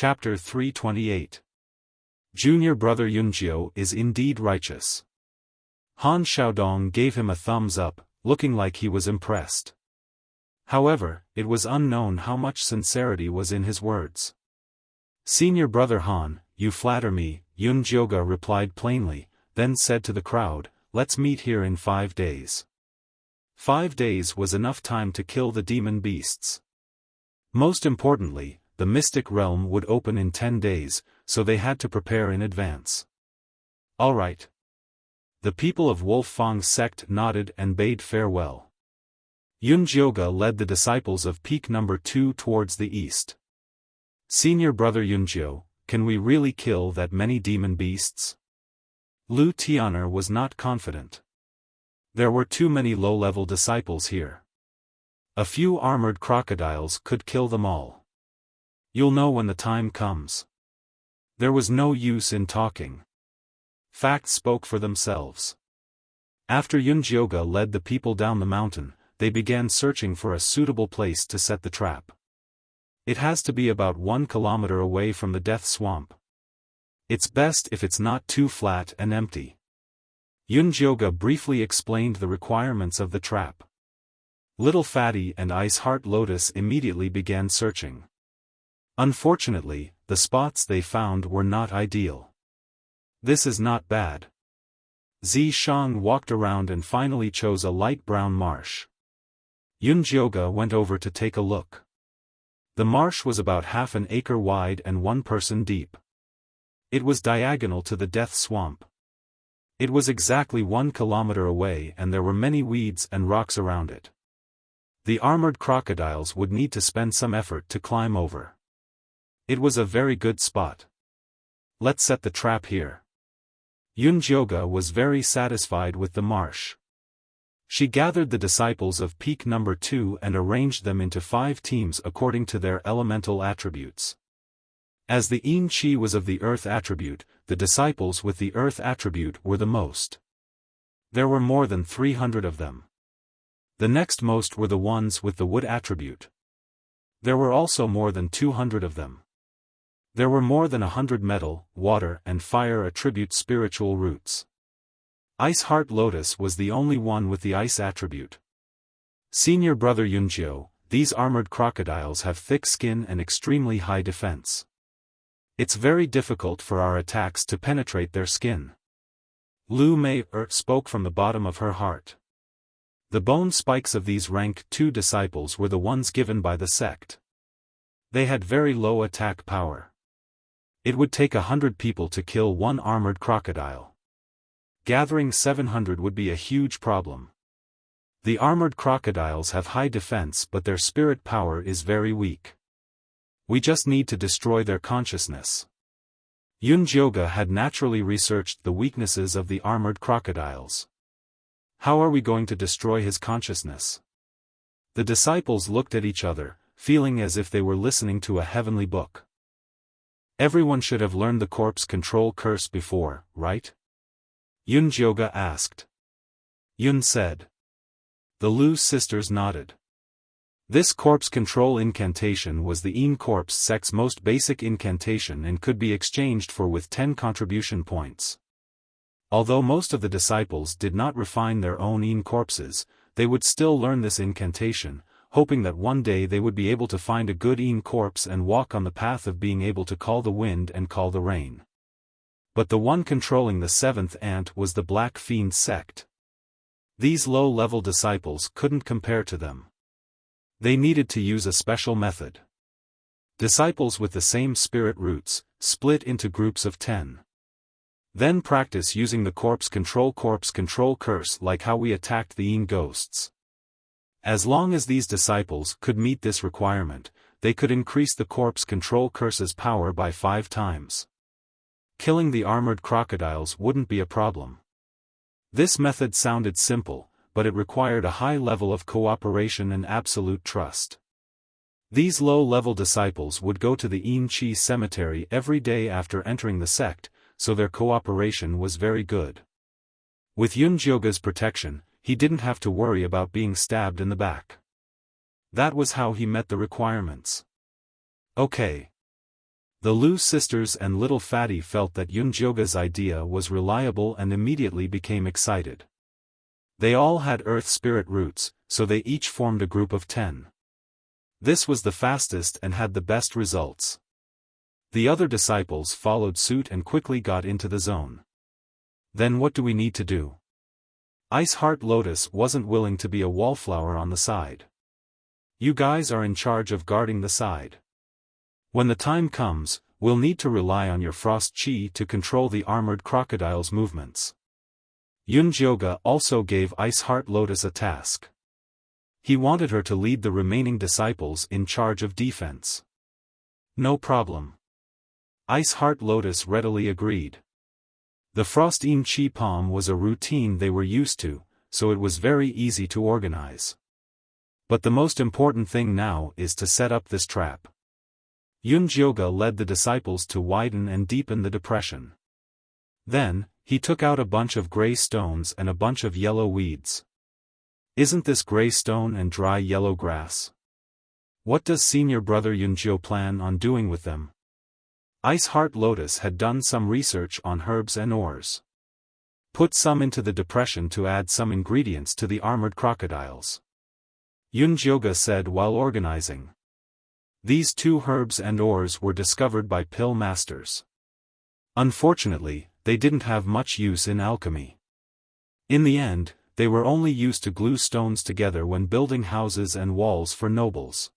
Chapter 328. Junior brother Yunjiu is indeed righteous. Han Xiaodong gave him a thumbs up, looking like he was impressed. However, it was unknown how much sincerity was in his words. Senior brother Han, you flatter me, Yunjioga replied plainly, then said to the crowd, let's meet here in 5 days. 5 days was enough time to kill the demon beasts. Most importantly, the mystic realm would open in 10 days, so they had to prepare in advance. All right. The people of Wolffang's sect nodded and bade farewell. Yunjioga led the disciples of peak number 2 towards the east. Senior brother Yunjiu, can we really kill that many demon beasts? Lu Tian'er was not confident. There were too many low-level disciples here. A few armored crocodiles could kill them all. You'll know when the time comes. There was no use in talking. Facts spoke for themselves. After Yunjioga led the people down the mountain, they began searching for a suitable place to set the trap. It has to be about 1 kilometer away from the death swamp. It's best if it's not too flat and empty. Yunjioga briefly explained the requirements of the trap. Little Fatty and Ice Heart Lotus immediately began searching. Unfortunately, the spots they found were not ideal. This is not bad. Zishang walked around and finally chose a light brown marsh. Yunjioga went over to take a look. The marsh was about half an acre wide and 1 person deep. It was diagonal to the death swamp. It was exactly 1 kilometer away and there were many weeds and rocks around it. The armored crocodiles would need to spend some effort to climb over. It was a very good spot. Let's set the trap here. Yunjioga was very satisfied with the marsh. She gathered the disciples of peak number 2 and arranged them into 5 teams according to their elemental attributes. As the Yin Qi was of the earth attribute, the disciples with the earth attribute were the most. There were more than 300 of them. The next most were the ones with the wood attribute. There were also more than 200 of them. There were more than 100 metal, water and fire attribute spiritual roots. Ice Heart Lotus was the only one with the ice attribute. Senior brother Yunjiu, these armored crocodiles have thick skin and extremely high defense. It's very difficult for our attacks to penetrate their skin. Lu Mei spoke from the bottom of her heart. The bone spikes of these rank 2 disciples were the ones given by the sect. They had very low attack power. It would take 100 people to kill 1 armored crocodile. Gathering 700 would be a huge problem. The armored crocodiles have high defense but their spirit power is very weak. We just need to destroy their consciousness. Yunjioga had naturally researched the weaknesses of the armored crocodiles. How are we going to destroy his consciousness? The disciples looked at each other, feeling as if they were listening to a heavenly book. Everyone should have learned the corpse control curse before, right? Yunjioga asked. Yun said. The Lu sisters nodded. This corpse control incantation was the Yin Corpse sect's most basic incantation and could be exchanged for with 10 contribution points. Although most of the disciples did not refine their own Yin corpses, they would still learn this incantation, hoping that one day they would be able to find a good Yin corpse and walk on the path of being able to call the wind and call the rain. But the one controlling the 7th ant was the Black Fiend sect. These low-level disciples couldn't compare to them. They needed to use a special method. Disciples with the same spirit roots, split into groups of 10. Then practice using the corpse control curse like how we attacked the Yin ghosts. As long as these disciples could meet this requirement, they could increase the corpse control curse's power by 5 times. Killing the armored crocodiles wouldn't be a problem. This method sounded simple, but it required a high level of cooperation and absolute trust. These low-level disciples would go to the Yin Qi cemetery every day after entering the sect, so their cooperation was very good. With Yunjioga's protection, he didn't have to worry about being stabbed in the back. That was how he met the requirements. Okay. The Lu sisters and little Fatty felt that Yunjioga's idea was reliable and immediately became excited. They all had earth spirit roots, so they each formed a group of 10. This was the fastest and had the best results. The other disciples followed suit and quickly got into the zone. Then what do we need to do? Ice Heart Lotus wasn't willing to be a wallflower on the side. You guys are in charge of guarding the side. When the time comes, we'll need to rely on your frost chi to control the armored crocodile's movements. Yunjioga also gave Ice Heart Lotus a task. He wanted her to lead the remaining disciples in charge of defense. No problem. Ice Heart Lotus readily agreed. The Frost In Chi Palm was a routine they were used to, so it was very easy to organize. But the most important thing now is to set up this trap. Yunjioga led the disciples to widen and deepen the depression. Then, he took out a bunch of gray stones and a bunch of yellow weeds. Isn't this gray stone and dry yellow grass? What does senior brother Yunjio plan on doing with them? Ice Heart Lotus had done some research on herbs and ores. Put some into the depression to add some ingredients to the armored crocodiles. Yunjioga said while organizing. These 2 herbs and ores were discovered by pill masters. Unfortunately, they didn't have much use in alchemy. In the end, they were only used to glue stones together when building houses and walls for nobles.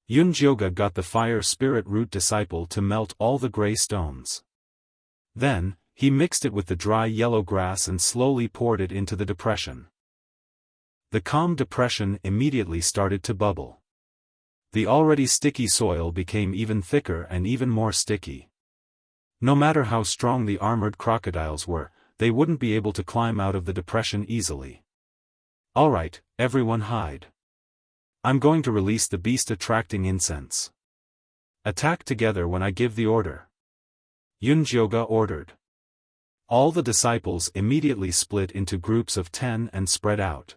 Yunjioga got the fire spirit root disciple to melt all the gray stones. Then, he mixed it with the dry yellow grass and slowly poured it into the depression. The calm depression immediately started to bubble. The already sticky soil became even thicker and even more sticky. No matter how strong the armored crocodiles were, they wouldn't be able to climb out of the depression easily. Alright, everyone hide. I'm going to release the beast-attracting incense. Attack together when I give the order. Yunjioga ordered. All the disciples immediately split into groups of 10 and spread out.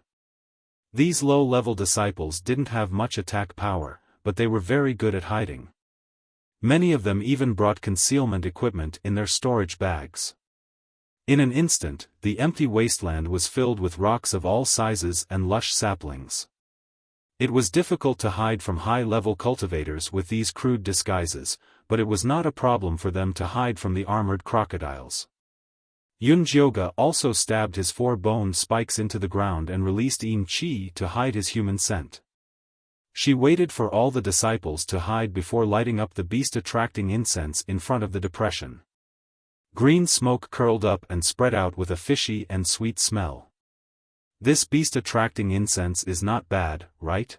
These low-level disciples didn't have much attack power, but they were very good at hiding. Many of them even brought concealment equipment in their storage bags. In an instant, the empty wasteland was filled with rocks of all sizes and lush saplings. It was difficult to hide from high-level cultivators with these crude disguises, but it was not a problem for them to hide from the armored crocodiles. Yunjioga also stabbed his 4 bone spikes into the ground and released In Chi to hide his human scent. She waited for all the disciples to hide before lighting up the beast-attracting incense in front of the depression. Green smoke curled up and spread out with a fishy and sweet smell. This beast-attracting incense is not bad, right?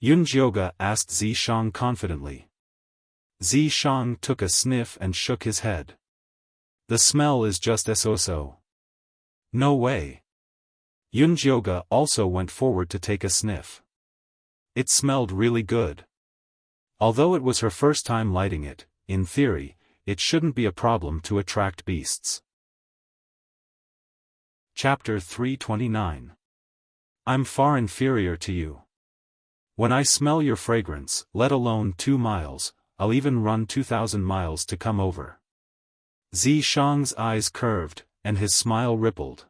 Yunjioga asked Zishang confidently. Zishang took a sniff and shook his head. The smell is just so. No way. Yunjioga also went forward to take a sniff. It smelled really good. Although it was her first time lighting it, in theory, it shouldn't be a problem to attract beasts. Chapter 329. I'm far inferior to you. When I smell your fragrance, let alone 2 miles, I'll even run 2,000 miles to come over. Zishang's eyes curved, and his smile rippled.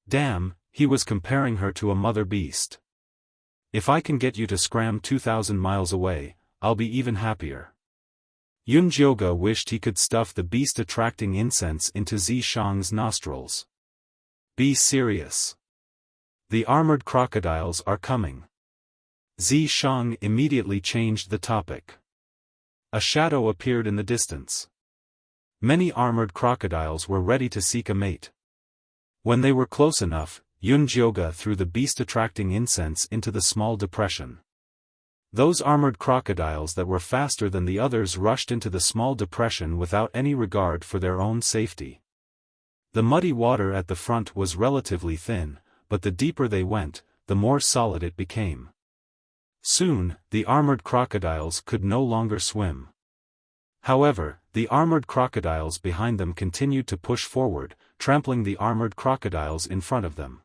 Damn, he was comparing her to a mother beast. If I can get you to scram 2,000 miles away, I'll be even happier. Yunjioga wished he could stuff the beast-attracting incense into Zishang's nostrils. Be serious. The armored crocodiles are coming. Zishang immediately changed the topic. A shadow appeared in the distance. Many armored crocodiles were ready to seek a mate. When they were close enough, Yunjioga threw the beast-attracting incense into the small depression. Those armored crocodiles that were faster than the others rushed into the small depression without any regard for their own safety. The muddy water at the front was relatively thin, but the deeper they went, the more solid it became. Soon, the armored crocodiles could no longer swim. However, the armored crocodiles behind them continued to push forward, trampling the armored crocodiles in front of them.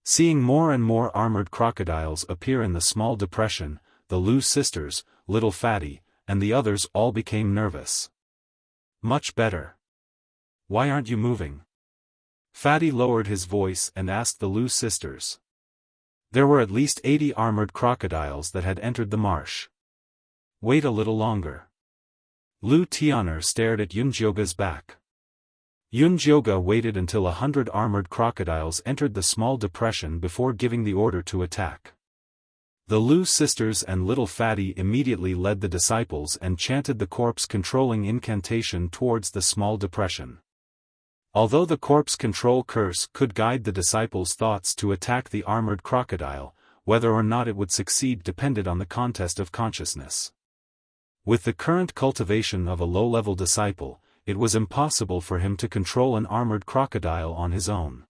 Seeing more and more armored crocodiles appear in the small depression, the Lu sisters, Little Fatty, and the others all became nervous. Much better. Why aren't you moving? Fatty lowered his voice and asked the Lu sisters. There were at least 80 armored crocodiles that had entered the marsh. Wait a little longer. Lu Tian'er stared at Yunjioga's back. Yunjioga waited until 100 armored crocodiles entered the small depression before giving the order to attack. The Lu sisters and little Fatty immediately led the disciples and chanted the corpse-controlling incantation towards the small depression. Although the corpse control curse could guide the disciples' thoughts to attack the armored crocodile, whether or not it would succeed depended on the contest of consciousness. With the current cultivation of a low-level disciple, it was impossible for him to control an armored crocodile on his own.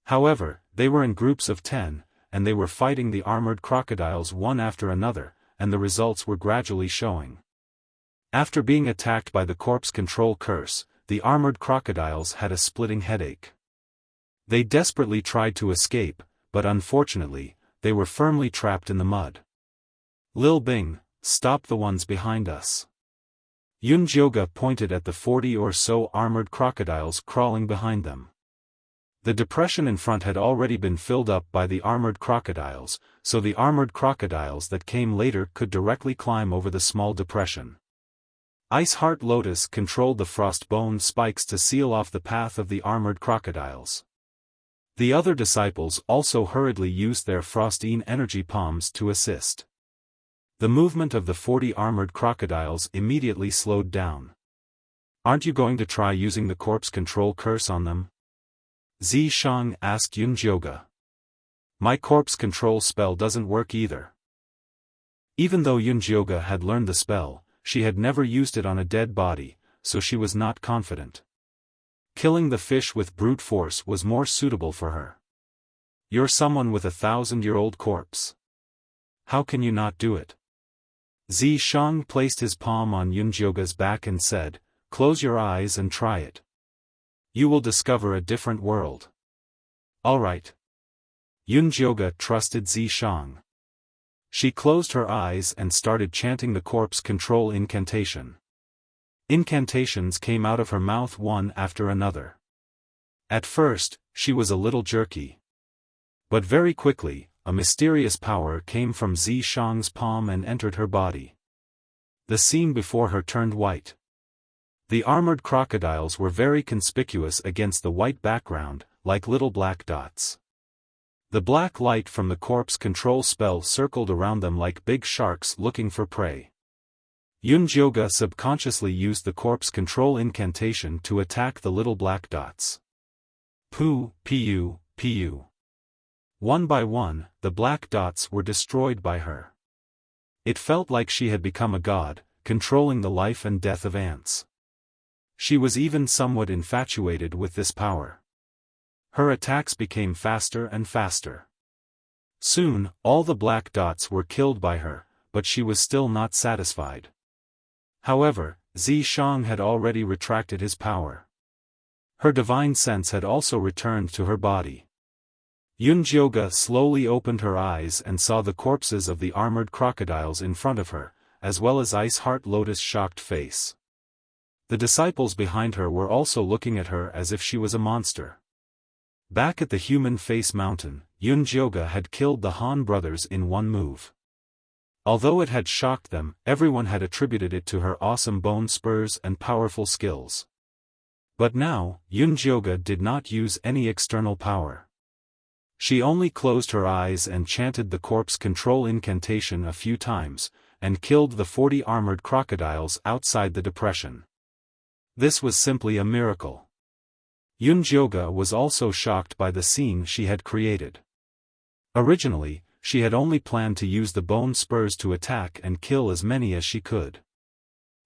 However, they were in groups of 10, and they were fighting the armored crocodiles one after another, and the results were gradually showing. After being attacked by the corpse control curse, the armored crocodiles had a splitting headache. They desperately tried to escape, but unfortunately, they were firmly trapped in the mud. Lil Bing, stop the ones behind us. Yunjioga pointed at the 40 or so armored crocodiles crawling behind them. The depression in front had already been filled up by the armored crocodiles, so the armored crocodiles that came later could directly climb over the small depression. Ice Heart Lotus controlled the frost-bone spikes to seal off the path of the armored crocodiles. The other disciples also hurriedly used their Frostine energy palms to assist. The movement of the 40 armored crocodiles immediately slowed down. Aren't you going to try using the corpse control curse on them? Zishang asked Yunjioga. My corpse control spell doesn't work either. Even though Yunjioga had learned the spell, she had never used it on a dead body, so she was not confident. Killing the fish with brute force was more suitable for her. You're someone with 1,000-year-old corpse. How can you not do it? Zishang placed his palm on Yunjioga's back and said, close your eyes and try it. You will discover a different world. Alright. Yunjioga trusted Zishang. She closed her eyes and started chanting the corpse control incantation. Incantations came out of her mouth one after another. At first, she was a little jerky. But very quickly, a mysterious power came from Zishang's palm and entered her body. The scene before her turned white. The armored crocodiles were very conspicuous against the white background, like little black dots. The black light from the corpse control spell circled around them like big sharks looking for prey. Yunjioga subconsciously used the corpse control incantation to attack the little black dots. Pu, pu, pu. One by one, the black dots were destroyed by her. It felt like she had become a god, controlling the life and death of ants. She was even somewhat infatuated with this power. Her attacks became faster and faster. Soon, all the black dots were killed by her, but she was still not satisfied. However, Zishang had already retracted his power. Her divine sense had also returned to her body. Yunjioga slowly opened her eyes and saw the corpses of the armored crocodiles in front of her, as well as Ice Heart Lotus' shocked face. The disciples behind her were also looking at her as if she was a monster. Back at the Human Face Mountain, Yunjioga had killed the Han brothers in one move. Although it had shocked them, everyone had attributed it to her awesome bone spurs and powerful skills. But now, Yunjioga did not use any external power. She only closed her eyes and chanted the corpse control incantation a few times, and killed the 40 armored crocodiles outside the depression. This was simply a miracle. Yunjioga was also shocked by the scene she had created. Originally, she had only planned to use the bone spurs to attack and kill as many as she could.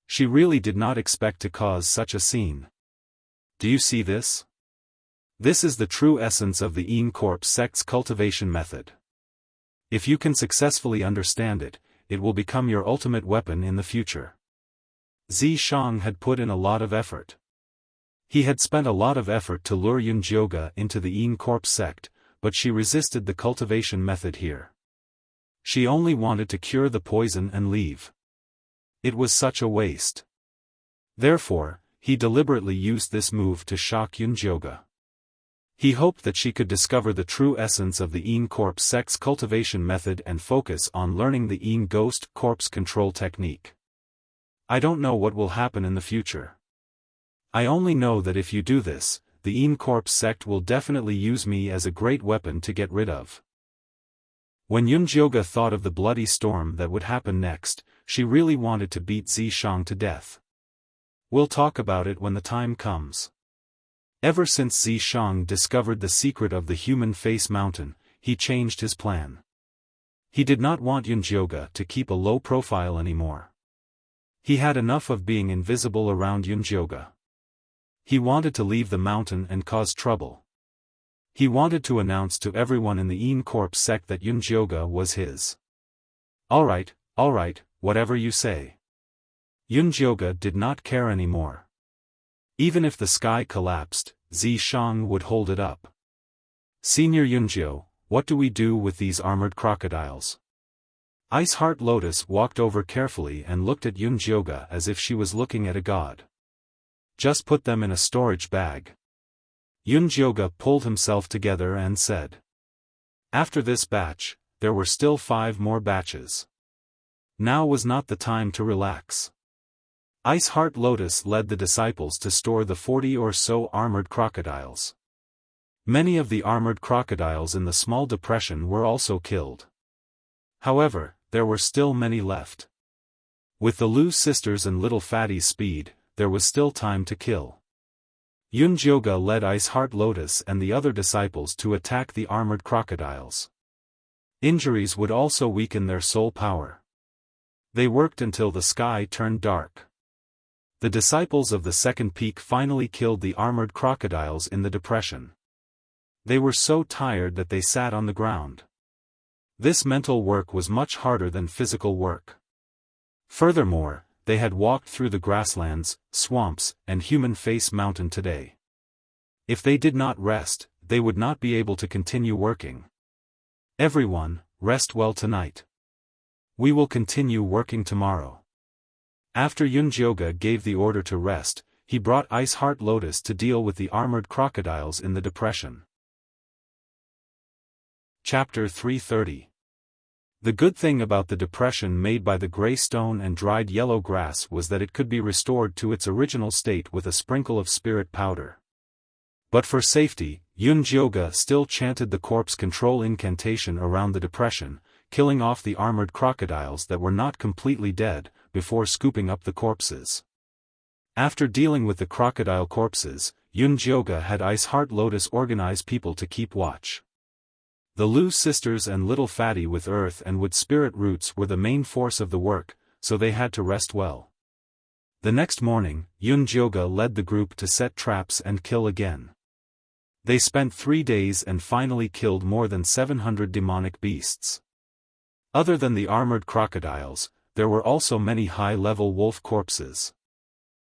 She really did not expect to cause such a scene. Do you see this? This is the true essence of the Yin Corpse sect's cultivation method. If you can successfully understand it, it will become your ultimate weapon in the future. Zishang had put in a lot of effort. He had spent a lot of effort to lure Yunjioga into the Yin Corpse sect, but she resisted the cultivation method here. She only wanted to cure the poison and leave. It was such a waste. Therefore, he deliberately used this move to shock Yunjioge. He hoped that she could discover the true essence of the Yin corpse sect's cultivation method and focus on learning the Yin ghost corpse control technique. I don't know what will happen in the future. I only know that if you do this, the Yin corpse sect will definitely use me as a great weapon to get rid of. When Yunjioge thought of the bloody storm that would happen next, she really wanted to beat Zishang to death. We'll talk about it when the time comes. Ever since Zishang discovered the secret of the human face mountain, he changed his plan. He did not want Yunjioge to keep a low profile anymore. He had enough of being invisible around Yunjioge. He wanted to leave the mountain and cause trouble. He wanted to announce to everyone in the Yin corpse sect that Yunjioge was his. Alright, whatever you say. Yunjioge did not care anymore. Even if the sky collapsed, Zishang would hold it up. Senior Yunjio, what do we do with these armored crocodiles? Ice Heart Lotus walked over carefully and looked at Yunjioge as if she was looking at a god. Just put them in a storage bag. Yunjioge pulled himself together and said. After this batch, there were still 5 more batches. Now was not the time to relax. Ice Heart Lotus led the disciples to store the 40 or so armored crocodiles. Many of the armored crocodiles in the small depression were also killed. However, there were still many left. With the Lu sisters and little fatty's speed, there was still time to kill. Yunjioge led Ice Heart Lotus and the other disciples to attack the armored crocodiles. Injuries would also weaken their soul power. They worked until the sky turned dark. The disciples of the second peak finally killed the armored crocodiles in the depression. They were so tired that they sat on the ground. This mental work was much harder than physical work. Furthermore, they had walked through the grasslands, swamps, and human face mountain today. If they did not rest, they would not be able to continue working. Everyone, rest well tonight. We will continue working tomorrow. After Yunjioge gave the order to rest, he brought Ice Heart Lotus to deal with the armored crocodiles in the depression. Chapter 330. The good thing about the depression made by the gray stone and dried yellow grass was that it could be restored to its original state with a sprinkle of spirit powder. But for safety, Yunjioge still chanted the corpse control incantation around the depression, killing off the armored crocodiles that were not completely dead, before scooping up the corpses. After dealing with the crocodile corpses, Yunjioge had Ice Heart Lotus organize people to keep watch. The Lu sisters and little fatty with earth and wood spirit roots were the main force of the work, so they had to rest well. The next morning, Yunjioge led the group to set traps and kill again. They spent 3 days and finally killed more than 700 demonic beasts. Other than the armored crocodiles, there were also many high-level wolf corpses.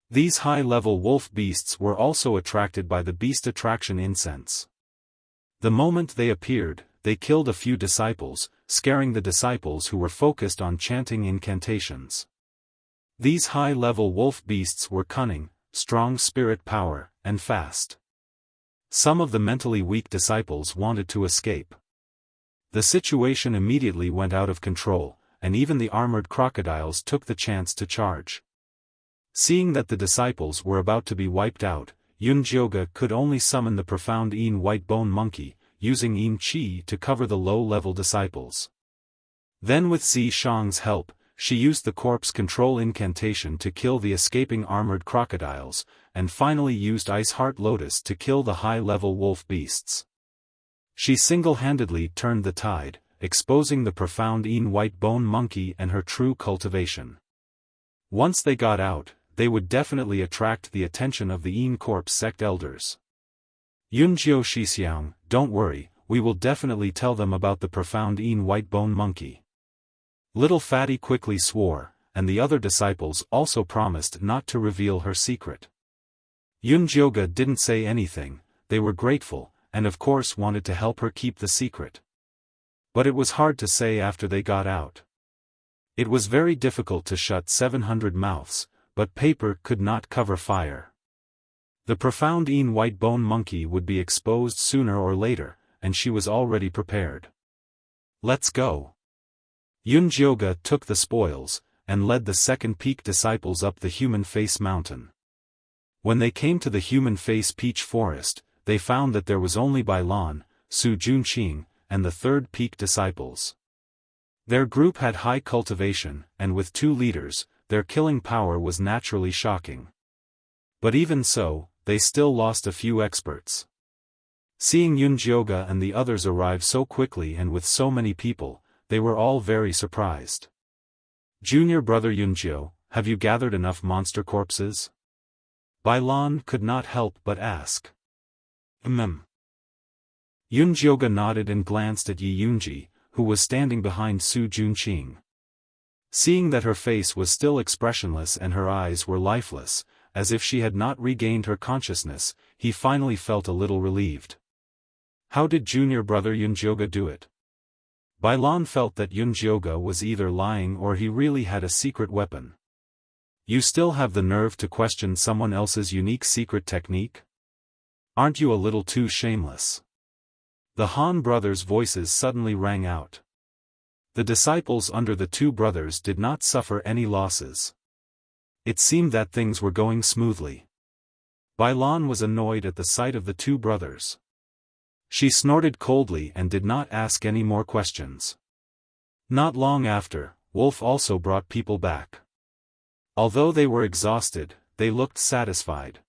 These high-level wolf beasts were also attracted by the beast attraction incense. The moment they appeared, they killed a few disciples, scaring the disciples who were focused on chanting incantations. These high-level wolf beasts were cunning, strong spirit power, and fast. Some of the mentally weak disciples wanted to escape. The situation immediately went out of control, and even the armored crocodiles took the chance to charge. Seeing that the disciples were about to be wiped out, Yunjioge could only summon the profound Yin white bone monkey, using Yin Qi to cover the low-level disciples. Then with Zishang's help, she used the corpse control incantation to kill the escaping armored crocodiles, and finally used Ice Heart Lotus to kill the high-level wolf beasts. She single-handedly turned the tide, exposing the profound Yin white bone monkey and her true cultivation. Once they got out, they would definitely attract the attention of the Yin corpse sect elders. Yunjio Shixiang, don't worry, we will definitely tell them about the profound Yin white bone monkey. Little Fatty quickly swore, and the other disciples also promised not to reveal her secret. Yunjioge didn't say anything, they were grateful, and of course wanted to help her keep the secret. But it was hard to say after they got out. It was very difficult to shut 700 mouths, but paper could not cover fire. The profound white bone monkey would be exposed sooner or later, and she was already prepared. Let's go. Yunjioga took the spoils, and led the second peak disciples up the Human Face Mountain. When they came to the Human Face Peach Forest, they found that there was only Bailan, Su Junqing, and the third peak disciples. Their group had high cultivation, and with 2 leaders, their killing power was naturally shocking. But even so, they still lost a few experts. Seeing Yunjioga and the others arrive so quickly and with so many people, they were all very surprised. Junior brother Yunjio, have you gathered enough monster corpses? Bailan could not help but ask. Yunjioga nodded and glanced at Yi Yunji, who was standing behind Su Junqing. Seeing that her face was still expressionless and her eyes were lifeless, as if she had not regained her consciousness, he finally felt a little relieved. How did junior brother Yunjioga do it? Bailan felt that Yunjioga was either lying or he really had a secret weapon. You still have the nerve to question someone else's unique secret technique? Aren't you a little too shameless? The Han brothers' voices suddenly rang out. The disciples under the 2 brothers did not suffer any losses. It seemed that things were going smoothly. Bailan was annoyed at the sight of the 2 brothers. She snorted coldly and did not ask any more questions. Not long after, Wolf also brought people back. Although they were exhausted, they looked satisfied.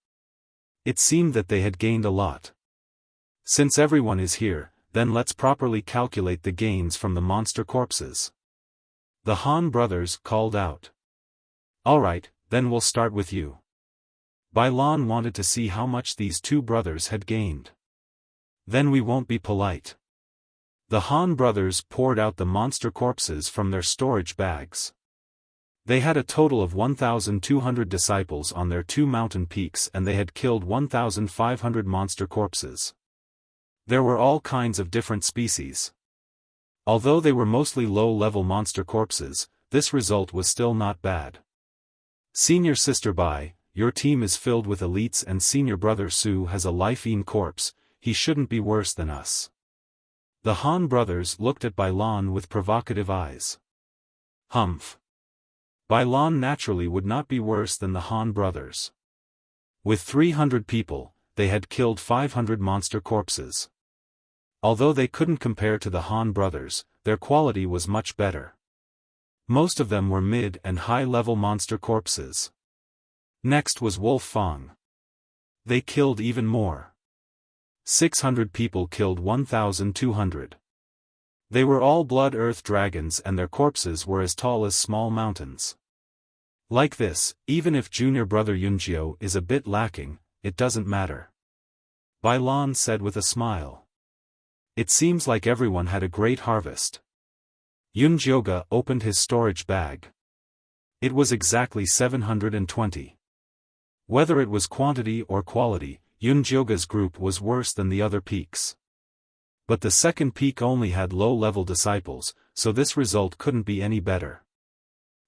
It seemed that they had gained a lot. Since everyone is here, then let's properly calculate the gains from the monster corpses. The Han brothers called out. Alright, then we'll start with you. Bailan wanted to see how much these 2 brothers had gained. Then we won't be polite. The Han brothers poured out the monster corpses from their storage bags. They had a total of 1,200 disciples on their 2 mountain peaks and they had killed 1,500 monster corpses. There were all kinds of different species. Although they were mostly low-level monster corpses, this result was still not bad. Senior sister Bai, your team is filled with elites and senior brother Su has a life-eaten corpse, he shouldn't be worse than us. The Han brothers looked at Bailan with provocative eyes. Humph. Bailan naturally would not be worse than the Han brothers. With 300 people, they had killed 500 monster corpses. Although they couldn't compare to the Han brothers, their quality was much better. Most of them were mid and high-level monster corpses. Next was Wolf Fang. They killed even more. 600 people killed 1,200. They were all blood earth dragons and their corpses were as tall as small mountains. Like this, even if junior brother Yunjio is a bit lacking, it doesn't matter. Bailan said with a smile. It seems like everyone had a great harvest. Yunjioga opened his storage bag. It was exactly 720. Whether it was quantity or quality, Yunjioga's group was worse than the other peaks. But the second peak only had low-level disciples, so this result couldn't be any better.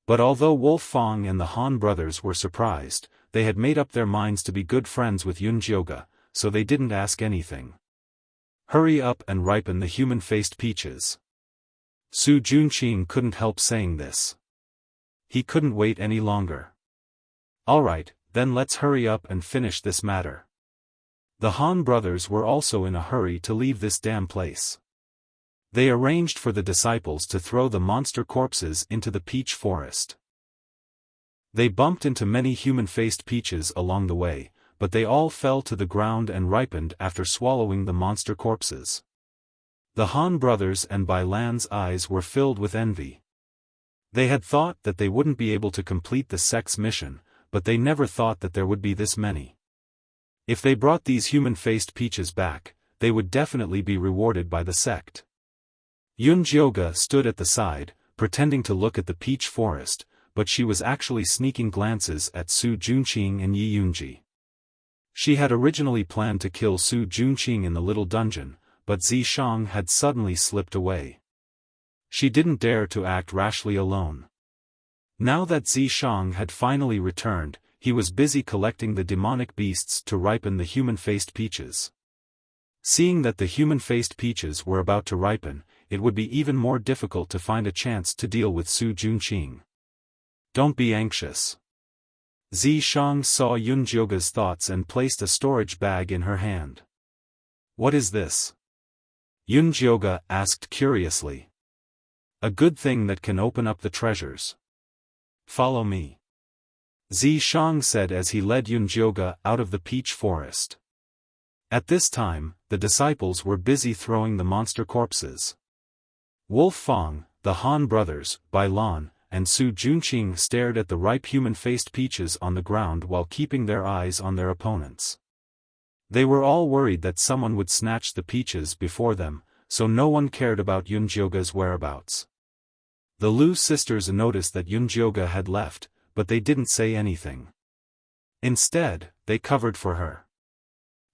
But although Wolf Fang and the Han brothers were surprised, they had made up their minds to be good friends with Yunjioga, so they didn't ask anything. Hurry up and ripen the human-faced peaches. Su Junqing couldn't help saying this. He couldn't wait any longer. Alright, then let's hurry up and finish this matter. The Han brothers were also in a hurry to leave this damn place. They arranged for the disciples to throw the monster corpses into the peach forest. They bumped into many human-faced peaches along the way, but they all fell to the ground and ripened after swallowing the monster corpses. The Han brothers and Bailan's eyes were filled with envy. They had thought that they wouldn't be able to complete the sect's mission, but they never thought that there would be this many. If they brought these human-faced peaches back, they would definitely be rewarded by the sect. Yunjioga stood at the side, pretending to look at the peach forest, but she was actually sneaking glances at Su Junqing and Yi Yunji. She had originally planned to kill Su Junqing in the little dungeon, but Zishang had suddenly slipped away. She didn't dare to act rashly alone. Now that Zishang had finally returned, he was busy collecting the demonic beasts to ripen the human-faced peaches. Seeing that the human-faced peaches were about to ripen, it would be even more difficult to find a chance to deal with Su Junqing. Don't be anxious. Zishang saw Yunjioga's thoughts and placed a storage bag in her hand. What is this? Yunjioga asked curiously. A good thing that can open up the treasures. Follow me. Zishang said as he led Yunjioga out of the peach forest. At this time, the disciples were busy throwing the monster corpses. Wolf Fang, the Han brothers, Bai Lan, and Su Junqing stared at the ripe human-faced peaches on the ground while keeping their eyes on their opponents. They were all worried that someone would snatch the peaches before them, so no one cared about Yunjioga's whereabouts. The Lu sisters noticed that Yunjioga had left, but they didn't say anything. Instead, they covered for her.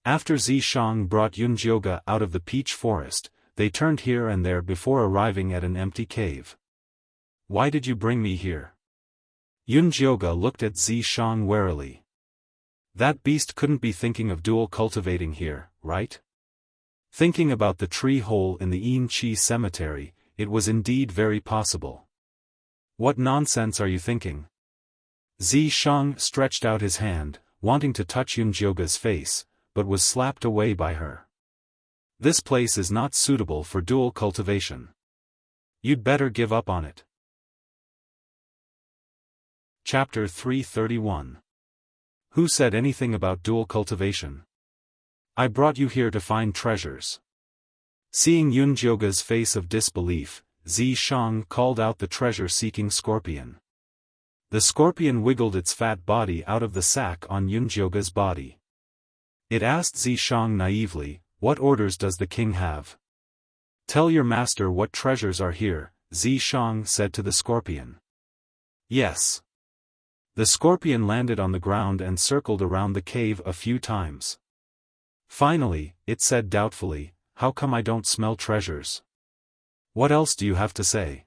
After Zishang brought Yunjioga out of the peach forest, they turned here and there before arriving at an empty cave. Why did you bring me here? Yunjioga looked at Zishang warily. That beast couldn't be thinking of dual cultivating here, right? Thinking about the tree hole in the Yin-Chi cemetery, it was indeed very possible. What nonsense are you thinking? Zishang stretched out his hand, wanting to touch Yunjioga's face, but was slapped away by her. This place is not suitable for dual cultivation. You'd better give up on it. Chapter 331. Who said anything about dual cultivation? I brought you here to find treasures. Seeing Yunjioga's face of disbelief, Zishang called out the treasure-seeking scorpion. The scorpion wiggled its fat body out of the sack on Yunjioga's body. It asked Zishang naively, "What orders does the king have?" "Tell your master what treasures are here," Zishang said to the scorpion. "Yes." The scorpion landed on the ground and circled around the cave a few times. Finally, it said doubtfully, "How come I don't smell treasures? What else do you have to say?"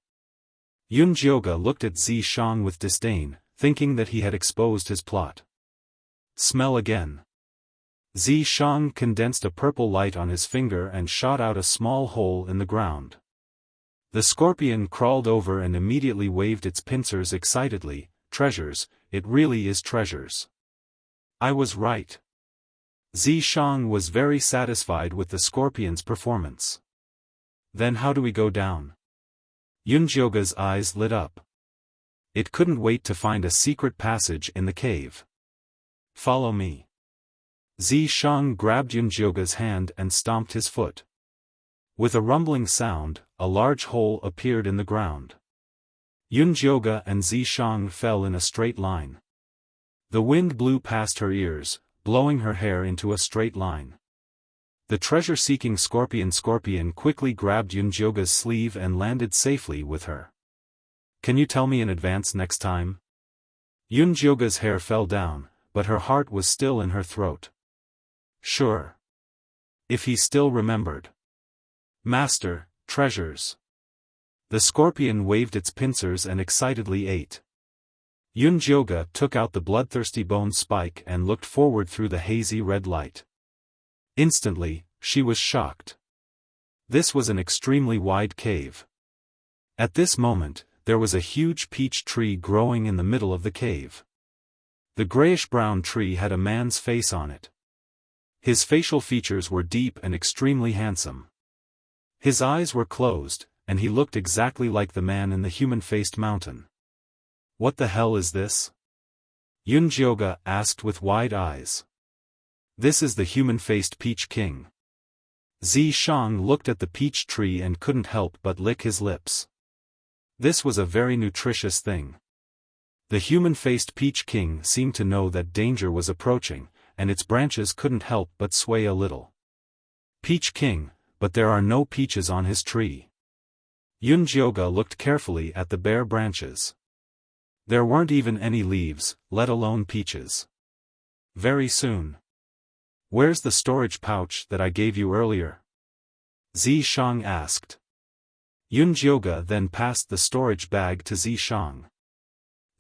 Yunjioga looked at Zishang with disdain, thinking that he had exposed his plot. "Smell again." Zishang condensed a purple light on his finger and shot out a small hole in the ground. The scorpion crawled over and immediately waved its pincers excitedly. "Treasures, it really is treasures. I was right." Zishang was very satisfied with the scorpion's performance. "Then how do we go down?" Yunjioga's eyes lit up. It couldn't wait to find a secret passage in the cave. "Follow me." Zishang grabbed Yunjioga's hand and stomped his foot. With a rumbling sound, a large hole appeared in the ground. Yunjioga and Zishang fell in a straight line. The wind blew past her ears, blowing her hair into a straight line. The treasure-seeking scorpion quickly grabbed Yunjioga's sleeve and landed safely with her. "Can you tell me in advance next time?" Yunjioga's hair fell down, but her heart was still in her throat. Sure. If he still remembered. "Master, treasures." The scorpion waved its pincers and excitedly ate. Yunjioga took out the bloodthirsty bone spike and looked forward through the hazy red light. Instantly, she was shocked. This was an extremely wide cave. At this moment, there was a huge peach tree growing in the middle of the cave. The grayish-brown tree had a man's face on it. His facial features were deep and extremely handsome. His eyes were closed, and he looked exactly like the man in the human-faced mountain. "What the hell is this?" Yunjioga asked with wide eyes. "This is the human-faced peach king." Zishang looked at the peach tree and couldn't help but lick his lips. This was a very nutritious thing. The human-faced peach king seemed to know that danger was approaching, and its branches couldn't help but sway a little. "Peach king, but there are no peaches on his tree." Yunjioga looked carefully at the bare branches. There weren't even any leaves, let alone peaches. "Very soon." "Where's the storage pouch that I gave you earlier?" Zishang asked. Yunjioga then passed the storage bag to Zishang.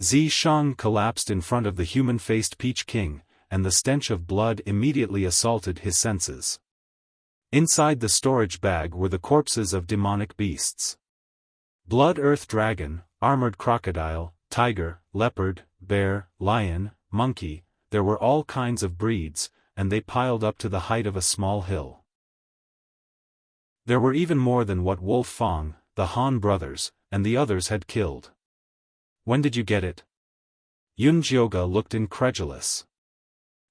Shang collapsed in front of the human-faced Peach King, and the stench of blood immediately assaulted his senses. Inside the storage bag were the corpses of demonic beasts. Blood Earth Dragon, Armored Crocodile, Tiger, Leopard, Bear, Lion, Monkey, there were all kinds of breeds, and they piled up to the height of a small hill. There were even more than what Wolf Fang, the Han brothers, and the others had killed. When did you get it? Yun Jiuge looked incredulous.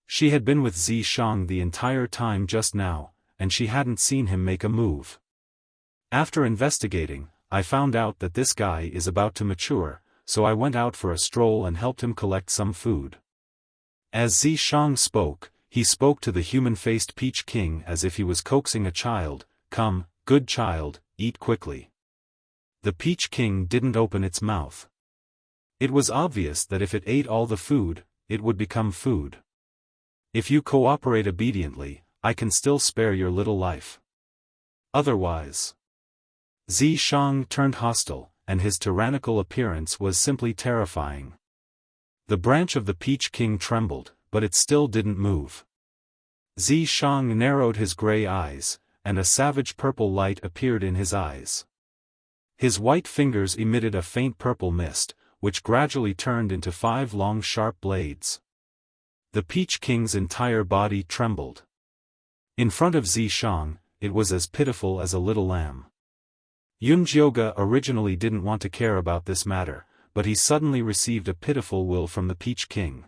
She had been with Shang the entire time just now, and she hadn't seen him make a move. After investigating, I found out that this guy is about to mature, so I went out for a stroll and helped him collect some food. As Shang spoke, he spoke to the human-faced Peach King as if he was coaxing a child. Come, good child, eat quickly. The Peach King didn't open its mouth. It was obvious that if it ate all the food, it would become food. If you cooperate obediently, I can still spare your little life. Otherwise. Shang turned hostile, and his tyrannical appearance was simply terrifying. The branch of the Peach King trembled, but it still didn't move. Shang narrowed his gray eyes, and a savage purple light appeared in his eyes. His white fingers emitted a faint purple mist, which gradually turned into 5 long sharp blades. The Peach King's entire body trembled. In front of Shang, it was as pitiful as a little lamb. Yun Jiuge originally didn't want to care about this matter, but he suddenly received a pitiful will from the Peach King.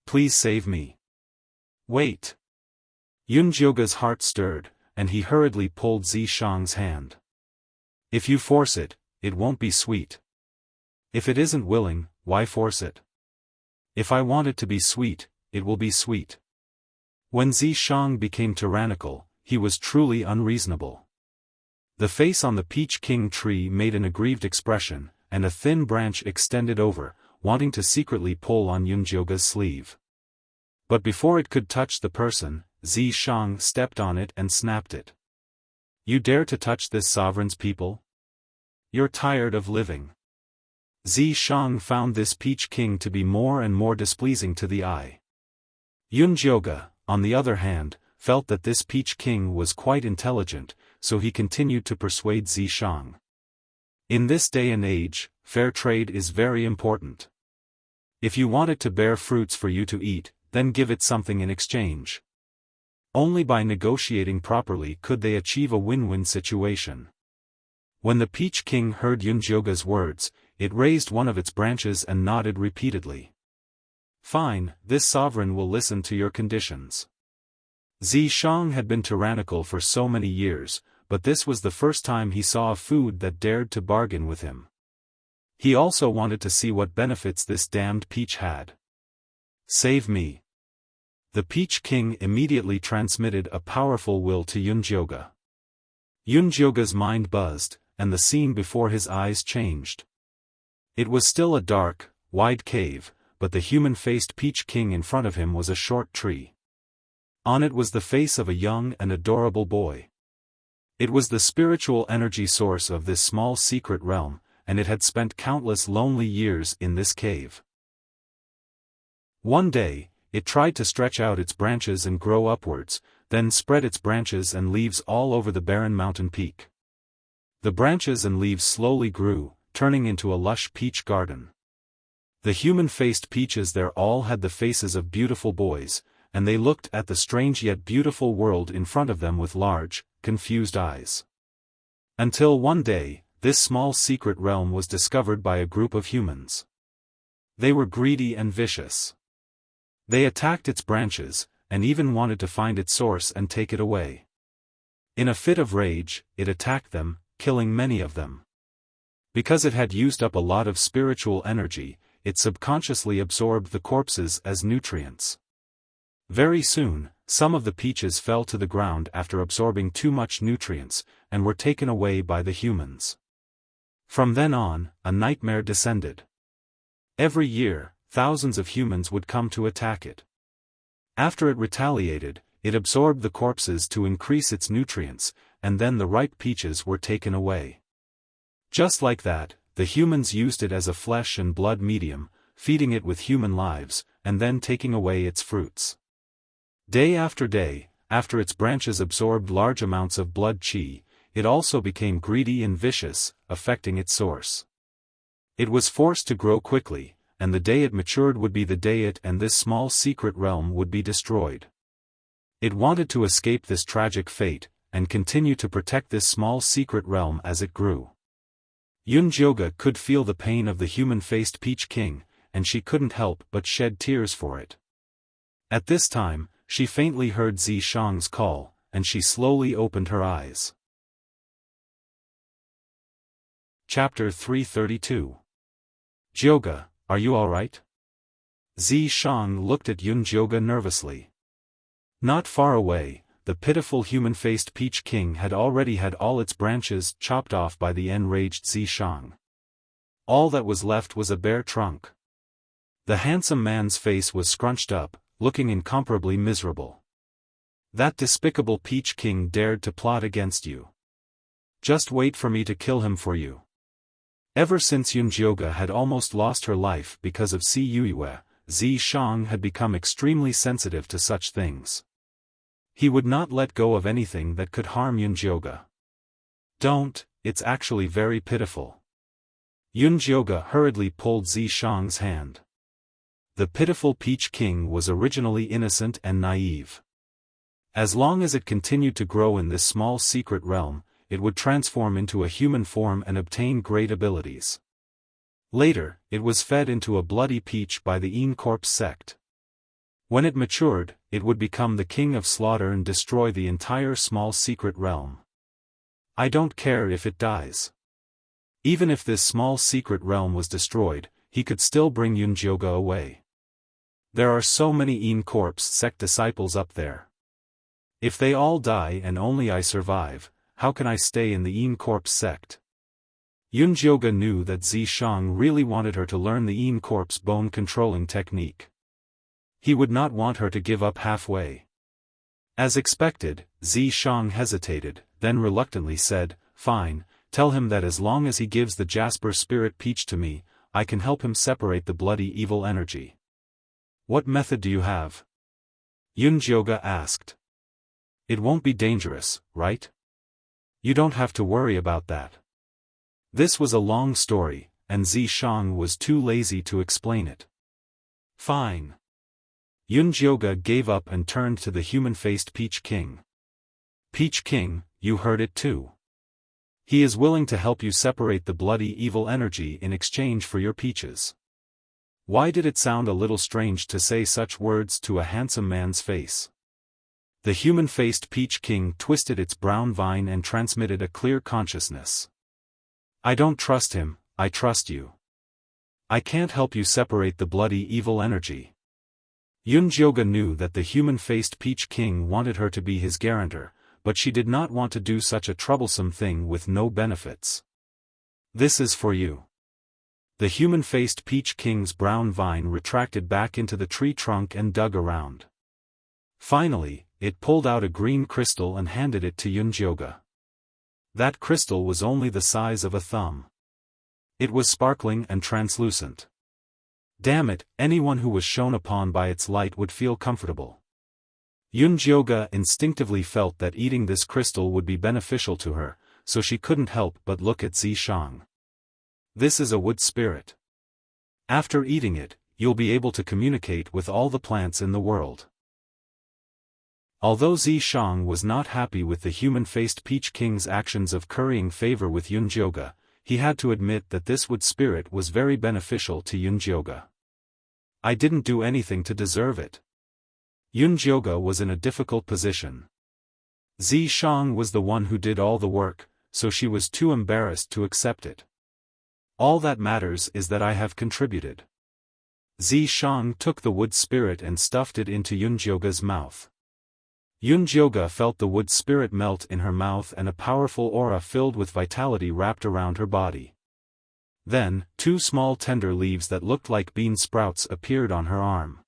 Please save me. Wait. Yun Jiuge's heart stirred, and he hurriedly pulled Shang's hand. If you force it, it won't be sweet. If it isn't willing, why force it? If I want it to be sweet, it will be sweet. When Shang became tyrannical, he was truly unreasonable. The face on the Peach King tree made an aggrieved expression, and a thin branch extended over, wanting to secretly pull on Yun Jiuge's sleeve. But before it could touch the person, Shang stepped on it and snapped it. You dare to touch this sovereign's people? You're tired of living. Shang found this Peach King to be more and more displeasing to the eye. Yun Jiuge, on the other hand, felt that this Peach King was quite intelligent, so he continued to persuade Shang. In this day and age, fair trade is very important. If you want it to bear fruits for you to eat, then give it something in exchange. Only by negotiating properly could they achieve a win-win situation. When the Peach King heard Yun Jiuge's words, it raised one of its branches and nodded repeatedly. Fine, this sovereign will listen to your conditions. Shang had been tyrannical for so many years, but this was the first time he saw a food that dared to bargain with him. He also wanted to see what benefits this damned peach had. Save me. The Peach King immediately transmitted a powerful will to Yun Jiuge. Yun Jiuge's mind buzzed, and the scene before his eyes changed. It was still a dark, wide cave, but the human-faced Peach King in front of him was a short tree. On it was the face of a young and adorable boy. It was the spiritual energy source of this small secret realm, and it had spent countless lonely years in this cave. One day, it tried to stretch out its branches and grow upwards, then spread its branches and leaves all over the barren mountain peak. The branches and leaves slowly grew, turning into a lush peach garden. The human-faced peaches there all had the faces of beautiful boys, and they looked at the strange yet beautiful world in front of them with large, confused eyes. Until one day, this small secret realm was discovered by a group of humans. They were greedy and vicious. They attacked its branches, and even wanted to find its source and take it away. In a fit of rage, it attacked them, killing many of them. Because it had used up a lot of spiritual energy, it subconsciously absorbed the corpses as nutrients. Very soon, some of the peaches fell to the ground after absorbing too much nutrients, and were taken away by the humans. From then on, a nightmare descended. Every year, thousands of humans would come to attack it. After it retaliated, it absorbed the corpses to increase its nutrients, and then the ripe peaches were taken away. Just like that, the humans used it as a flesh and blood medium, feeding it with human lives, and then taking away its fruits. Day after day, after its branches absorbed large amounts of blood qi, it also became greedy and vicious, affecting its source. It was forced to grow quickly, and the day it matured would be the day it and this small secret realm would be destroyed. It wanted to escape this tragic fate, and continue to protect this small secret realm as it grew. Yunjioge could feel the pain of the human-faced Peach King, and she couldn't help but shed tears for it. At this time, she faintly heard Zishang's call, and she slowly opened her eyes. Chapter 332. Jioge, are you alright? Zishang looked at Yunjioge nervously. Not far away, the pitiful human-faced Peach King had already had all its branches chopped off by the enraged Zishang. All that was left was a bare trunk. The handsome man's face was scrunched up, looking incomparably miserable. That despicable Peach King dared to plot against you. Just wait for me to kill him for you. Ever since Yunjioge had almost lost her life because of Si Yuiwe, Zishang had become extremely sensitive to such things. He would not let go of anything that could harm Yunjioge. Don't, it's actually very pitiful. Yunjioge hurriedly pulled Zishang's hand. The pitiful Peach King was originally innocent and naive. As long as it continued to grow in this small secret realm, it would transform into a human form and obtain great abilities. Later, it was fed into a bloody peach by the Corpse sect. When it matured, it would become the king of slaughter and destroy the entire small secret realm. I don't care if it dies. Even if this small secret realm was destroyed, he could still bring Yunjioge away. There are so many Corpse sect disciples up there. If they all die and only I survive, how can I stay in the Corpse sect? Yunjioge knew that Zishang really wanted her to learn the Corpse bone controlling technique. He would not want her to give up halfway. As expected, Zishang hesitated, then reluctantly said, "Fine, tell him that as long as he gives the Jasper Spirit Peach to me, I can help him separate the bloody evil energy." "What method do you have?" Yunjioge asked. "It won't be dangerous, right? You don't have to worry about that." This was a long story, and Zishang was too lazy to explain it. "Fine." Yunjioge gave up and turned to the human-faced Peach King. "Peach King, you heard it too. He is willing to help you separate the bloody evil energy in exchange for your peaches." Why did it sound a little strange to say such words to a handsome man's face? The human-faced Peach King twisted its brown vine and transmitted a clear consciousness. "I don't trust him, I trust you. I can't help you separate the bloody evil energy." Yunjioge knew that the human-faced Peach King wanted her to be his guarantor, but she did not want to do such a troublesome thing with no benefits. "This is for you." The human-faced Peach King's brown vine retracted back into the tree trunk and dug around. Finally, it pulled out a green crystal and handed it to Yunjioge. That crystal was only the size of a thumb. It was sparkling and translucent. Damn it, anyone who was shone upon by its light would feel comfortable. Yunjioge instinctively felt that eating this crystal would be beneficial to her, so she couldn't help but look at Zishang. "This is a wood spirit. After eating it, you'll be able to communicate with all the plants in the world." Although Zishang was not happy with the human-faced Peach King's actions of currying favor with Yunjioge, he had to admit that this wood spirit was very beneficial to Yunjioge. "I didn't do anything to deserve it." Yunjioge was in a difficult position. Zishang was the one who did all the work, so she was too embarrassed to accept it. "All that matters is that I have contributed." Zishang took the wood spirit and stuffed it into Yunjioge's mouth. Yunjioge felt the wood spirit melt in her mouth and a powerful aura filled with vitality wrapped around her body. Then, two small tender leaves that looked like bean sprouts appeared on her arm.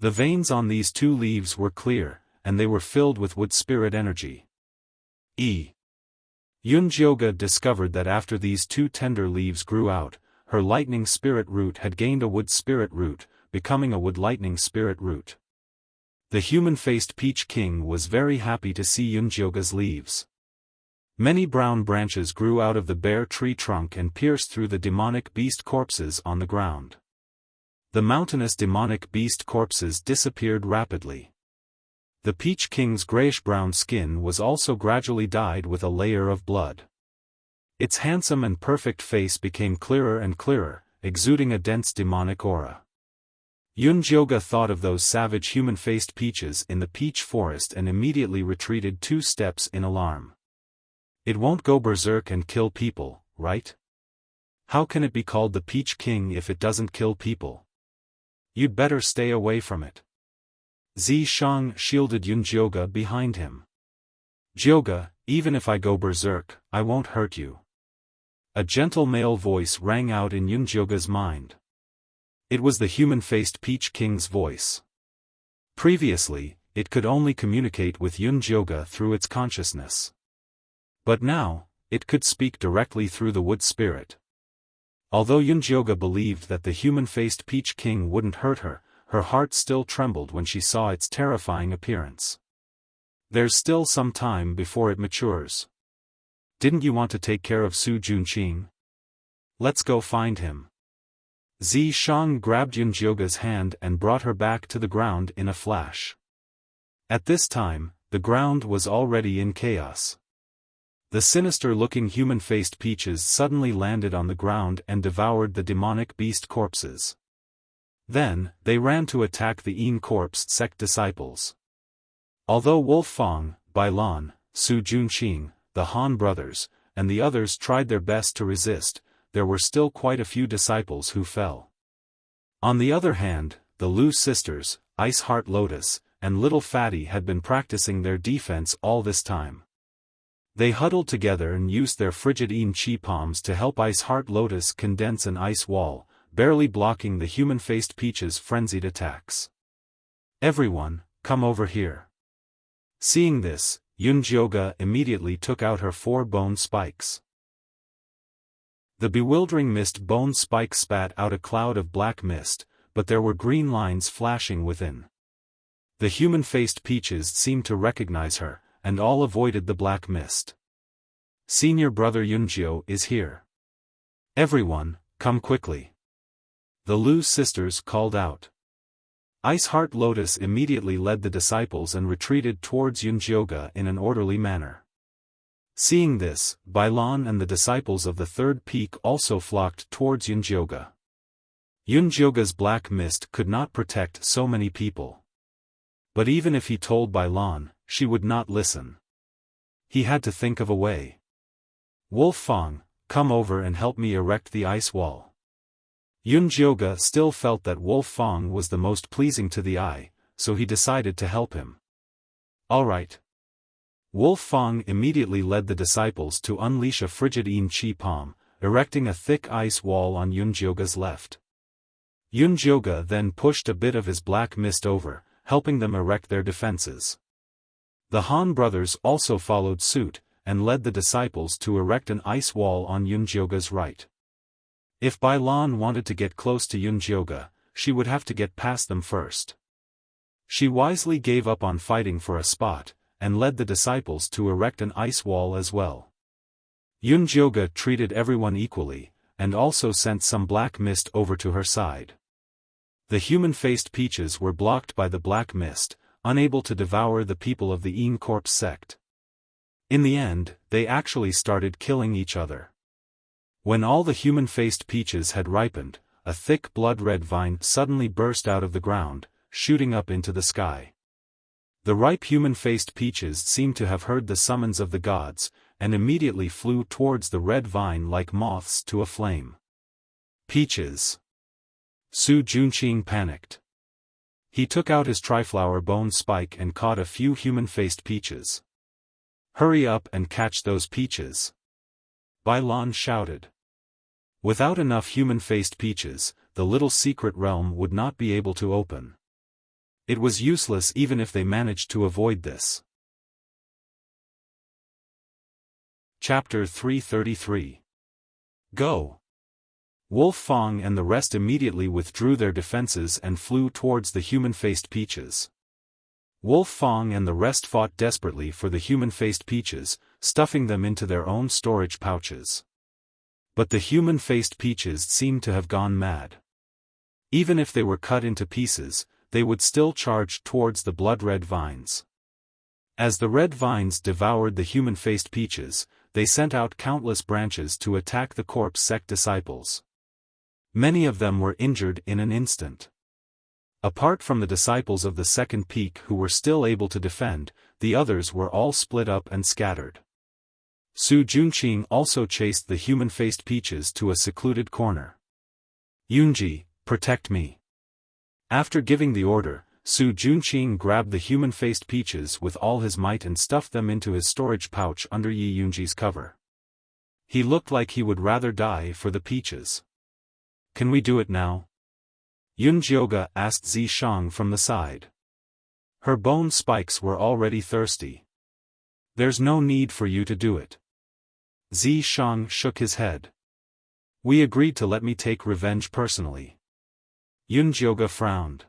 The veins on these two leaves were clear, and they were filled with wood spirit energy. Yunjioga discovered that after these two tender leaves grew out, her lightning spirit root had gained a wood spirit root, becoming a wood lightning spirit root. The human-faced Peach King was very happy to see Yunjioga's leaves. Many brown branches grew out of the bare tree trunk and pierced through the demonic beast corpses on the ground. The mountainous demonic beast corpses disappeared rapidly. The Peach King's grayish-brown skin was also gradually dyed with a layer of blood. Its handsome and perfect face became clearer and clearer, exuding a dense demonic aura. Yunjioga thought of those savage human-faced peaches in the peach forest and immediately retreated 2 steps in alarm. It won't go berserk and kill people, right? How can it be called the Peach King if it doesn't kill people? You'd better stay away from it. Zishang shielded Yunjioga behind him. Jioga, even if I go berserk, I won't hurt you. A gentle male voice rang out in Yunjioga's mind. It was the human-faced Peach King's voice. Previously, it could only communicate with Yunjioga through its consciousness. But now, it could speak directly through the wood spirit. Although Yunjioga believed that the human-faced Peach King wouldn't hurt her, her heart still trembled when she saw its terrifying appearance. There's still some time before it matures. Didn't you want to take care of Su Junqing? Let's go find him. Zishang grabbed Yunjioga's hand and brought her back to the ground in a flash. At this time, the ground was already in chaos. The sinister-looking human-faced peaches suddenly landed on the ground and devoured the demonic beast corpses. Then, they ran to attack the Yin corpse sect disciples. Although Wolf Fong, Bai Lan, Su Junqing, the Han brothers, and the others tried their best to resist, there were still quite a few disciples who fell. On the other hand, the Lu sisters, Ice Heart Lotus, and Little Fatty had been practicing their defense all this time. They huddled together and used their frigid Yin Chi palms to help Ice Heart Lotus condense an ice wall, barely blocking the human-faced Peach's frenzied attacks. Everyone, come over here. Seeing this, Yunjioga immediately took out her 4 bone spikes. The bewildering mist bone spike spat out a cloud of black mist, but there were green lines flashing within. The human-faced peaches seemed to recognize her, and all avoided the black mist. Senior brother Yunjio is here. Everyone, come quickly. The Lu sisters called out. Ice Heart Lotus immediately led the disciples and retreated towards Yunjioga in an orderly manner. Seeing this, Bai Lan and the disciples of the 3rd peak also flocked towards Yunjioga. Yunjioga's black mist could not protect so many people. But even if he told Bai Lan, she would not listen. He had to think of a way. Wolf Fong, come over and help me erect the ice wall. Yunjioga still felt that Wolf Fong was the most pleasing to the eye, so he decided to help him. All right. Wolf Fong immediately led the disciples to unleash a frigid Yin Chi palm, erecting a thick ice wall on Yunjioga's left. Yunjioga then pushed a bit of his black mist over, helping them erect their defenses. The Han brothers also followed suit, and led the disciples to erect an ice wall on Yunjioga's right. If Bai Lan wanted to get close to Yunjioga, she would have to get past them first. She wisely gave up on fighting for a spot, and led the disciples to erect an ice wall as well. Yunjioga treated everyone equally, and also sent some black mist over to her side. The human-faced peaches were blocked by the black mist, unable to devour the people of the Yin Corpse sect. In the end, they actually started killing each other. When all the human-faced peaches had ripened, a thick blood-red vine suddenly burst out of the ground, shooting up into the sky. The ripe human-faced peaches seemed to have heard the summons of the gods, and immediately flew towards the red vine like moths to a flame. Peaches! Su Junqing panicked. He took out his triflower bone spike and caught a few human-faced peaches. Hurry up and catch those peaches! Bai Lan shouted. Without enough human-faced peaches, the little secret realm would not be able to open. It was useless even if they managed to avoid this. Chapter 333. Go! Wolf Fang and the rest immediately withdrew their defenses and flew towards the human-faced peaches. Wolf Fang and the rest fought desperately for the human-faced peaches, stuffing them into their own storage pouches. But the human-faced peaches seemed to have gone mad. Even if they were cut into pieces, they would still charge towards the blood-red vines. As the red vines devoured the human-faced peaches, they sent out countless branches to attack the corpse sect disciples. Many of them were injured in an instant. Apart from the disciples of the second peak who were still able to defend, the others were all split up and scattered. Su Junqing also chased the human-faced peaches to a secluded corner. Yunji, protect me. After giving the order, Su Junqing grabbed the human-faced peaches with all his might and stuffed them into his storage pouch under Yi Yunji's cover. He looked like he would rather die for the peaches. Can we do it now? Yunjioga asked Zi Shang from the side. Her bone spikes were already thirsty. There's no need for you to do it. Zi Shang shook his head. We agreed to let me take revenge personally. Yunjioga frowned.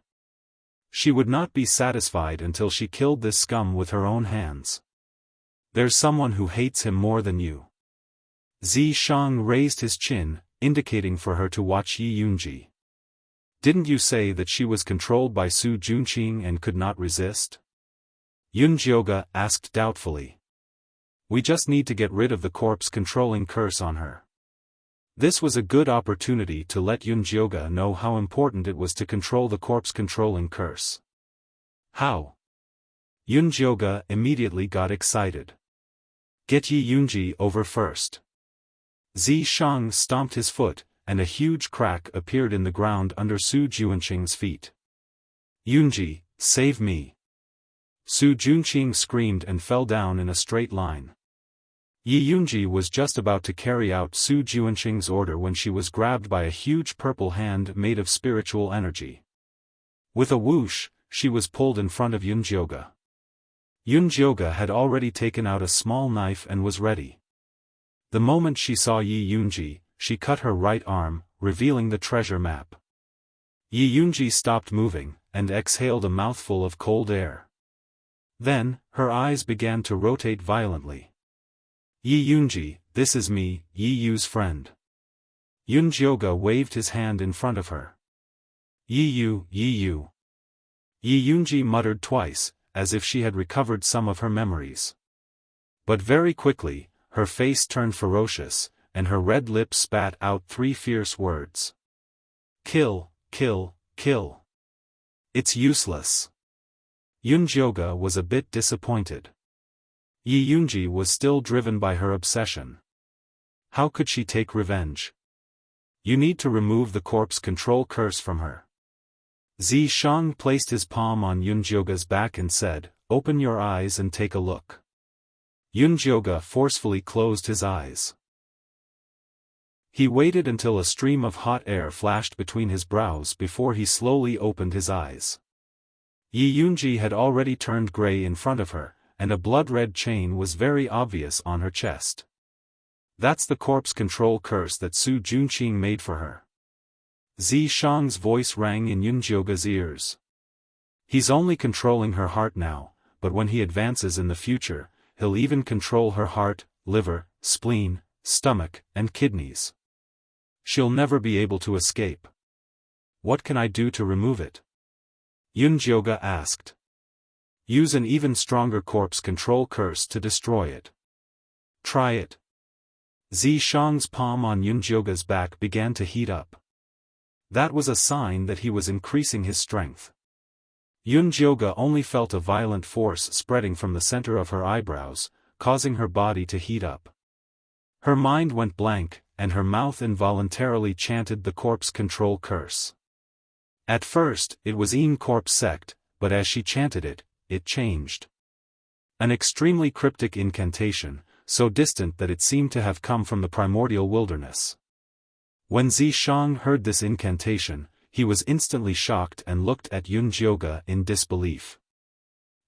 She would not be satisfied until she killed this scum with her own hands. There's someone who hates him more than you. Zi Shang raised his chin, indicating for her to watch Yi Yunji. Didn't you say that she was controlled by Su Junqing and could not resist? Yunjioga asked doubtfully. We just need to get rid of the corpse-controlling curse on her. This was a good opportunity to let Yunjioga know how important it was to control the corpse-controlling curse. How? Yunjioga immediately got excited. Get Yi Yunji over first. Zi Shang stomped his foot, and a huge crack appeared in the ground under Su Junqing's feet. Yunji, save me! Su Junqing screamed and fell down in a straight line. Yi Yunji was just about to carry out Su Junqing's order when she was grabbed by a huge purple hand made of spiritual energy. With a whoosh, she was pulled in front of Yunjioga. Yunjioga had already taken out a small knife and was ready. The moment she saw Yi Yunji, she cut her right arm, revealing the treasure map. Yi Yunji stopped moving, and exhaled a mouthful of cold air. Then, her eyes began to rotate violently. Yi Yunji, this is me, Yi Yu's friend. Yunjioga waved his hand in front of her. Yi Yu, Yi Yu. Yi Yunji muttered twice, as if she had recovered some of her memories. But very quickly, her face turned ferocious, and her red lips spat out 3 fierce words. Kill, kill, kill. It's useless. Yunjioga was a bit disappointed. Yi Yunji was still driven by her obsession. How could she take revenge? You need to remove the corpse control curse from her. Zi Shang placed his palm on Yunjioga's back and said, Open your eyes and take a look. Yunjioga forcefully closed his eyes. He waited until a stream of hot air flashed between his brows before he slowly opened his eyes. Yi Yunji had already turned gray in front of her, and a blood-red chain was very obvious on her chest. That's the corpse control curse that Su Junqing made for her. Zi Shang's voice rang in Yunjioga's ears. He's only controlling her heart now, but when he advances in the future, he'll even control her heart, liver, spleen, stomach, and kidneys. She'll never be able to escape. What can I do to remove it? Yunjioga asked. Use an even stronger corpse control curse to destroy it. Try it. Zi Shang's palm on Yunjioga's back began to heat up. That was a sign that he was increasing his strength. Yunjioga only felt a violent force spreading from the center of her eyebrows, causing her body to heat up. Her mind went blank, and her mouth involuntarily chanted the corpse control curse. At first, it was Een Corpse Sect, but as she chanted it, it changed. An extremely cryptic incantation, so distant that it seemed to have come from the primordial wilderness. When Zi Shang heard this incantation, he was instantly shocked and looked at Yunjioga in disbelief.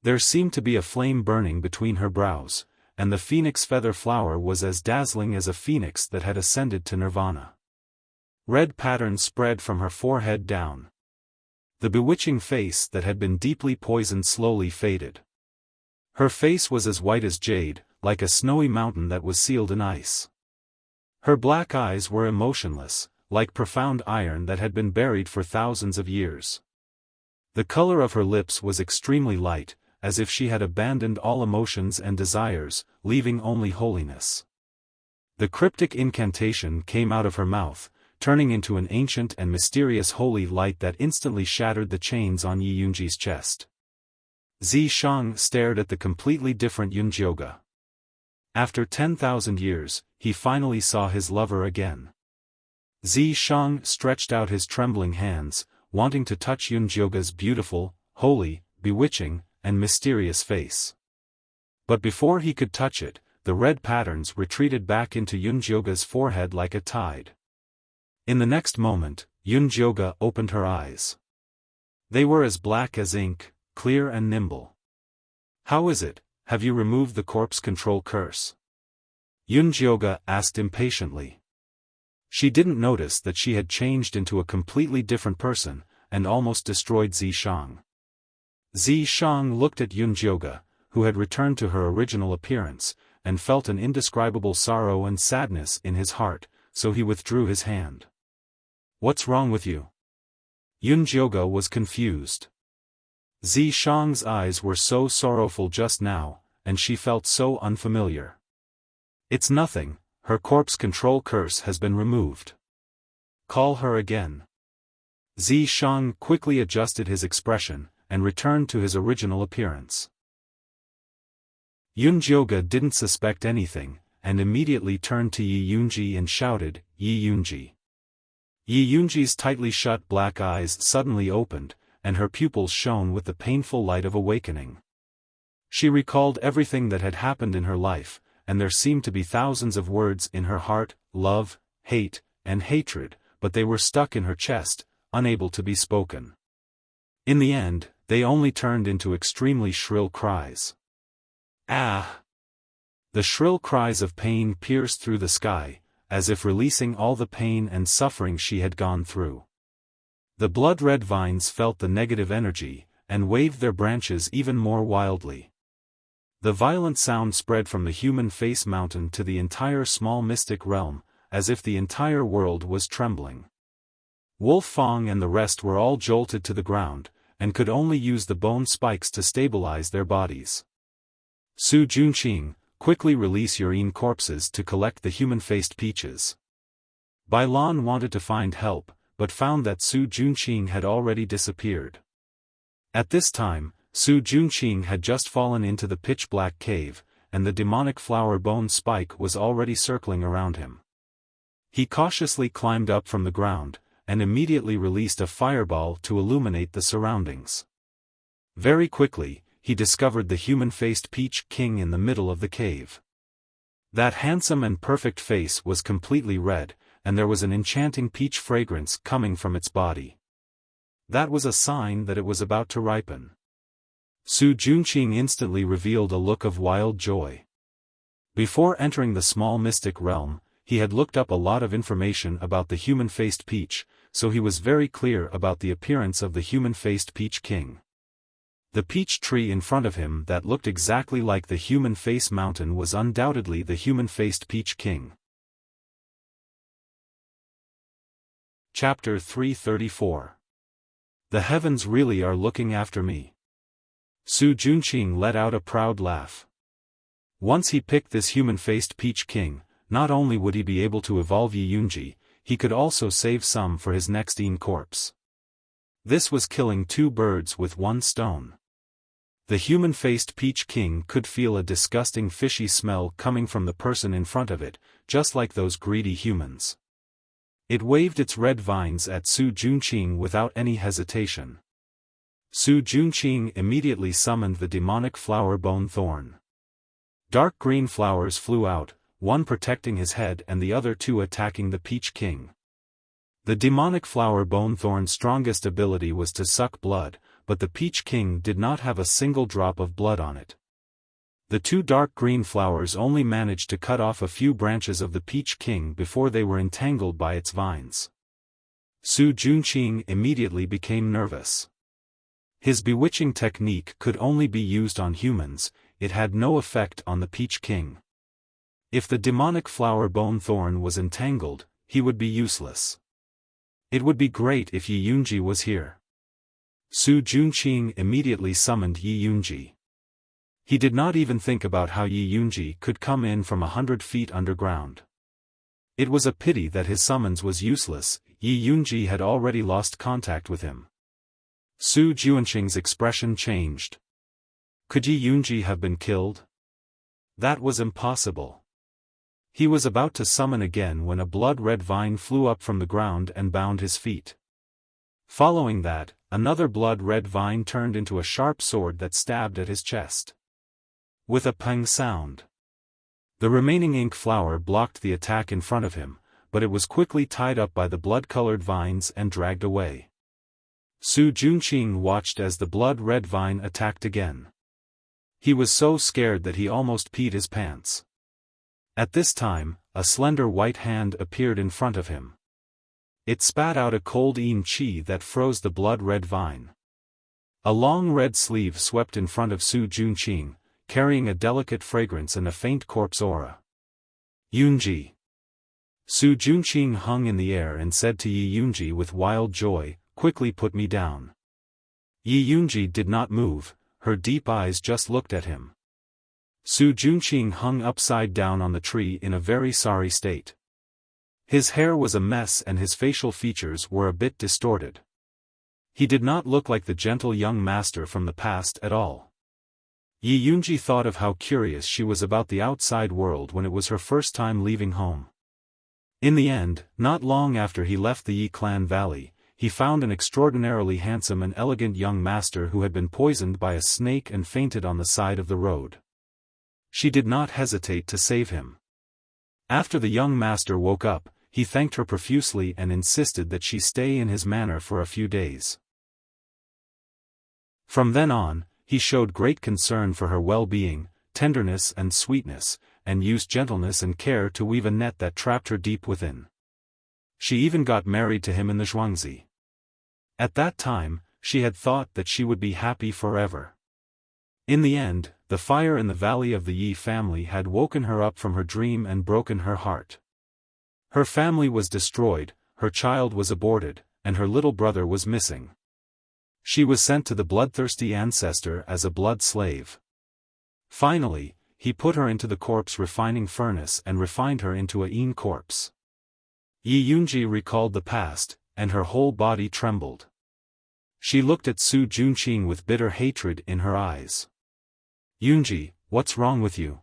There seemed to be a flame burning between her brows, and the phoenix feather flower was as dazzling as a phoenix that had ascended to nirvana. Red patterns spread from her forehead down. The bewitching face that had been deeply poisoned slowly faded. Her face was as white as jade, like a snowy mountain that was sealed in ice. Her black eyes were emotionless, like profound iron that had been buried for thousands of years. The color of her lips was extremely light, as if she had abandoned all emotions and desires, leaving only holiness. The cryptic incantation came out of her mouth, turning into an ancient and mysterious holy light that instantly shattered the chains on Yi Yunji's chest. Zishang stared at the completely different Yunjioge. After 10,000 years, he finally saw his lover again. Zishang stretched out his trembling hands, wanting to touch Yunjioge's beautiful, holy, bewitching, and mysterious face. But before he could touch it, the red patterns retreated back into Yunjioge's forehead like a tide. In the next moment, Yunjioge opened her eyes. They were as black as ink, clear and nimble. "How is it, have you removed the corpse control curse?" Yunjioge asked impatiently. She didn't notice that she had changed into a completely different person, and almost destroyed Zishang. Zishang looked at Yunjioge, who had returned to her original appearance, and felt an indescribable sorrow and sadness in his heart, so he withdrew his hand. "What's wrong with you?" Yunjioge was confused. Zishang's eyes were so sorrowful just now, and she felt so unfamiliar. "It's nothing, her corpse control curse has been removed." "Call her again." Zishang quickly adjusted his expression, and returned to his original appearance. Yunjioge didn't suspect anything, and immediately turned to Yi Yunji and shouted, "Yi Yunji." Yi Yunji's tightly shut black eyes suddenly opened, and her pupils shone with the painful light of awakening. She recalled everything that had happened in her life, and there seemed to be thousands of words in her heart, love, hate, and hatred, but they were stuck in her chest, unable to be spoken. In the end, they only turned into extremely shrill cries. "Ah!" The shrill cries of pain pierced through the sky, as if releasing all the pain and suffering she had gone through. The blood-red vines felt the negative energy, and waved their branches even more wildly. The violent sound spread from the human face mountain to the entire small mystic realm, as if the entire world was trembling. Wolf Fong and the rest were all jolted to the ground, and could only use the bone spikes to stabilize their bodies. "Su Junqing, quickly release your corpses to collect the human-faced peaches." Bai Lan wanted to find help, but found that Su Junqing had already disappeared. At this time, Su Junqing had just fallen into the pitch-black cave, and the demonic flower bone spike was already circling around him. He cautiously climbed up from the ground, and immediately released a fireball to illuminate the surroundings. Very quickly, he discovered the human-faced Peach King in the middle of the cave. That handsome and perfect face was completely red, and there was an enchanting peach fragrance coming from its body. That was a sign that it was about to ripen. Su Junqing instantly revealed a look of wild joy. Before entering the small mystic realm, he had looked up a lot of information about the human-faced peach, so he was very clear about the appearance of the human-faced Peach King. The peach tree in front of him that looked exactly like the human face mountain was undoubtedly the human-faced Peach King. Chapter 334. The heavens really are looking after me. Su Junqing let out a proud laugh. Once he picked this human-faced Peach King, not only would he be able to evolve Yi Yunji, he could also save some for his next corpse. This was killing two birds with one stone. The human-faced Peach King could feel a disgusting fishy smell coming from the person in front of it, just like those greedy humans. It waved its red vines at Su Junqing without any hesitation. Su Junqing immediately summoned the demonic flower bone thorn. Dark green flowers flew out, one protecting his head and the other two attacking the Peach King. The demonic flower bone thorn's strongest ability was to suck blood, but the Peach King did not have a single drop of blood on it. The two dark green flowers only managed to cut off a few branches of the Peach King before they were entangled by its vines. Su Junqing immediately became nervous. His bewitching technique could only be used on humans, it had no effect on the Peach King. If the demonic flower bone thorn was entangled, he would be useless. It would be great if Yi Yunji was here. Su Junqing immediately summoned Yi Yunji. He did not even think about how Yi Yunji could come in from 100 feet underground. It was a pity that his summons was useless, Yi Yunji had already lost contact with him. Su Junqing's expression changed. Could Yi Yunji have been killed? That was impossible. He was about to summon again when a blood-red vine flew up from the ground and bound his feet. Following that, another blood-red vine turned into a sharp sword that stabbed at his chest. With a pang sound. The remaining ink flower blocked the attack in front of him, but it was quickly tied up by the blood-colored vines and dragged away. Su Junqing watched as the blood-red vine attacked again. He was so scared that he almost peed his pants. At this time, a slender white hand appeared in front of him. It spat out a cold yin qi that froze the blood-red vine. A long red sleeve swept in front of Su Junqing, carrying a delicate fragrance and a faint corpse aura. Yunji. Su Junqing hung in the air and said to Yi Yunji with wild joy, "Quickly put me down." Yi Yunji did not move, her deep eyes just looked at him. Su Junqing hung upside down on the tree in a very sorry state. His hair was a mess and his facial features were a bit distorted. He did not look like the gentle young master from the past at all. Yi Yunji thought of how curious she was about the outside world when it was her first time leaving home. In the end, not long after he left the Yi Clan Valley, he found an extraordinarily handsome and elegant young master who had been poisoned by a snake and fainted on the side of the road. She did not hesitate to save him. After the young master woke up, he thanked her profusely and insisted that she stay in his manor for a few days. From then on, he showed great concern for her well-being, tenderness and sweetness, and used gentleness and care to weave a net that trapped her deep within. She even got married to him in the Zhuangzi. At that time, she had thought that she would be happy forever. In the end, the fire in the valley of the Yi family had woken her up from her dream and broken her heart. Her family was destroyed, her child was aborted, and her little brother was missing. She was sent to the bloodthirsty ancestor as a blood slave. Finally, he put her into the corpse refining furnace and refined her into a yin corpse. Yi Yunji recalled the past, and her whole body trembled. She looked at Su Junqing with bitter hatred in her eyes. "Yunji, what's wrong with you?"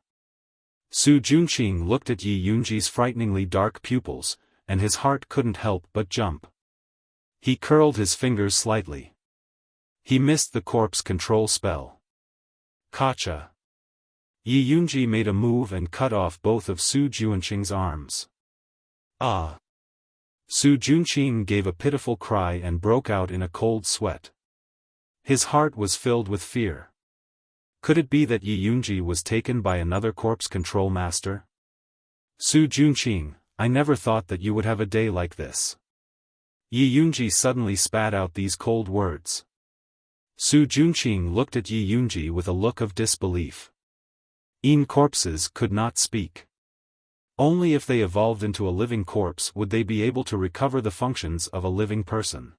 Su Junqing looked at Yi Yunji's frighteningly dark pupils, and his heart couldn't help but jump. He curled his fingers slightly. He missed the corpse control spell. Kacha. Yi Yunji made a move and cut off both of Su Junqing's arms. Ah! Su Junqing gave a pitiful cry and broke out in a cold sweat. His heart was filled with fear. Could it be that Yi Yunji was taken by another corpse control master? Su Junqing, I never thought that you would have a day like this. Yi Yunji suddenly spat out these cold words. Su Junqing looked at Yi Yunji with a look of disbelief. Yin corpses could not speak. Only if they evolved into a living corpse would they be able to recover the functions of a living person.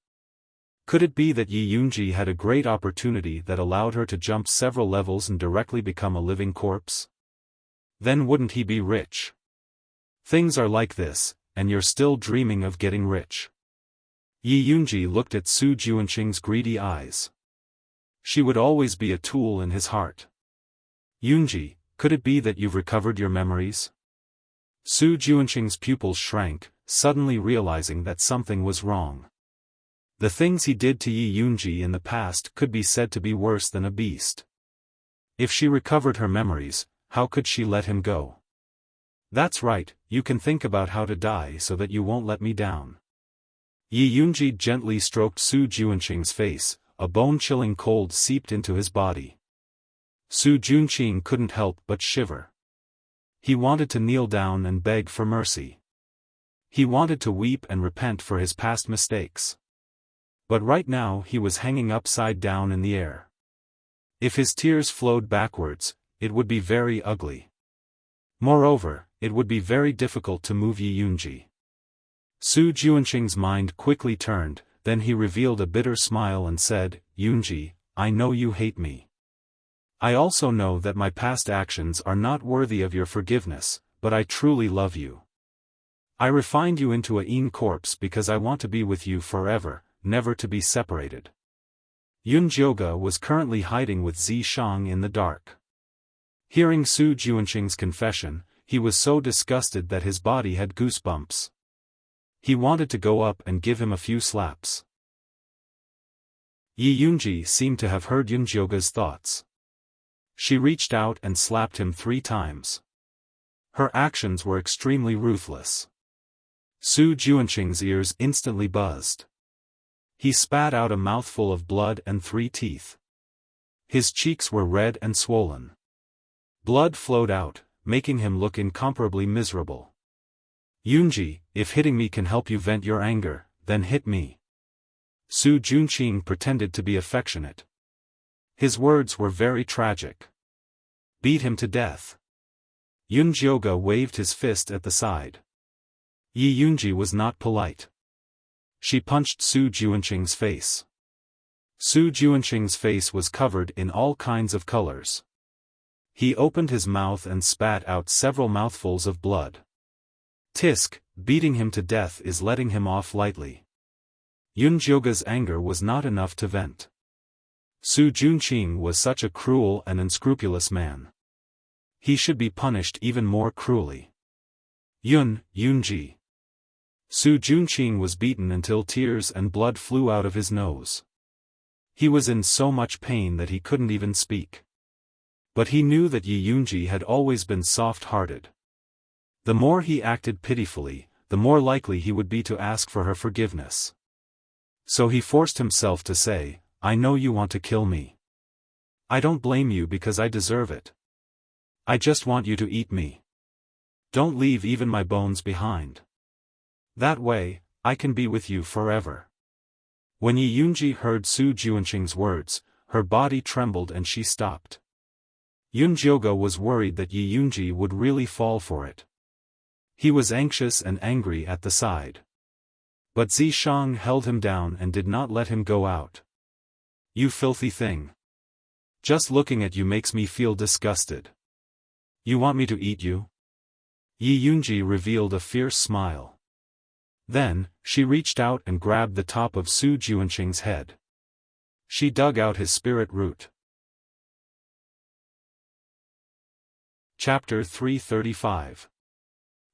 Could it be that Yi Yunji had a great opportunity that allowed her to jump several levels and directly become a living corpse? Then wouldn't he be rich? Things are like this, and you're still dreaming of getting rich. Yi Yunji looked at Su Junqing's greedy eyes. She would always be a tool in his heart. Yunji, could it be that you've recovered your memories? Su Junqing's pupils shrank, suddenly realizing that something was wrong. The things he did to Yi Yunji in the past could be said to be worse than a beast. If she recovered her memories, how could she let him go? That's right, you can think about how to die so that you won't let me down. Yi Yunji gently stroked Su Junqing's face, a bone-chilling cold seeped into his body. Su Junqing couldn't help but shiver. He wanted to kneel down and beg for mercy. He wanted to weep and repent for his past mistakes. But right now he was hanging upside down in the air. If his tears flowed backwards, it would be very ugly. Moreover, it would be very difficult to move Yi Yunji. Su Junqing's mind quickly turned, then he revealed a bitter smile and said, "Yunji, I know you hate me. I also know that my past actions are not worthy of your forgiveness, but I truly love you. I refined you into a Yin corpse because I want to be with you forever, never to be separated." Yun Jioge was currently hiding with Zi Shang in the dark. Hearing Su Junqing's confession, he was so disgusted that his body had goosebumps. He wanted to go up and give him a few slaps. Yi Yunji seemed to have heard Yun Jioge's thoughts. She reached out and slapped him 3 times. Her actions were extremely ruthless. Su Junqing's ears instantly buzzed. He spat out a mouthful of blood and 3 teeth. His cheeks were red and swollen. Blood flowed out, making him look incomparably miserable. "Yunji, if hitting me can help you vent your anger, then hit me." Su Junqing pretended to be affectionate. His words were very tragic. "Beat him to death." Yun Jioge waved his fist at the side. Yi Yunji was not polite. She punched Su Junqing's face. Su Junqing's face was covered in all kinds of colors. He opened his mouth and spat out several mouthfuls of blood. Tisk, beating him to death is letting him off lightly. Yun Jioge's anger was not enough to vent. Su Junqing was such a cruel and unscrupulous man. He should be punished even more cruelly. Yunji. Su Junqing was beaten until tears and blood flew out of his nose. He was in so much pain that he couldn't even speak. But he knew that Yi Yunji had always been soft-hearted. The more he acted pitifully, the more likely he would be to ask for her forgiveness. So he forced himself to say, "I know you want to kill me. I don't blame you because I deserve it. I just want you to eat me. Don't leave even my bones behind. That way, I can be with you forever." When Yi Yunji heard Su Junqing's words, her body trembled and she stopped. Yun Jioge was worried that Yi Yunji would really fall for it. He was anxious and angry at the side. But Zi Shang held him down and did not let him go out. "You filthy thing. Just looking at you makes me feel disgusted. You want me to eat you?" Yi Yunji revealed a fierce smile. Then, she reached out and grabbed the top of Su Junqing's head. She dug out his spirit root. Chapter 335.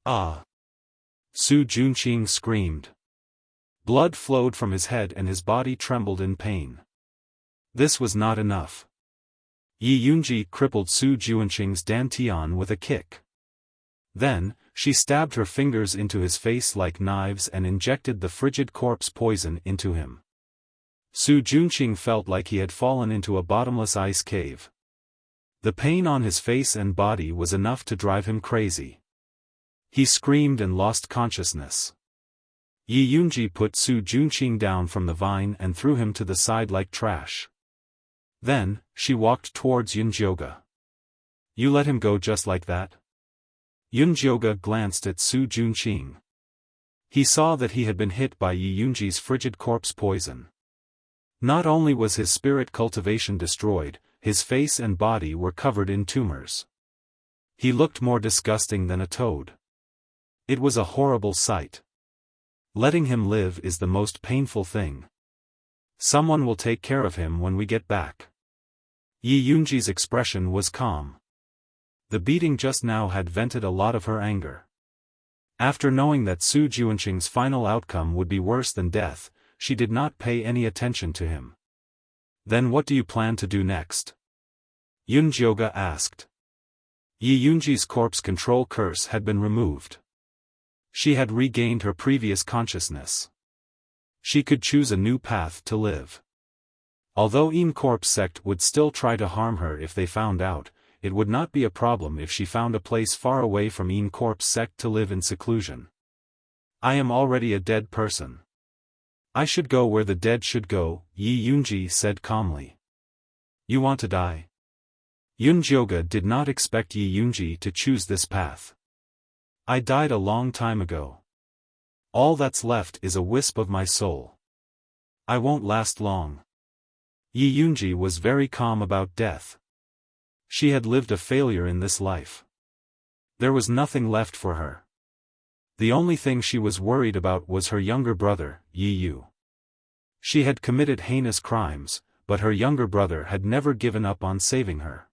Ah! Su Junqing screamed. Blood flowed from his head and his body trembled in pain. This was not enough. Yi Yunji crippled Su Junqing's dantian with a kick. Then, she stabbed her fingers into his face like knives and injected the frigid corpse poison into him. Su Junqing felt like he had fallen into a bottomless ice cave. The pain on his face and body was enough to drive him crazy. He screamed and lost consciousness. Yi Yunji put Su Junqing down from the vine and threw him to the side like trash. Then, she walked towards Yun Jioge. "You let him go just like that?" Yun Jioge glanced at Su Junqing. He saw that he had been hit by Yi Yunji's frigid corpse poison. Not only was his spirit cultivation destroyed, his face and body were covered in tumors. He looked more disgusting than a toad. It was a horrible sight. Letting him live is the most painful thing. Someone will take care of him when we get back. Yi Yunji's expression was calm. The beating just now had vented a lot of her anger. After knowing that Su Junqing's final outcome would be worse than death, she did not pay any attention to him. "Then what do you plan to do next?" Yun Jioge asked. Yi Yunji's corpse control curse had been removed. She had regained her previous consciousness. She could choose a new path to live. Although Corp's sect would still try to harm her if they found out, it would not be a problem if she found a place far away from Corp's sect to live in seclusion. I am already a dead person. I should go where the dead should go, Yi Yunji said calmly. You want to die? Yunjioga did not expect Yi Yunji to choose this path. I died a long time ago. All that's left is a wisp of my soul. I won't last long. Yi Yunji was very calm about death. She had lived a failure in this life. There was nothing left for her. The only thing she was worried about was her younger brother, Yi Yu. She had committed heinous crimes, but her younger brother had never given up on saving her.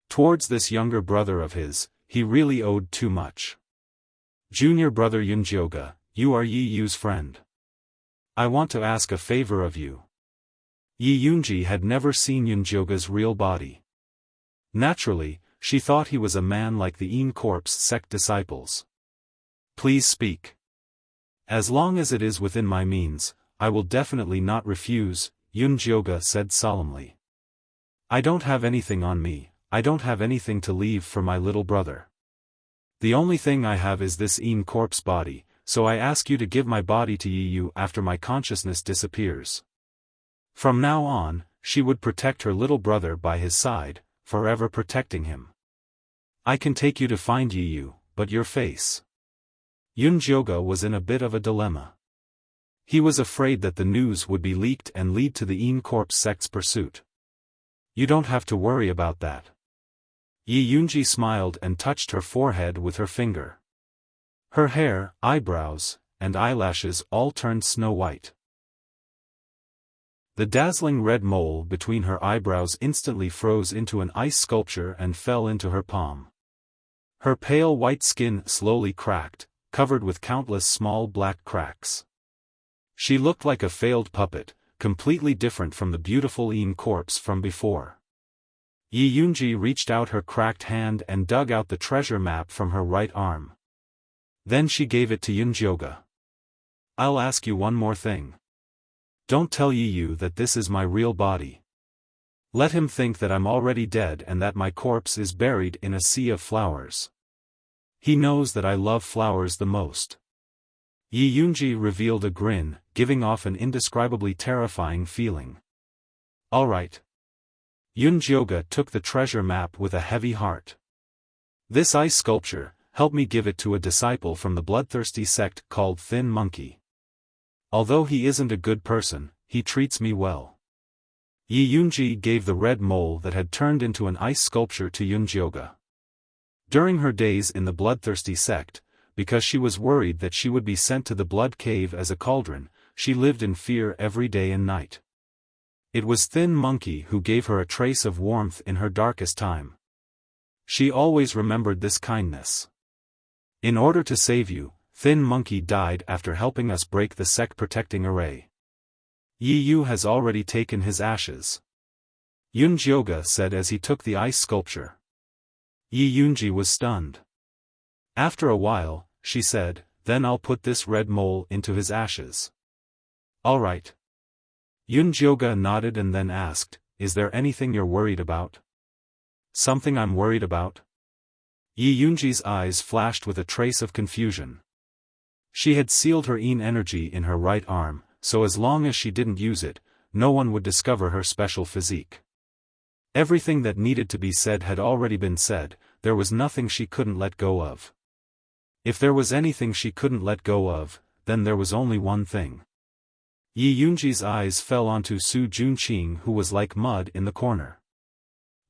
Towards this younger brother of his, he really owed too much. Junior brother Yunjioga, you are Yi Yu's friend. I want to ask a favor of you. Yi Yunji had never seen Yunjioga's real body. Naturally, she thought he was a man like the Corp's sect disciples. Please speak. As long as it is within my means, I will definitely not refuse, Yunjioga said solemnly. I don't have anything on me, I don't have anything to leave for my little brother. The only thing I have is this Corp's body, so I ask you to give my body to Yi Yu after my consciousness disappears. From now on, she would protect her little brother by his side, forever protecting him. I can take you to find Yi Yu, but your face. Yunjioga was in a bit of a dilemma. He was afraid that the news would be leaked and lead to the Corp's sect's pursuit. You don't have to worry about that. Yi Yunji smiled and touched her forehead with her finger. Her hair, eyebrows, and eyelashes all turned snow white. The dazzling red mole between her eyebrows instantly froze into an ice sculpture and fell into her palm. Her pale white skin slowly cracked, covered with countless small black cracks. She looked like a failed puppet, completely different from the beautiful Corpse from before. Yi Yunji reached out her cracked hand and dug out the treasure map from her right arm. Then she gave it to Yunjioga. I'll ask you one more thing. Don't tell Yi Yu that this is my real body. Let him think that I'm already dead and that my corpse is buried in a sea of flowers. He knows that I love flowers the most. Yi Yunji revealed a grin, giving off an indescribably terrifying feeling. All right. Yunjioga took the treasure map with a heavy heart. This ice sculpture, help me give it to a disciple from the bloodthirsty sect called Thin Monkey. Although he isn't a good person, he treats me well. Yi Yunji gave the red mole that had turned into an ice sculpture to Yunjioga. During her days in the bloodthirsty sect, because she was worried that she would be sent to the blood cave as a cauldron, she lived in fear every day and night. It was Thin Monkey who gave her a trace of warmth in her darkest time. She always remembered this kindness. In order to save you, Thin Monkey died after helping us break the sect protecting array. Yi Yu has already taken his ashes. Yunjioga said as he took the ice sculpture. Yi Yunji was stunned. After a while, she said, then I'll put this red mole into his ashes. All right. Yunjioga nodded and then asked, is there anything you're worried about? Something I'm worried about? Yi Yunji's eyes flashed with a trace of confusion. She had sealed her energy in her right arm, so as long as she didn't use it, no one would discover her special physique. Everything that needed to be said had already been said, there was nothing she couldn't let go of. If there was anything she couldn't let go of, then there was only one thing. Yi Yunji's eyes fell onto Su Junqing, who was like mud in the corner.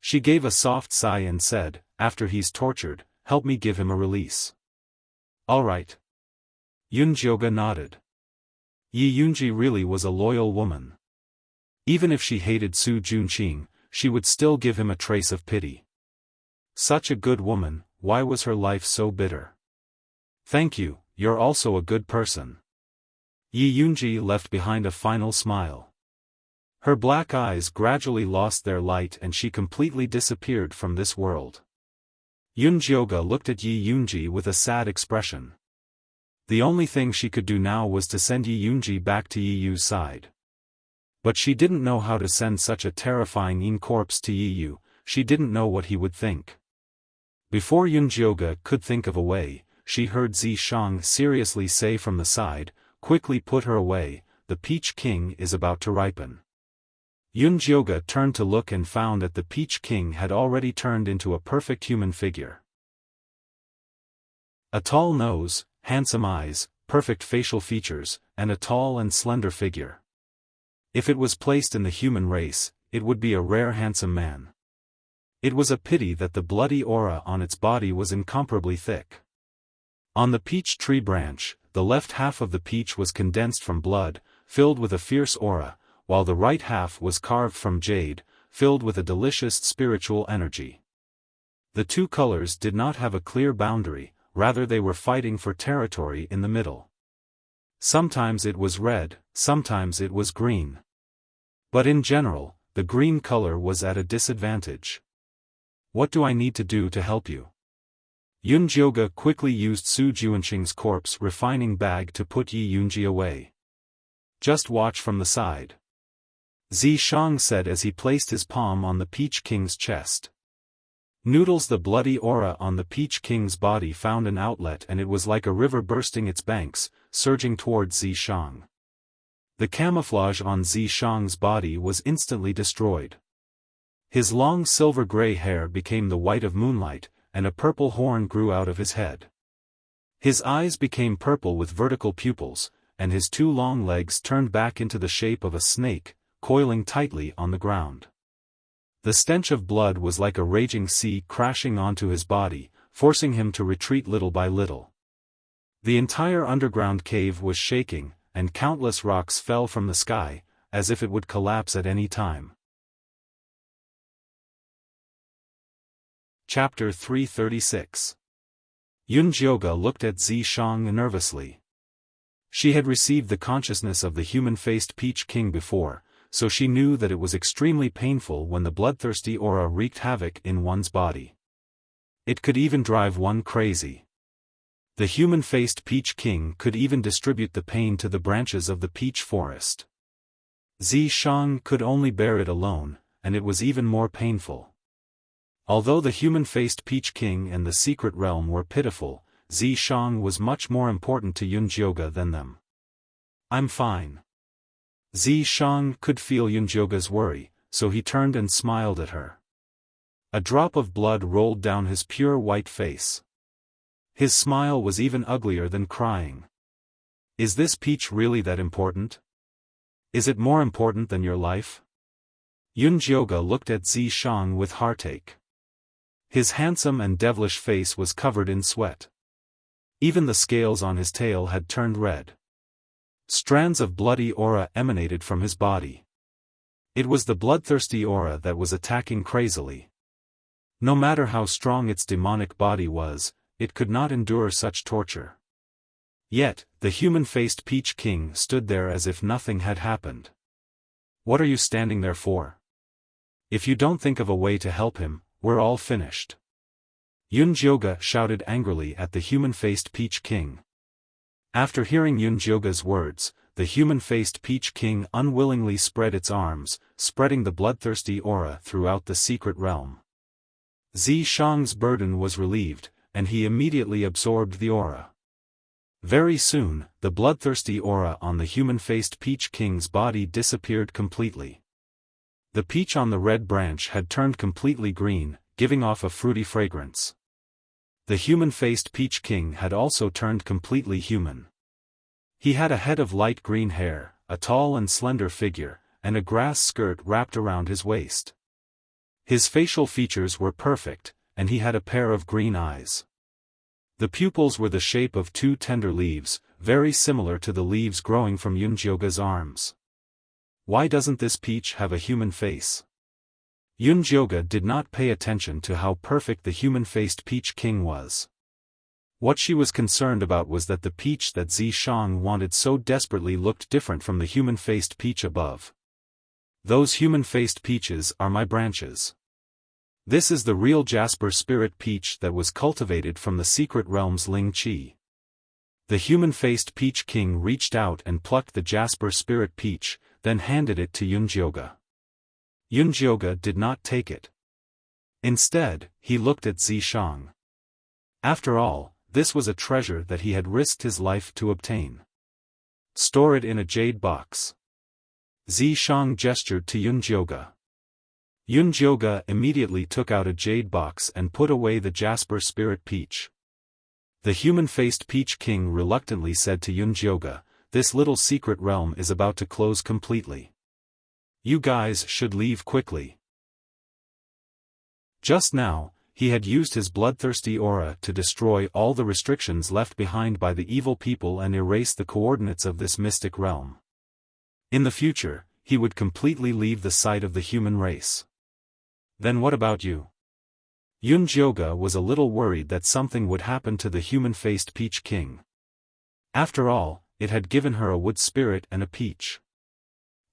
She gave a soft sigh and said, after he's tortured, help me give him a release. All right. Yunjioga nodded. Yi Yunji really was a loyal woman. Even if she hated Su Junqing, she would still give him a trace of pity. Such a good woman, why was her life so bitter? Thank you, you're also a good person. Yi Yunji left behind a final smile. Her black eyes gradually lost their light and she completely disappeared from this world. Yunjioga looked at Yi Yunji with a sad expression. The only thing she could do now was to send Yi Yunji back to Yi Yu's side. But she didn't know how to send such a terrifying corpse to Yu. She didn't know what he would think. Before Yunjioge could think of a way, she heard Zishang seriously say from the side, "Quickly put her away, the Peach King is about to ripen." Yunjioge turned to look and found that the Peach King had already turned into a perfect human figure. A tall nose, handsome eyes, perfect facial features, and a tall and slender figure. If it was placed in the human race, it would be a rare handsome man. It was a pity that the bloody aura on its body was incomparably thick. On the peach tree branch, the left half of the peach was condensed from blood, filled with a fierce aura, while the right half was carved from jade, filled with a delicious spiritual energy. The two colors did not have a clear boundary, rather they were fighting for territory in the middle. Sometimes it was red, sometimes it was green. But in general, the green color was at a disadvantage. "What do I need to do to help you?" Yunjioge quickly used Su Juanqing's corpse refining bag to put Yi Yunji away. "Just watch from the side," Zishang said as he placed his palm on the Peach King's chest. Noodles, the bloody aura on the Peach King's body found an outlet, and it was like a river bursting its banks, surging towards Zishang. The camouflage on Zishang's body was instantly destroyed. His long silver-gray hair became the white of moonlight, and a purple horn grew out of his head. His eyes became purple with vertical pupils, and his two long legs turned back into the shape of a snake, coiling tightly on the ground. The stench of blood was like a raging sea crashing onto his body, forcing him to retreat little by little. The entire underground cave was shaking, and countless rocks fell from the sky, as if it would collapse at any time. Chapter 336. Yunjioge looked at Zishang nervously. She had received the consciousness of the human-faced Peach King before, so she knew that it was extremely painful when the bloodthirsty aura wreaked havoc in one's body. It could even drive one crazy. The human-faced Peach King could even distribute the pain to the branches of the peach forest. Zishang could only bear it alone, and it was even more painful. Although the human-faced Peach King and the secret realm were pitiful, Zishang was much more important to Yunjioge than them. "I'm fine." Zishang could feel Yunjioge's worry, so he turned and smiled at her. A drop of blood rolled down his pure white face. His smile was even uglier than crying. "Is this peach really that important? Is it more important than your life?" Yunjioge looked at Zishang with heartache. His handsome and devilish face was covered in sweat. Even the scales on his tail had turned red. Strands of bloody aura emanated from his body. It was the bloodthirsty aura that was attacking crazily. No matter how strong its demonic body was, it could not endure such torture. Yet, the human-faced Peach King stood there as if nothing had happened. "What are you standing there for? If you don't think of a way to help him, we're all finished." Yunjioge shouted angrily at the human-faced Peach King. After hearing Yunjioge's words, the human-faced Peach King unwillingly spread its arms, spreading the bloodthirsty aura throughout the secret realm. Zishang's burden was relieved, and he immediately absorbed the aura. Very soon, the bloodthirsty aura on the human-faced Peach King's body disappeared completely. The peach on the red branch had turned completely green, giving off a fruity fragrance. The human-faced Peach King had also turned completely human. He had a head of light green hair, a tall and slender figure, and a grass skirt wrapped around his waist. His facial features were perfect, and he had a pair of green eyes. The pupils were the shape of two tender leaves, very similar to the leaves growing from Yunjioge's arms. Why doesn't this peach have a human face? Yunjioge did not pay attention to how perfect the human-faced Peach King was. What she was concerned about was that the peach that Zishang wanted so desperately looked different from the human-faced peach above. "Those human-faced peaches are my branches. This is the real Jasper Spirit Peach that was cultivated from the secret realm's Ling Qi." The human-faced Peach King reached out and plucked the Jasper Spirit Peach, then handed it to Yunjioge. Yunjioge did not take it. Instead, he looked at Zishang. After all, this was a treasure that he had risked his life to obtain. Store it in a jade box. Zishang gestured to Yunjioge. Yunjioge immediately took out a jade box and put away the jasper spirit peach. The human-faced Peach King reluctantly said to Yunjioge, "This little secret realm is about to close completely. You guys should leave quickly." Just now, he had used his bloodthirsty aura to destroy all the restrictions left behind by the evil people and erase the coordinates of this mystic realm. In the future, he would completely leave the sight of the human race. Then what about you? Yunjioge was a little worried that something would happen to the human-faced Peach King. After all, it had given her a wood spirit and a peach.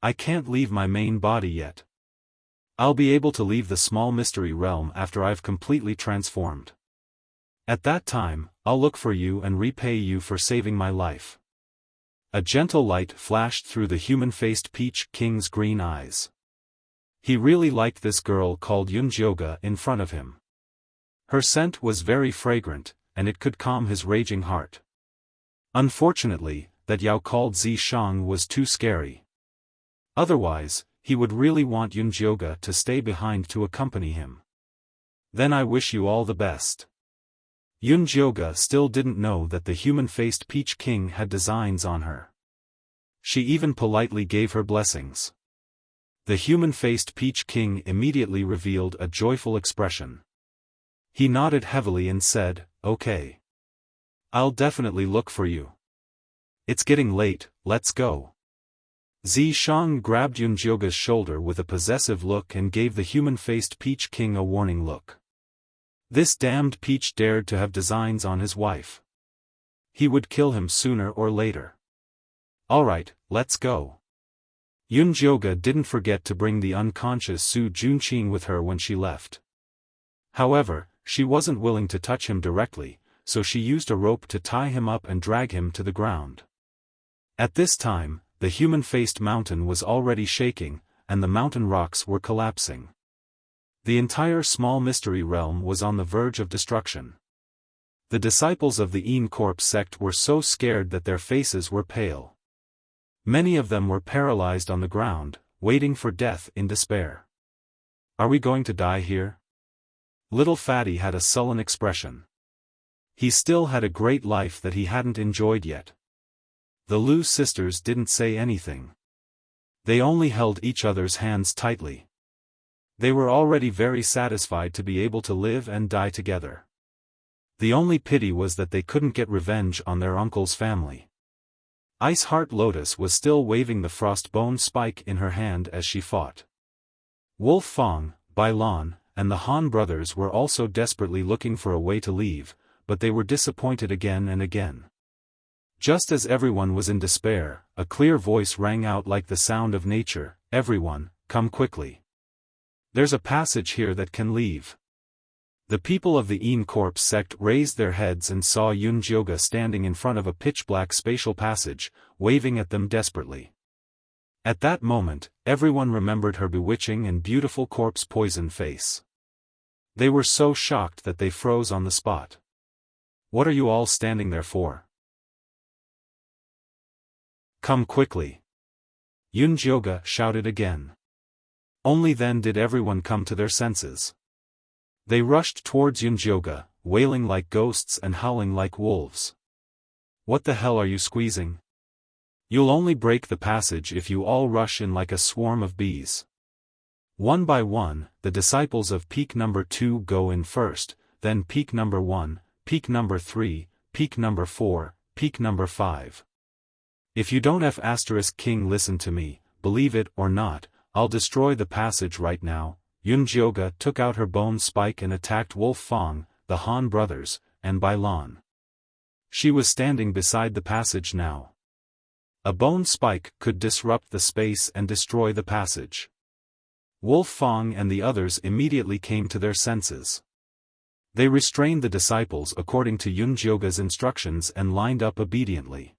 "I can't leave my main body yet. I'll be able to leave the small mystery realm after I've completely transformed. At that time, I'll look for you and repay you for saving my life." A gentle light flashed through the human-faced Peach King's green eyes. He really liked this girl called Yunjioge in front of him. Her scent was very fragrant, and it could calm his raging heart. Unfortunately, that Yao called Zishang was too scary. Otherwise, he would really want Yunjioge to stay behind to accompany him. "Then I wish you all the best." Yunjioge still didn't know that the human-faced Peach King had designs on her. She even politely gave her blessings. The human-faced Peach King immediately revealed a joyful expression. He nodded heavily and said, "Okay. I'll definitely look for you. It's getting late, let's go." Zishang grabbed Yunjioge's shoulder with a possessive look and gave the human-faced Peach King a warning look. This damned Peach dared to have designs on his wife. He would kill him sooner or later. "Alright, let's go." Yunjioge didn't forget to bring the unconscious Su Junqing with her when she left. However, she wasn't willing to touch him directly, so she used a rope to tie him up and drag him to the ground. At this time, the human-faced mountain was already shaking, and the mountain rocks were collapsing. The entire small mystery realm was on the verge of destruction. The disciples of the Een Corp sect were so scared that their faces were pale. Many of them were paralyzed on the ground, waiting for death in despair. "Are we going to die here?" Little Fatty had a sullen expression. He still had a great life that he hadn't enjoyed yet. The Lu sisters didn't say anything. They only held each other's hands tightly. They were already very satisfied to be able to live and die together. The only pity was that they couldn't get revenge on their uncle's family. Ice Heart Lotus was still waving the frost bone spike in her hand as she fought. Wolf Fong, Bai Lan, and the Han brothers were also desperately looking for a way to leave, but they were disappointed again and again. Just as everyone was in despair, a clear voice rang out like the sound of nature, "Everyone, come quickly. There's a passage here that can leave." The people of the Een Corp sect raised their heads and saw Yunjioge standing in front of a pitch-black spatial passage, waving at them desperately. At that moment, everyone remembered her bewitching and beautiful corpse poison face. They were so shocked that they froze on the spot. "What are you all standing there for? Come quickly!" Yunjioge shouted again. Only then did everyone come to their senses. They rushed towards Yunjioge, wailing like ghosts and howling like wolves. "What the hell are you squeezing? You'll only break the passage if you all rush in like a swarm of bees." One by one, the disciples of peak number 2 go in first, then peak number 1, peak number 3, peak number 4, peak number 5. "If you don't have ** King listen to me, believe it or not, I'll destroy the passage right now." Yunjioge took out her bone spike and attacked Wolf Fong, the Han brothers, and Bai Lan. She was standing beside the passage now. A bone spike could disrupt the space and destroy the passage. Wolf Fong and the others immediately came to their senses. They restrained the disciples according to Yunjioge's instructions and lined up obediently.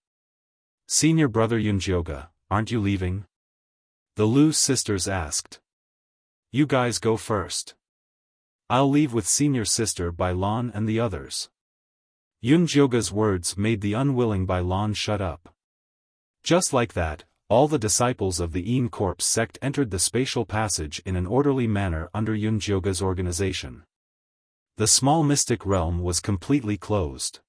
"Senior brother Yunjioge, aren't you leaving?" The Lu sisters asked. You guys go first. I'll leave with senior sister Bai Lan and the others. Yunjioga's words made the unwilling Bai Lan shut up. Just like that, all the disciples of the Yin Corpse sect entered the spatial passage in an orderly manner under Yunjioga's organization. The small mystic realm was completely closed.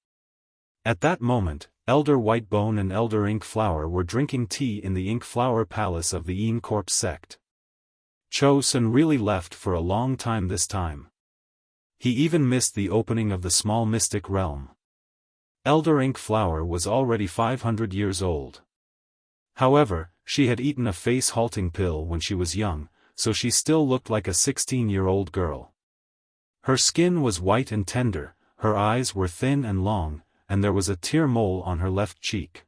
At that moment, Elder Whitebone and Elder Ink Flower were drinking tea in the Ink Flower Palace of the Yin Corpse sect. Cho Sun really left for a long time this time. He even missed the opening of the small mystic realm. Elder Ink Flower was already 500 years old. However, she had eaten a face-halting pill when she was young, so she still looked like a 16-year-old girl. Her skin was white and tender, her eyes were thin and long, and there was a tear mole on her left cheek.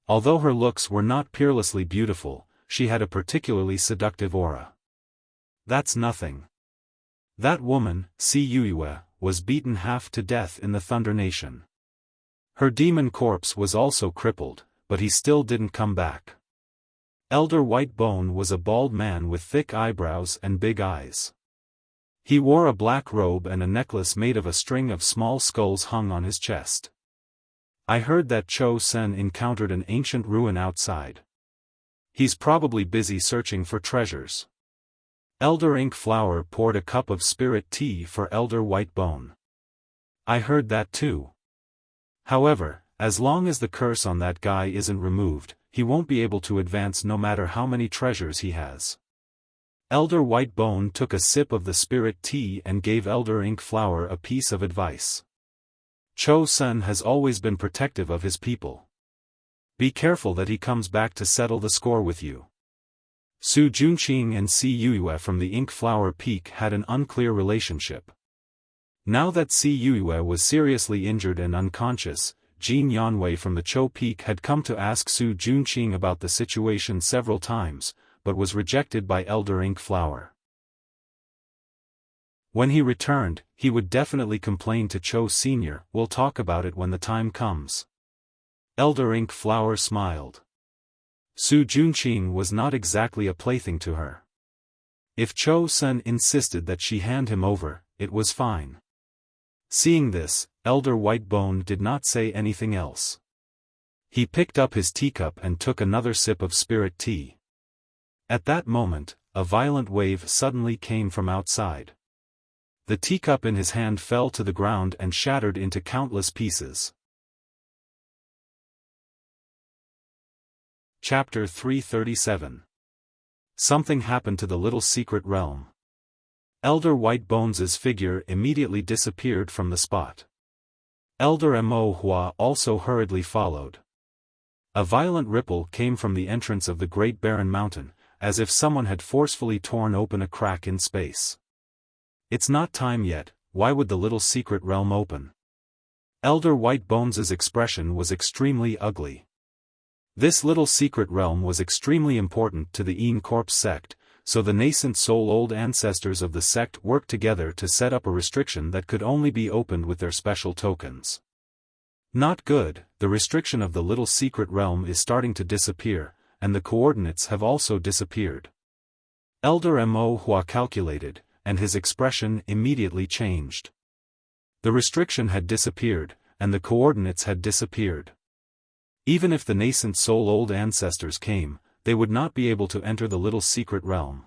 Although her looks were not peerlessly beautiful, she had a particularly seductive aura. That's nothing. That woman, Si Yue, was beaten half to death in the Thunder Nation. Her demon corpse was also crippled, but he still didn't come back. Elder Whitebone was a bald man with thick eyebrows and big eyes. He wore a black robe and a necklace made of a string of small skulls hung on his chest. I heard that Cho Sen encountered an ancient ruin outside. He's probably busy searching for treasures. Elder Ink Flower poured a cup of spirit tea for Elder Whitebone. I heard that too. However, as long as the curse on that guy isn't removed, he won't be able to advance no matter how many treasures he has. Elder Whitebone took a sip of the spirit tea and gave Elder Ink Flower a piece of advice. Cho Sun has always been protective of his people. Be careful that he comes back to settle the score with you. Su Junqing and Si Yue from the Ink Flower Peak had an unclear relationship. Now that Si Yue was seriously injured and unconscious, Jin Yanwei from the Cho Peak had come to ask Su Junqing about the situation several times, but was rejected by Elder Ink Flower. When he returned, he would definitely complain to Cho Sr. We'll talk about it when the time comes. Elder Ink Flower smiled. Su Junqing was not exactly a plaything to her. If Cho Sun insisted that she hand him over, it was fine. Seeing this, Elder Whitebone did not say anything else. He picked up his teacup and took another sip of spirit tea. At that moment, a violent wave suddenly came from outside. The teacup in his hand fell to the ground and shattered into countless pieces. Chapter 337. Something happened to the little secret realm. Elder Whitebones' figure immediately disappeared from the spot. Elder Mo Hua also hurriedly followed. A violent ripple came from the entrance of the Great Barren Mountain, as if someone had forcefully torn open a crack in space. It's not time yet, why would the little secret realm open? Elder Whitebones' expression was extremely ugly. This little secret realm was extremely important to the Yin Corpse sect, so the nascent soul-old ancestors of the sect worked together to set up a restriction that could only be opened with their special tokens. Not good, the restriction of the little secret realm is starting to disappear, and the coordinates have also disappeared. Elder Mo Hua calculated, and his expression immediately changed. The restriction had disappeared, and the coordinates had disappeared. Even if the nascent soul-old ancestors came, they would not be able to enter the little secret realm.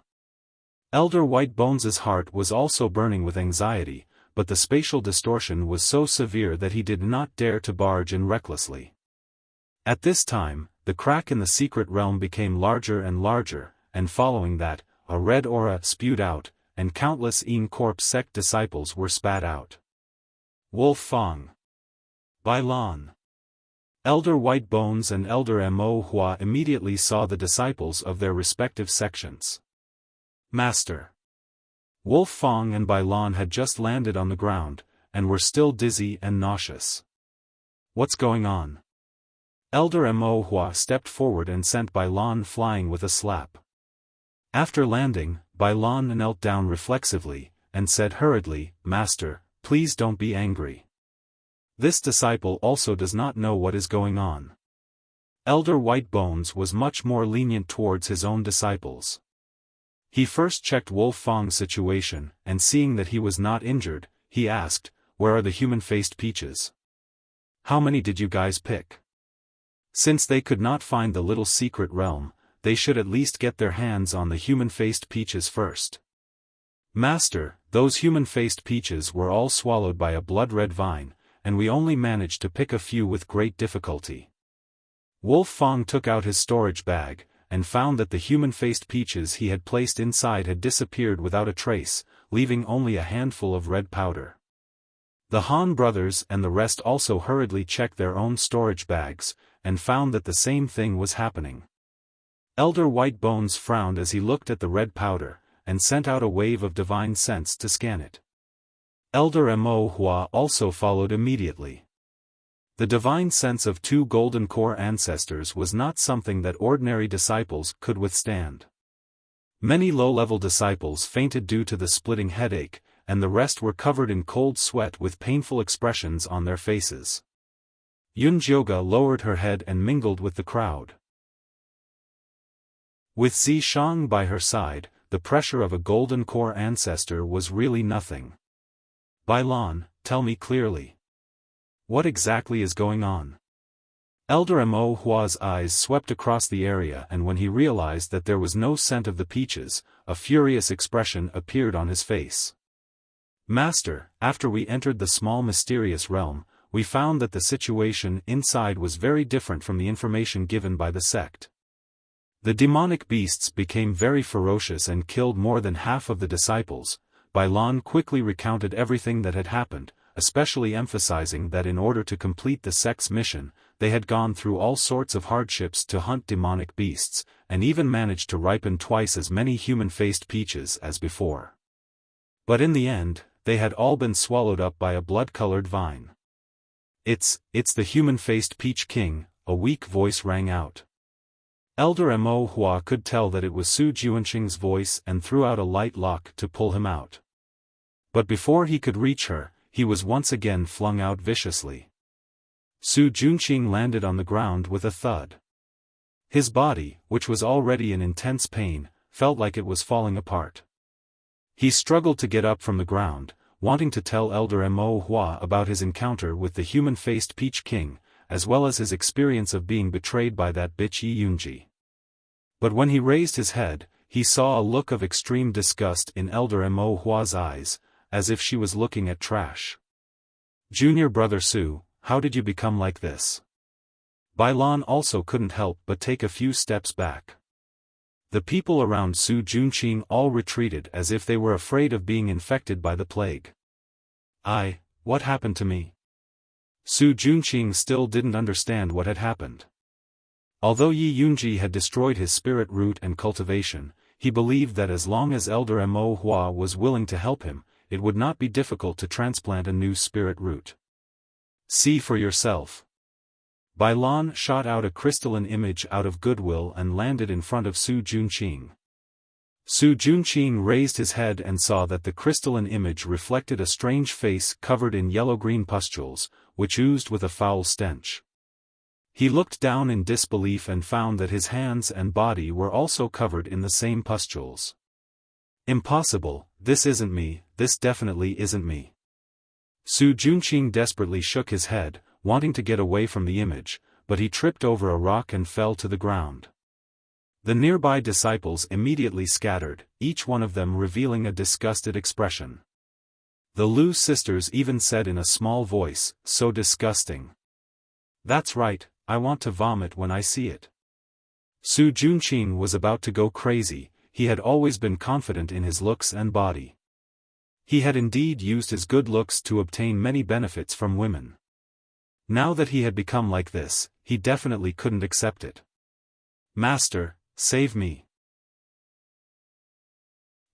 Elder Whitebones' heart was also burning with anxiety, but the spatial distortion was so severe that he did not dare to barge in recklessly. At this time, the crack in the secret realm became larger and larger, and following that, a red aura spewed out, and countless Yin Corpse sect disciples were spat out. Wolf Fang. Bai Lan. Elder Whitebones and Elder Mo Hua immediately saw the disciples of their respective sections. Master. Wolf Fang and Bai Lan had just landed on the ground, and were still dizzy and nauseous. What's going on? Elder Mo Hua stepped forward and sent Bai Lan flying with a slap. After landing, Bai Lan knelt down reflexively, and said hurriedly, Master, please don't be angry. This disciple also does not know what is going on. Elder White Bones was much more lenient towards his own disciples. He first checked Wolf Fang's situation, and seeing that he was not injured, he asked, "Where are the human-faced peaches? How many did you guys pick?" Since they could not find the little secret realm, they should at least get their hands on the human-faced peaches first. "Master, those human-faced peaches were all swallowed by a blood-red vine, and we only managed to pick a few with great difficulty." Wolf Fang took out his storage bag, and found that the human-faced peaches he had placed inside had disappeared without a trace, leaving only a handful of red powder. The Han brothers and the rest also hurriedly checked their own storage bags, and found that the same thing was happening. Elder White Bones frowned as he looked at the red powder, and sent out a wave of divine sense to scan it. Elder Mo Hua also followed immediately. The divine sense of 2 golden core ancestors was not something that ordinary disciples could withstand. Many low-level disciples fainted due to the splitting headache, and the rest were covered in cold sweat with painful expressions on their faces. Yunjioga lowered her head and mingled with the crowd. With Zishang by her side, the pressure of a golden core ancestor was really nothing. "Bailan, tell me clearly. What exactly is going on?" Elder Mo Hua's eyes swept across the area, and when he realized that there was no scent of the peaches, a furious expression appeared on his face. "Master, after we entered the small mysterious realm, we found that the situation inside was very different from the information given by the sect. The demonic beasts became very ferocious and killed more than half of the disciples." Bailan quickly recounted everything that had happened, especially emphasizing that in order to complete the sect's mission, they had gone through all sorts of hardships to hunt demonic beasts, and even managed to ripen twice as many human-faced peaches as before. But in the end, they had all been swallowed up by a blood-colored vine. It's the human-faced peach king," a weak voice rang out. Elder Mo Hua could tell that it was Su Juanqing's voice and threw out a light lock to pull him out. But before he could reach her, he was once again flung out viciously. Su Junqing landed on the ground with a thud. His body, which was already in intense pain, felt like it was falling apart. He struggled to get up from the ground, wanting to tell Elder Mo Hua about his encounter with the human-faced Peach King, as well as his experience of being betrayed by that bitch Yi Yunji. But when he raised his head, he saw a look of extreme disgust in Elder Mo Hua's eyes, as if she was looking at trash. "Junior brother Su, how did you become like this?" Bailan also couldn't help but take a few steps back. The people around Su Junqing all retreated as if they were afraid of being infected by the plague. What happened to me?" Su Junqing still didn't understand what had happened. Although Yi Yunji had destroyed his spirit root and cultivation, he believed that as long as Elder Mo Hua was willing to help him, it would not be difficult to transplant a new spirit root. "See for yourself." Bailan shot out a crystalline image out of goodwill and landed in front of Su Junqing. Su Junqing raised his head and saw that the crystalline image reflected a strange face covered in yellow-green pustules, which oozed with a foul stench. He looked down in disbelief and found that his hands and body were also covered in the same pustules. "Impossible, this isn't me, this definitely isn't me." Su Junqing desperately shook his head, wanting to get away from the image, but he tripped over a rock and fell to the ground. The nearby disciples immediately scattered, each one of them revealing a disgusted expression. The Lu sisters even said in a small voice, "So disgusting." "That's right, I want to vomit when I see it." Su Junqing was about to go crazy. He had always been confident in his looks and body. He had indeed used his good looks to obtain many benefits from women. Now that he had become like this, he definitely couldn't accept it. "Master, save me."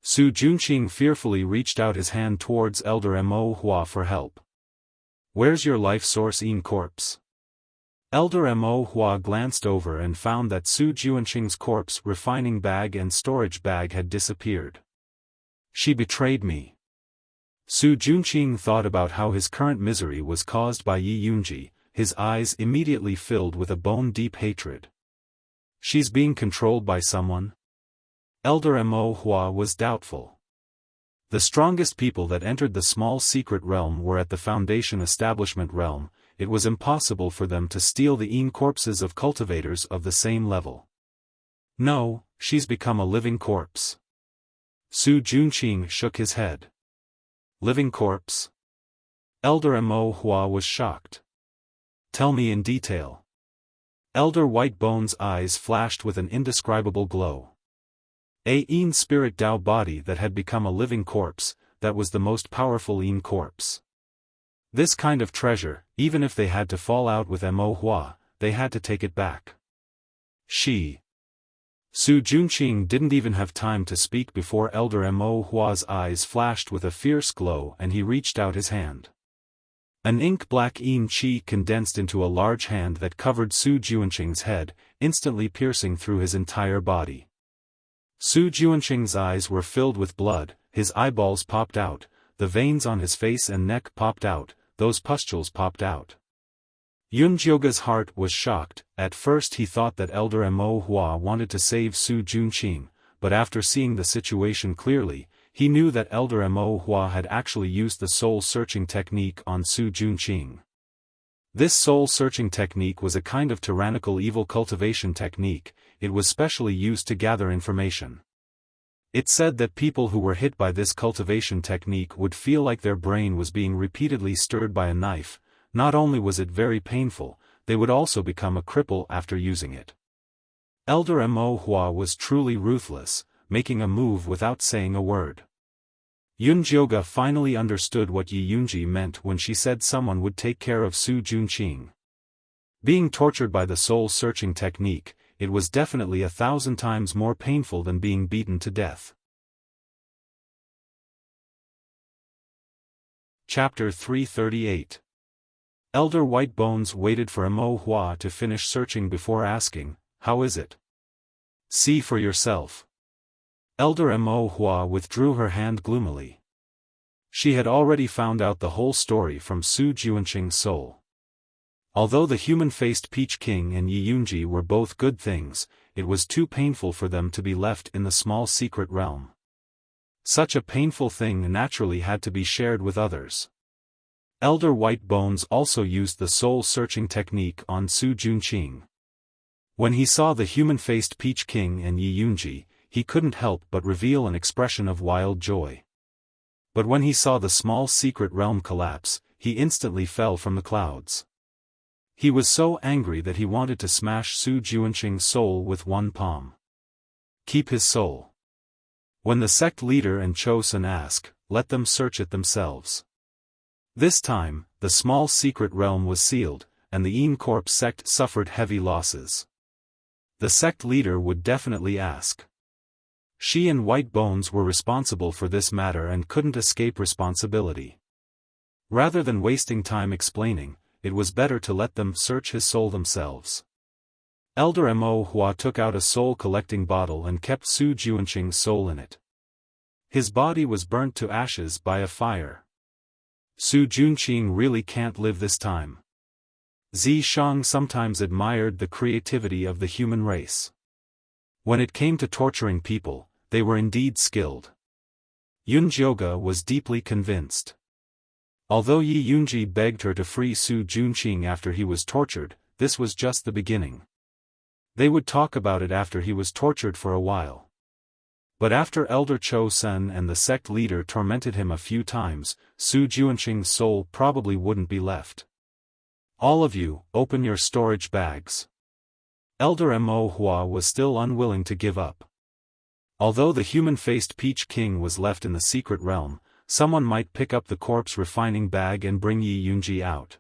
Su Junqing fearfully reached out his hand towards Elder Mo Hua for help. "Where's your life source in corpse?" Elder Mo Hua glanced over and found that Su Juanqing's corpse refining bag and storage bag had disappeared. "She betrayed me." Su Junqing thought about how his current misery was caused by Yi Yunji. his eyes immediately filled with a bone-deep hatred. She's being controlled by someone? Elder Mo Hua was doubtful. The strongest people that entered the small secret realm were at the Foundation establishment realm. It was impossible for them to steal the Yin corpses of cultivators of the same level. No, she's become a living corpse. Su Junqing shook his head. Living corpse? Elder Mo Hua was shocked. Tell me in detail. Elder Whitebone's eyes flashed with an indescribable glow. A Yin spirit Dao body that had become a living corpse, that was the most powerful Yin corpse. This kind of treasure, even if they had to fall out with Mo Hua, they had to take it back. Su Junqing didn't even have time to speak before Elder Mo Hua's eyes flashed with a fierce glow and he reached out his hand. An ink-black Yin Qi condensed into a large hand that covered Su Junqing's head, instantly piercing through his entire body. Su Junqing's eyes were filled with blood, his eyeballs popped out, the veins on his face and neck popped out, those pustules popped out. Yunjioga's heart was shocked. At first he thought that Elder Mo Hua wanted to save Su Junqing, but after seeing the situation clearly, he knew that Elder Mo Hua had actually used the soul-searching technique on Su Junqing. This soul-searching technique was a kind of tyrannical evil cultivation technique. It was specially used to gather information. It said that people who were hit by this cultivation technique would feel like their brain was being repeatedly stirred by a knife. Not only was it very painful, they would also become a cripple after using it. Elder Mo Hua was truly ruthless, making a move without saying a word. Yunjioga finally understood what Yi Yunji meant when she said someone would take care of Su Junqing. Being tortured by the soul-searching technique, it was definitely 1,000 times more painful than being beaten to death. Chapter 338. Elder Whitebones waited for Mo Hua to finish searching before asking, "How is it?" "See for yourself." Elder Mo Hua withdrew her hand gloomily. She had already found out the whole story from Su Junqing's soul. Although the human-faced Peach King and Yi Yunji were both good things, it was too painful for them to be left in the small secret realm. Such a painful thing naturally had to be shared with others. Elder Whitebones also used the soul-searching technique on Su Junqing. When he saw the human-faced Peach King and Yi Yunji, he couldn't help but reveal an expression of wild joy. But when he saw the small secret realm collapse, he instantly fell from the clouds. He was so angry that he wanted to smash Su Junqing's soul with one palm. Keep his soul. When the sect leader and Chosun asked, let them search it themselves. This time, the small secret realm was sealed, and the Yin Corp sect suffered heavy losses. The sect leader would definitely ask. She and Whitebones were responsible for this matter and couldn't escape responsibility. Rather than wasting time explaining, it was better to let them search his soul themselves. Elder Mo Hua took out a soul-collecting bottle and kept Su Junqing's soul in it. His body was burnt to ashes by a fire. Su Junqing really can't live this time. Zi Shang sometimes admired the creativity of the human race. When it came to torturing people, they were indeed skilled. Yunjioga was deeply convinced. Although Yi Yunji begged her to free Su Junqing after he was tortured, this was just the beginning. They would talk about it after he was tortured for a while. But after Elder Chosun and the sect leader tormented him a few times, Su Junqing's soul probably wouldn't be left. All of you, open your storage bags. Elder Mo Hua was still unwilling to give up. Although the human-faced Peach King was left in the secret realm, someone might pick up the corpse refining bag and bring Yi Yunji out.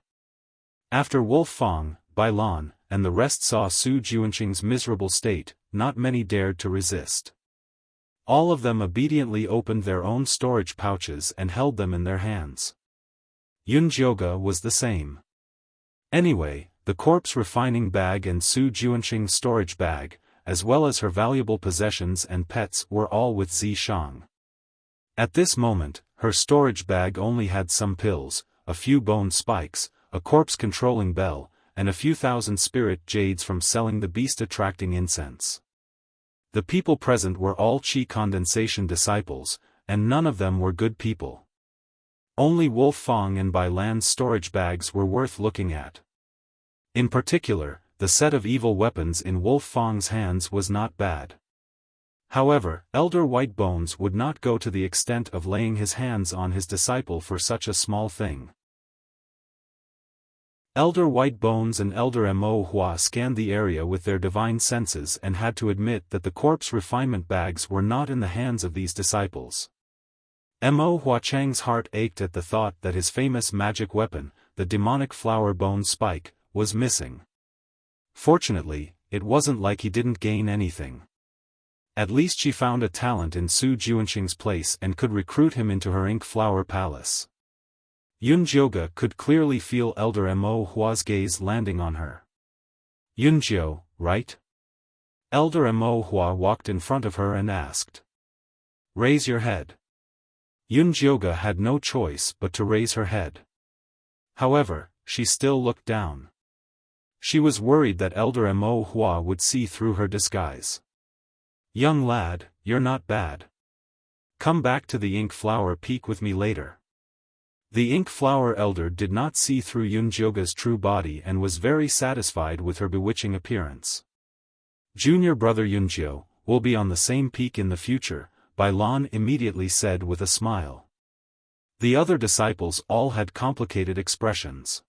After Wolf Fong, Bai Lan, and the rest saw Su Junqing's miserable state, not many dared to resist. All of them obediently opened their own storage pouches and held them in their hands. Yunjioga was the same. Anyway, the corpse refining bag and Su Junqing's storage bag, as well as her valuable possessions and pets, were all with Zi Shang. At this moment, her storage bag only had some pills, a few bone spikes, a corpse-controlling bell, and a few thousand spirit jades from selling the beast-attracting incense. The people present were all Qi condensation disciples, and none of them were good people. Only Wolf Fang and Bai Lan's storage bags were worth looking at. In particular, the set of evil weapons in Wolf Fang's hands was not bad. However, Elder White Bones would not go to the extent of laying his hands on his disciple for such a small thing. Elder White Bones and Elder Mo Hua scanned the area with their divine senses and had to admit that the corpse refinement bags were not in the hands of these disciples. Mo Hua Chang's heart ached at the thought that his famous magic weapon, the demonic flower bone spike, was missing. Fortunately, it wasn't like he didn't gain anything. At least she found a talent in Su Juanqing's place and could recruit him into her ink flower palace. Yunjioga could clearly feel Elder Mo Hua's gaze landing on her. Yunjiu, right? Elder Mo Hua walked in front of her and asked. Raise your head. Yunjioga had no choice but to raise her head. However, she still looked down. She was worried that Elder Mo Hua would see through her disguise. Young lad, you're not bad. Come back to the ink flower peak with me later. The ink flower elder did not see through Yunjioga's true body and was very satisfied with her bewitching appearance. Junior brother Yunjiu, we'll be on the same peak in the future, Bai Lan immediately said with a smile. The other disciples all had complicated expressions.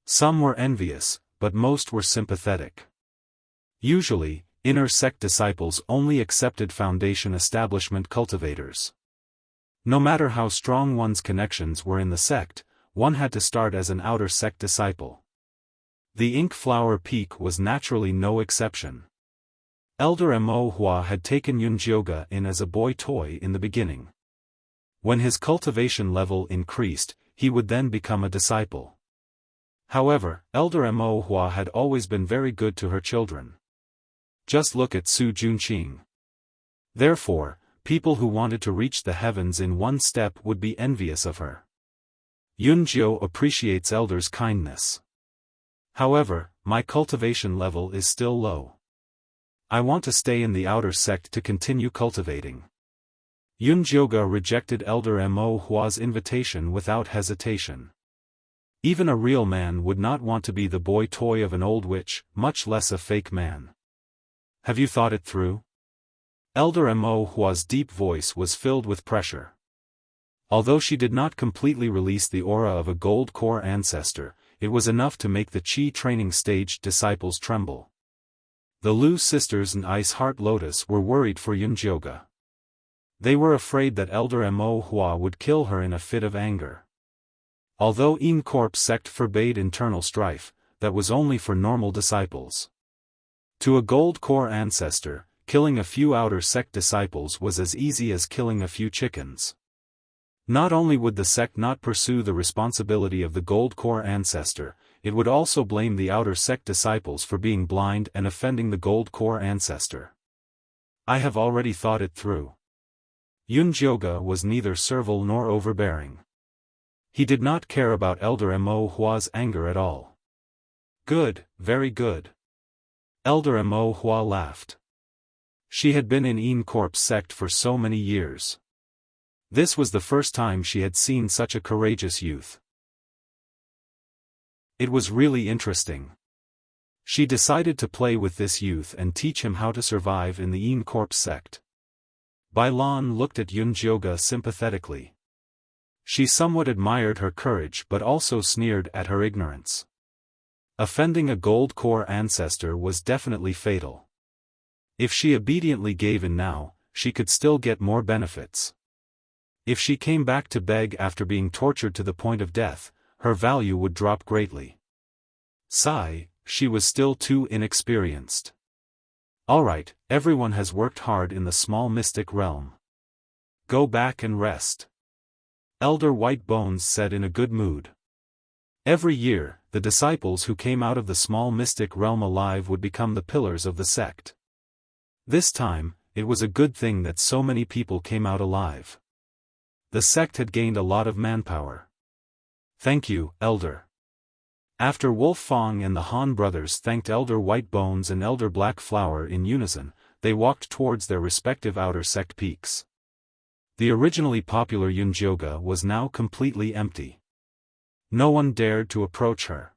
Some were envious, but most were sympathetic. Usually, inner sect disciples only accepted foundation establishment cultivators. No matter how strong one's connections were in the sect, one had to start as an outer sect disciple. The ink flower peak was naturally no exception. Elder Mo Hua had taken Yunjioga in as a boy toy in the beginning. When his cultivation level increased, he would then become a disciple. However, Elder Mo Hua had always been very good to her children. Just look at Su Juanqing. Therefore, people who wanted to reach the heavens in one step would be envious of her. Yunjiu appreciates Elder's kindness. However, my cultivation level is still low. I want to stay in the outer sect to continue cultivating. Yunjioga rejected Elder Mo Hua's invitation without hesitation. Even a real man would not want to be the boy toy of an old witch, much less a fake man. Have you thought it through? Elder Mo Hua's deep voice was filled with pressure. Although she did not completely release the aura of a gold core ancestor, it was enough to make the Qi training stage disciples tremble. The Lu sisters and Ice Heart Lotus were worried for Yunjioga. They were afraid that Elder Mo Hua would kill her in a fit of anger. Although Yin Corp's sect forbade internal strife, that was only for normal disciples. To a gold core ancestor, killing a few outer sect disciples was as easy as killing a few chickens. Not only would the sect not pursue the responsibility of the gold core ancestor, it would also blame the outer sect disciples for being blind and offending the gold core ancestor. I have already thought it through. Yunjioga was neither servile nor overbearing. He did not care about Elder Mo Hua's anger at all. Good, very good. Elder Mo Hua laughed. She had been in Yin Corp's sect for so many years. This was the first time she had seen such a courageous youth. It was really interesting. She decided to play with this youth and teach him how to survive in the Yin Corp's sect. Bai Lan looked at Yunjioga sympathetically. She somewhat admired her courage but also sneered at her ignorance. Offending a gold core ancestor was definitely fatal. If she obediently gave in now, she could still get more benefits. If she came back to beg after being tortured to the point of death, her value would drop greatly. Sigh, she was still too inexperienced. Alright, everyone has worked hard in the small mystic realm. Go back and rest. Elder White Bones said in a good mood. Every year, the disciples who came out of the small mystic realm alive would become the pillars of the sect. This time, it was a good thing that so many people came out alive. The sect had gained a lot of manpower. Thank you, Elder. After Wolf Fong and the Han brothers thanked Elder White Bones and Elder Black Flower in unison, they walked towards their respective outer sect peaks. The originally popular Yunjioga was now completely empty. No one dared to approach her.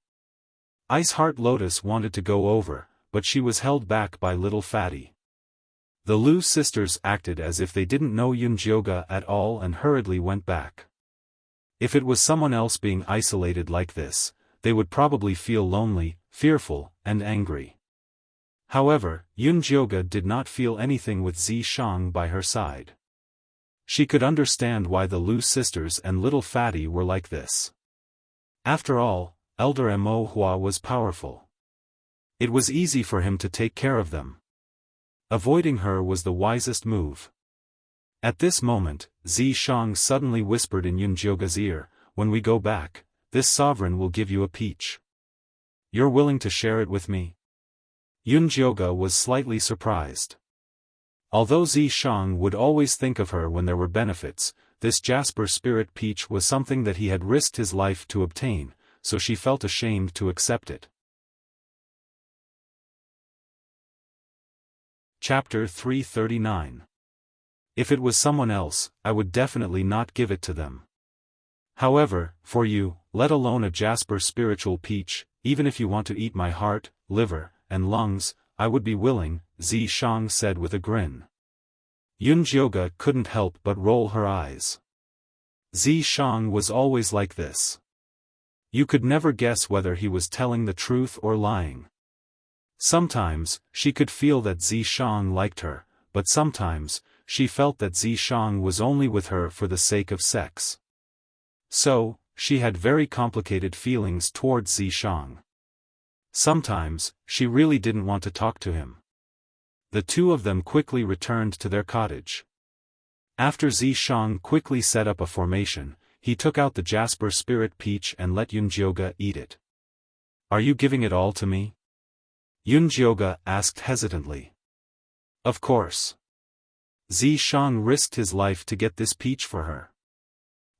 Iceheart Lotus wanted to go over, but she was held back by Little Fatty. The Lu sisters acted as if they didn't know Yunjioga at all and hurriedly went back. If it was someone else being isolated like this, they would probably feel lonely, fearful, and angry. However, Yunjioga did not feel anything with Zi Shang by her side. She could understand why the Lu sisters and Little Fatty were like this. After all, Elder Mo Hua was powerful. It was easy for him to take care of them. Avoiding her was the wisest move. At this moment, Zi Shang suddenly whispered in Yunjioga's ear, "When we go back, this sovereign will give you a peach. You're willing to share it with me?" Yunjioga was slightly surprised. Although Zi Shang would always think of her when there were benefits, this Jasper Spirit Peach was something that he had risked his life to obtain, so she felt ashamed to accept it. Chapter 339. If it was someone else, I would definitely not give it to them. However, for you, let alone a Jasper Spiritual Peach, even if you want to eat my heart, liver, and lungs, I would be willing, Zi Shang said with a grin. Yunjioga couldn't help but roll her eyes. Zi Shang was always like this. You could never guess whether he was telling the truth or lying. Sometimes, she could feel that Zi Shang liked her, but sometimes, she felt that Zi Shang was only with her for the sake of sex. So, she had very complicated feelings towards Zi Shang. Sometimes, she really didn't want to talk to him. The two of them quickly returned to their cottage. After Zi Shang quickly set up a formation, he took out the Jasper Spirit Peach and let Yunjioga eat it. "Are you giving it all to me?" Yunjioga asked hesitantly. "Of course." Zi Shang risked his life to get this peach for her.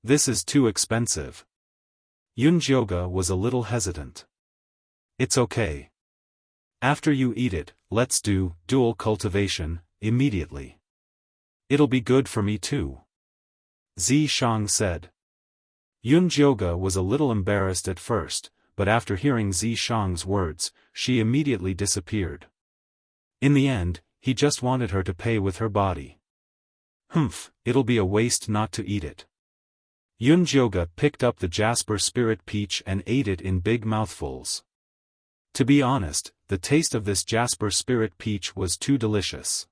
"This is too expensive." Yunjioga was a little hesitant. "It's okay. After you eat it, let's do dual cultivation immediately. It'll be good for me too," Zi Shang said. Yunjioga was a little embarrassed at first, but after hearing Zi Shang's words, she immediately disappeared. In the end, he just wanted her to pay with her body. It'll be a waste not to eat it. Yunjioga picked up the Jasper Spirit Peach and ate it in big mouthfuls. To be honest, the taste of this Jasper Spirit Peach was too delicious.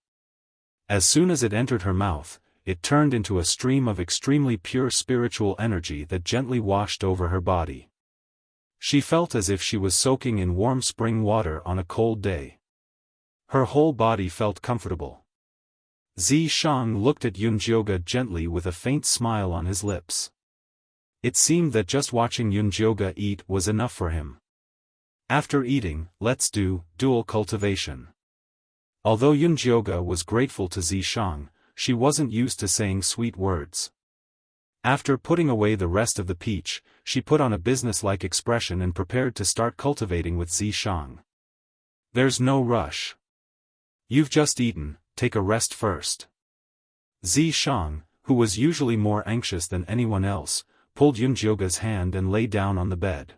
As soon as it entered her mouth, it turned into a stream of extremely pure spiritual energy that gently washed over her body. She felt as if she was soaking in warm spring water on a cold day. Her whole body felt comfortable. Zi Shang looked at Yunjioga gently with a faint smile on his lips. It seemed that just watching Yunjioga eat was enough for him. After eating, let's do dual cultivation. Although Yunjioga was grateful to Zi Shang, she wasn't used to saying sweet words. After putting away the rest of the peach, she put on a business-like expression and prepared to start cultivating with Zi Shang. "There's no rush. You've just eaten, take a rest first." Zi Shang, who was usually more anxious than anyone else, pulled Yunjioga's hand and lay down on the bed.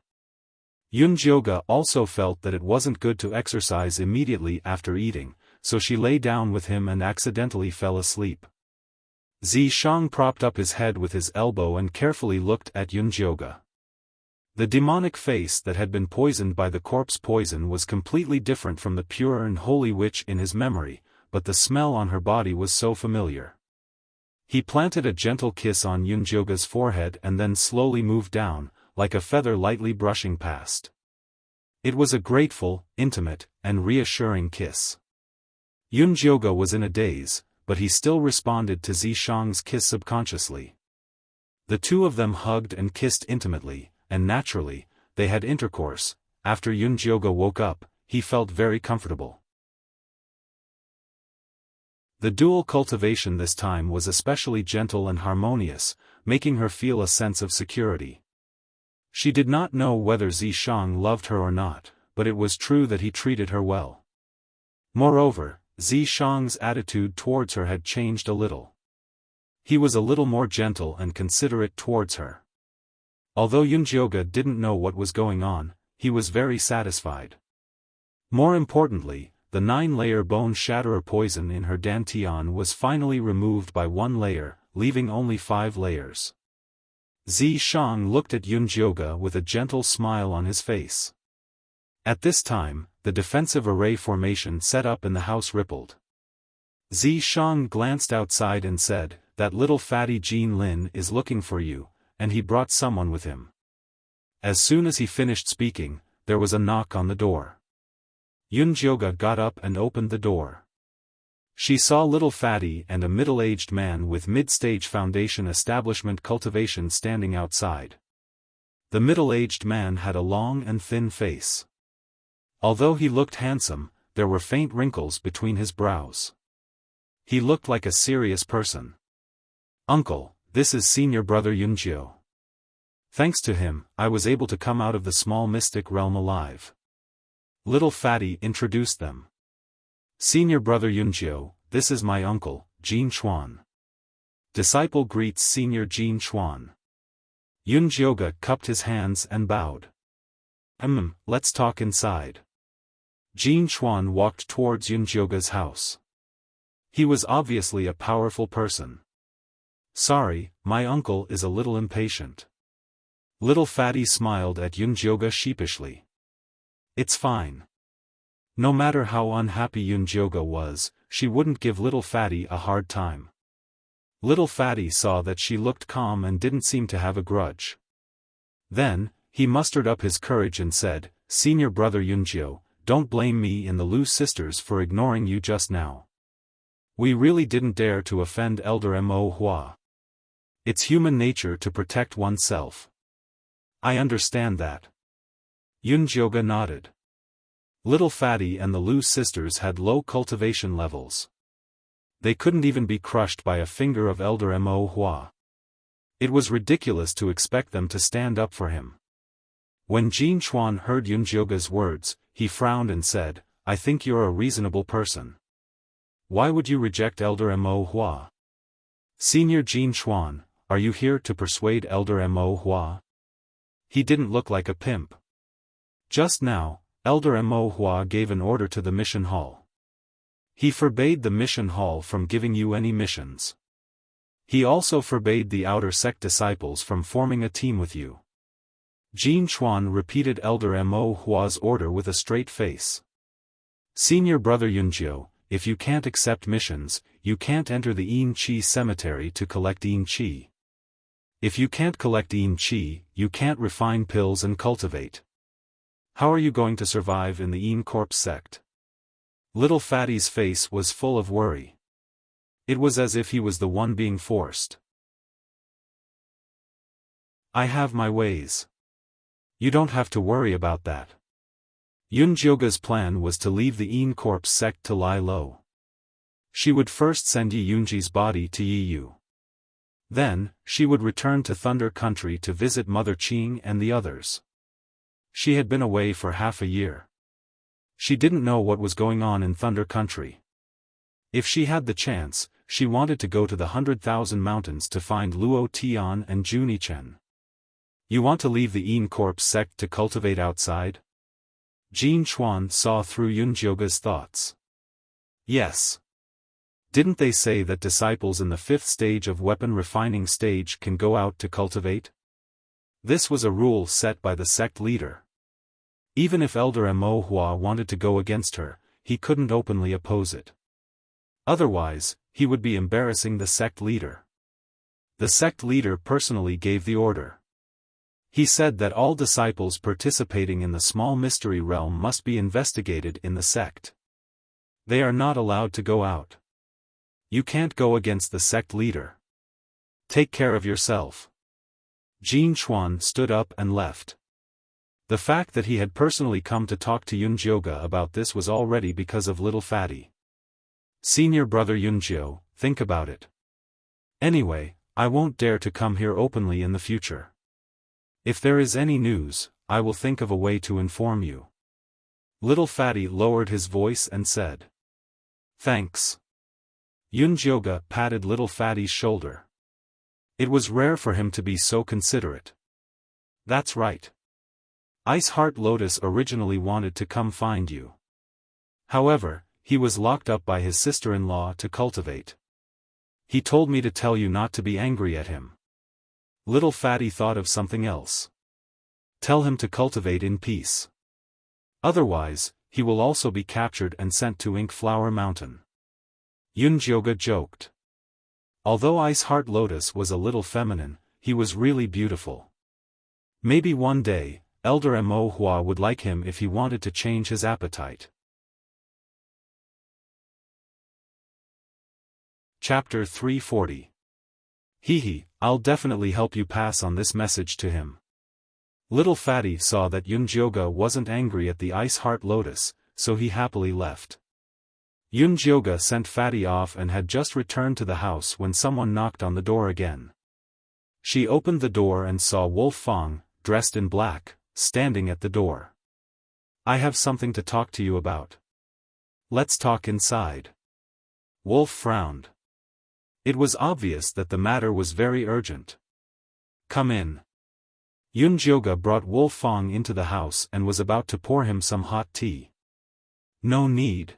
Yunjioga also felt that it wasn't good to exercise immediately after eating, so she lay down with him and accidentally fell asleep. Zi Shang propped up his head with his elbow and carefully looked at Yunjioga. The demonic face that had been poisoned by the corpse poison was completely different from the pure and holy witch in his memory, but the smell on her body was so familiar. He planted a gentle kiss on Yunjioga's forehead and then slowly moved down, like a feather lightly brushing past. It was a grateful, intimate, and reassuring kiss. Yunjioga was in a daze, but he still responded to Zi Shang's kiss subconsciously. The two of them hugged and kissed intimately, and naturally, they had intercourse. After Yunjioga woke up, he felt very comfortable. The dual cultivation this time was especially gentle and harmonious, making her feel a sense of security. She did not know whether Zishang loved her or not, but it was true that he treated her well. Moreover, Zishang's attitude towards her had changed a little. He was a little more gentle and considerate towards her. Although Yunjioge didn't know what was going on, he was very satisfied. More importantly, the 9-layer bone shatterer poison in her dantian was finally removed by 1 layer, leaving only 5 layers. Zishang looked at Yunjioge with a gentle smile on his face. At this time, the defensive array formation set up in the house rippled. Zishang glanced outside and said, "That little fatty Jin Lin is looking for you," and he brought someone with him. As soon as he finished speaking, there was a knock on the door. Yunjioge got up and opened the door. She saw little fatty and a middle-aged man with mid-stage foundation establishment cultivation standing outside. The middle-aged man had a long and thin face. Although he looked handsome, there were faint wrinkles between his brows. He looked like a serious person. "Uncle, this is senior brother Yunjio. Thanks to him, I was able to come out of the small mystic realm alive." Little fatty introduced them. "Senior brother Yunjio, this is my uncle, Jin Chuan." Disciple greets senior Jin Chuan. Yunjioge cupped his hands and bowed. Let's talk inside." Jin Chuan walked towards Yunjioge's house. He was obviously a powerful person. "Sorry, my uncle is a little impatient." Little fatty smiled at Yunjioge sheepishly. "It's fine." No matter how unhappy Yunjioge was, she wouldn't give little fatty a hard time. Little fatty saw that she looked calm and didn't seem to have a grudge. Then, he mustered up his courage and said, "Senior brother Yunjio, don't blame me and the Lu sisters for ignoring you just now. We really didn't dare to offend Elder Mo Hua. It's human nature to protect oneself." "I understand that." Yunjioge nodded. Little fatty and the Lu sisters had low cultivation levels. They couldn't even be crushed by a finger of Elder Mo Hua. It was ridiculous to expect them to stand up for him. When Jin Chuan heard Yunjioge's words, he frowned and said, "I think you're a reasonable person. Why would you reject Elder Mo Hua? Senior Jin Chuan, are you here to persuade Elder Mo Hua?" He didn't look like a pimp. Just now, Elder Mo Hua gave an order to the mission hall. He forbade the mission hall from giving you any missions. He also forbade the outer sect disciples from forming a team with you. Jin Chuan repeated Elder Mo Hua's order with a straight face. "Senior brother Yunjio, if you can't accept missions, you can't enter the Yin Qi cemetery to collect Yin Qi. If you can't collect Yin Qi, you can't refine pills and cultivate. How are you going to survive in the Yin Corpse sect?" Little fatty's face was full of worry. It was as if he was the one being forced. "I have my ways. You don't have to worry about that." Yunjioge's plan was to leave the Yin Corpse sect to lie low. She would first send Yi Yunji's body to Yi Yu. Then, she would return to Thunder Country to visit Mother Qing and the others. She had been away for half a year. She didn't know what was going on in Thunder Country. If she had the chance, she wanted to go to the 100,000 Mountains to find Luo Tian and Junichen. "You want to leave the Yin Corpse sect to cultivate outside?" Jin Chuan saw through Yunjioge's thoughts. "Yes. Didn't they say that disciples in the 5th stage of weapon refining stage can go out to cultivate?" This was a rule set by the sect leader. Even if Elder Mo Hua wanted to go against her, he couldn't openly oppose it. Otherwise, he would be embarrassing the sect leader. The sect leader personally gave the order. He said that all disciples participating in the small mystery realm must be investigated in the sect. They are not allowed to go out. You can't go against the sect leader. Take care of yourself. Jin Chuan stood up and left. The fact that he had personally come to talk to Yunjioge about this was already because of little fatty. "Senior brother Yunjio, think about it. Anyway, I won't dare to come here openly in the future." If there is any news, I will think of a way to inform you. Little Fatty lowered his voice and said. Thanks. Yunjioga patted Little Fatty's shoulder. It was rare for him to be so considerate. That's right. Ice Heart Lotus originally wanted to come find you. However, he was locked up by his sister-in-law to cultivate. He told me to tell you not to be angry at him. Little Fatty thought of something else. Tell him to cultivate in peace. Otherwise, he will also be captured and sent to Ink Flower Mountain. Yunjioga joked. Although Ice Heart Lotus was a little feminine, he was really beautiful. Maybe one day, Elder Mo Hua would like him if he wanted to change his appetite. Chapter 340. Hee, I'll definitely help you pass on this message to him. Little Fatty saw that Yunjioga wasn't angry at the Ice Heart Lotus, so he happily left. Yunjioga sent Fatty off and had just returned to the house when someone knocked on the door again. She opened the door and saw Wolf Fong, dressed in black, standing at the door. I have something to talk to you about. Let's talk inside. Wolf frowned. It was obvious that the matter was very urgent. Come in. Yunjioga brought Wolf Fong into the house and was about to pour him some hot tea. No need.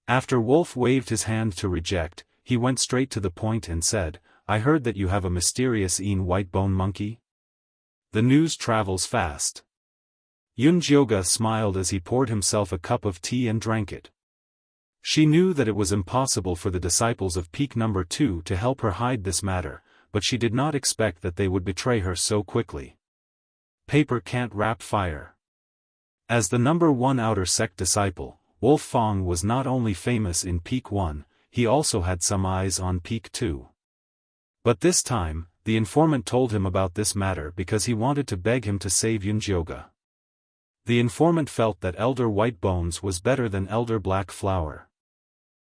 After Wolf waved his hand to reject, he went straight to the point and said, I heard that you have a mysterious white bone monkey. The news travels fast. Yunjioga smiled as he poured himself a cup of tea and drank it. She knew that it was impossible for the disciples of Peak No. 2 to help her hide this matter, but she did not expect that they would betray her so quickly. Paper can't wrap fire. As the No. 1 outer sect disciple, Wolf Fong was not only famous in Peak 1, he also had some eyes on Peak 2. But this time, the informant told him about this matter because he wanted to beg him to save Yunjioga. The informant felt that Elder White Bones was better than Elder Black Flower.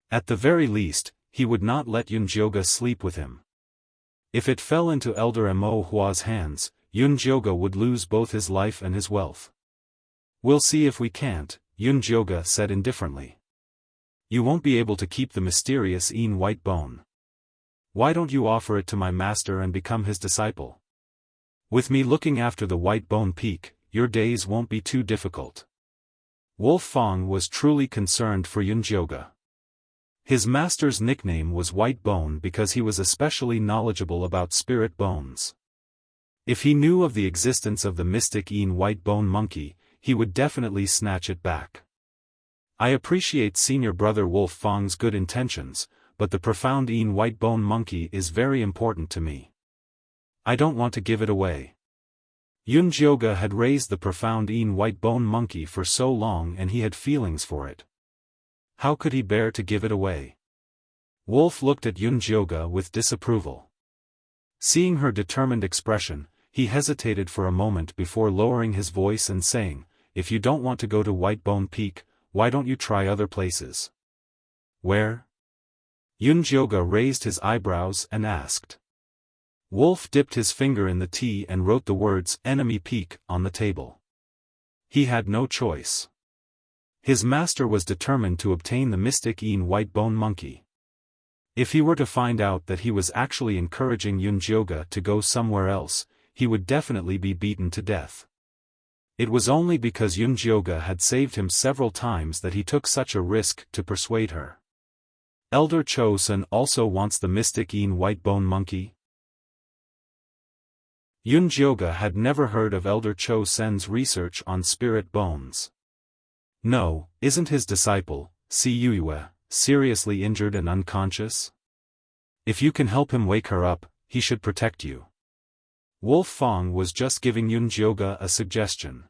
At the very least, he would not let Yunjioga sleep with him. If it fell into Elder Mo Hua's hands, Yunjioga would lose both his life and his wealth. We'll see if we can't, Yunjioga said indifferently. You won't be able to keep the mysterious white bone. Why don't you offer it to my master and become his disciple? With me looking after the White Bone Peak, your days won't be too difficult. Wolf Fong was truly concerned for Yunjioga. His master's nickname was White Bone because he was especially knowledgeable about spirit bones. If he knew of the existence of the mystic white bone monkey, he would definitely snatch it back. I appreciate Senior Brother Wolf Fong's good intentions, but the profound white bone monkey is very important to me. I don't want to give it away. Yunjioga had raised the profound white bone monkey for so long and he had feelings for it. How could he bear to give it away? Wolf looked at Yunjioga with disapproval. Seeing her determined expression, he hesitated for a moment before lowering his voice and saying, if you don't want to go to White Bone Peak, why don't you try other places? Where? Yunjioga raised his eyebrows and asked. Wolf dipped his finger in the tea and wrote the words Enemy Peak on the table. He had no choice. His master was determined to obtain the mystic white bone monkey. If he were to find out that he was actually encouraging Yunjioga to go somewhere else, he would definitely be beaten to death. It was only because Yunjioga had saved him several times that he took such a risk to persuade her. Elder Cho-sun also wants the mystic white bone monkey? Yunjioga had never heard of Elder Cho-sun's research on spirit bones. No, isn't his disciple, Si Yue, seriously injured and unconscious? If you can help him wake her up, he should protect you. Wolf Fong was just giving Yunjioga a suggestion.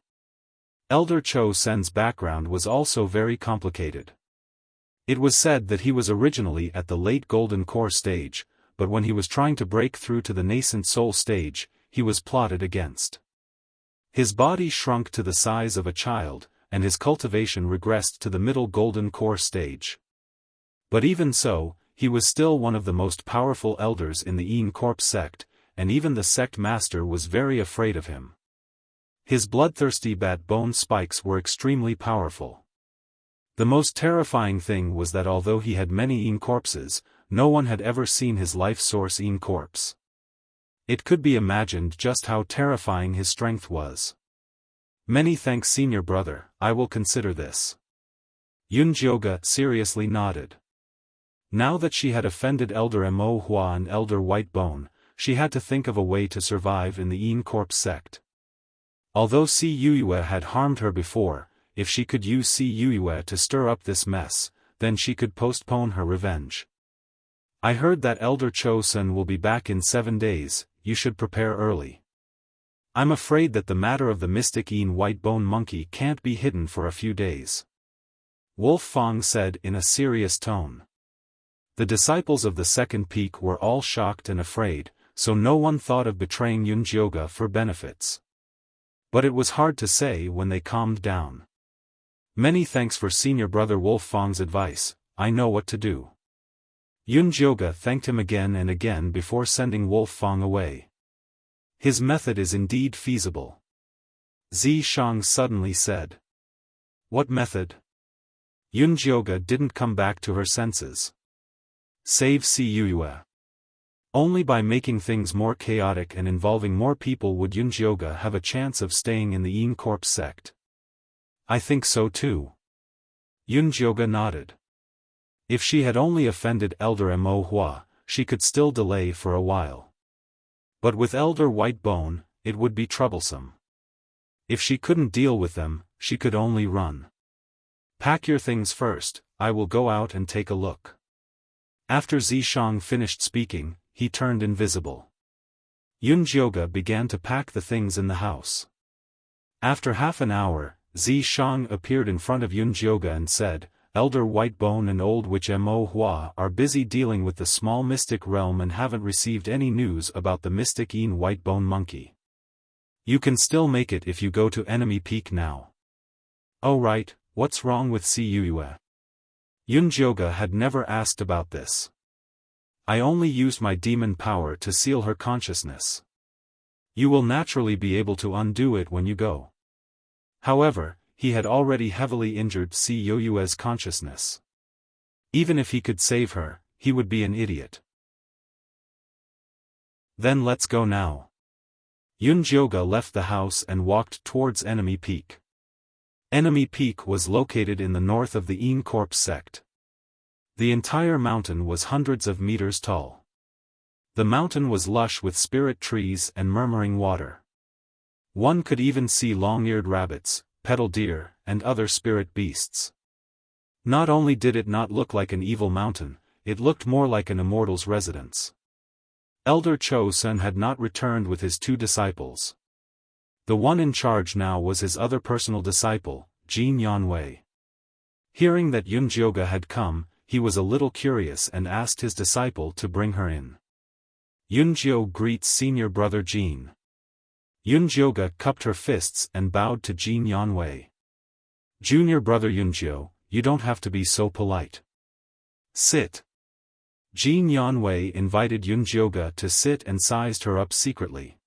Elder Cho-sun's background was also very complicated. It was said that he was originally at the late Golden Core stage, but when he was trying to break through to the nascent soul stage, he was plotted against. His body shrunk to the size of a child, and his cultivation regressed to the middle Golden Core stage. But even so, he was still one of the most powerful elders in the Corp sect, and even the sect master was very afraid of him. His bloodthirsty bat bone spikes were extremely powerful. The most terrifying thing was that although he had many Yin corpses, no one had ever seen his life source Yin corpse. It could be imagined just how terrifying his strength was. Many thanks, senior brother, I will consider this. Yunjioge seriously nodded. Now that she had offended Elder Mo Hua and Elder White Bone, she had to think of a way to survive in the Yin Corpse sect. Although Si Yuyue had harmed her before, if she could use Si Yuyue to stir up this mess, then she could postpone her revenge. I heard that Elder Cho-sun will be back in 7 days, you should prepare early. I'm afraid that the matter of the mystic Yin White Bone Monkey can't be hidden for a few days. Wolf Fang said in a serious tone. The disciples of the second peak were all shocked and afraid, so no one thought of betraying Yunjioge for benefits. But it was hard to say when they calmed down. Many thanks for senior brother Wolf Fang's advice, I know what to do. Yunjioge thanked him again and again before sending Wolf Fang away. His method is indeed feasible. Zi Shang suddenly said. What method? Yunjioge didn't come back to her senses. Save Si Yuyue. Only by making things more chaotic and involving more people would Yunjioge have a chance of staying in the Yin Corpse sect. I think so too. Yunjioge nodded. If she had only offended Elder Mo Hua, she could still delay for a while. But with Elder White Bone, it would be troublesome. If she couldn't deal with them, she could only run. Pack your things first, I will go out and take a look. After Zishang finished speaking, he turned invisible. Yunjioge began to pack the things in the house. After half an hour, Zishang appeared in front of Yunjioge and said, Elder White Bone and Old Witch Mo Hua are busy dealing with the small mystic realm and haven't received any news about the mystic Yin White Bone Monkey. You can still make it if you go to Enemy Peak now. Oh right, what's wrong with Si Yuyue? Yunjioge had never asked about this. I only used my demon power to seal her consciousness. You will naturally be able to undo it when you go. However, he had already heavily injured Si Yuyue's consciousness. Even if he could save her, he would be an idiot. Then let's go now. Yunjioge left the house and walked towards Enemy Peak. Enemy Peak was located in the north of the Yin Corpse sect. The entire mountain was hundreds of meters tall. The mountain was lush with spirit trees and murmuring water. One could even see long-eared rabbits, petal deer, and other spirit beasts. Not only did it not look like an evil mountain, it looked more like an immortal's residence. Elder Cho-sun had not returned with his 2 disciples. The one in charge now was his other personal disciple, Jin Yanwei. Hearing that Yunjioge had come, he was a little curious and asked his disciple to bring her in. Yunjio greets senior brother Jin. Yunjioge cupped her fists and bowed to Jin Yanwei. Junior brother Yunjio, you don't have to be so polite. Sit. Jin Yanwei invited Yunjioge to sit and sized her up secretly.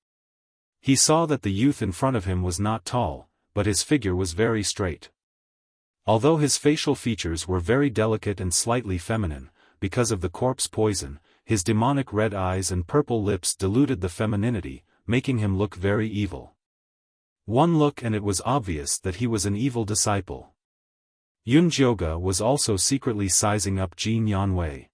He saw that the youth in front of him was not tall, but his figure was very straight. Although his facial features were very delicate and slightly feminine, because of the corpse poison, his demonic red eyes and purple lips diluted the femininity, making him look very evil. One look and it was obvious that he was an evil disciple. Yunjioge was also secretly sizing up Jin Yanwei.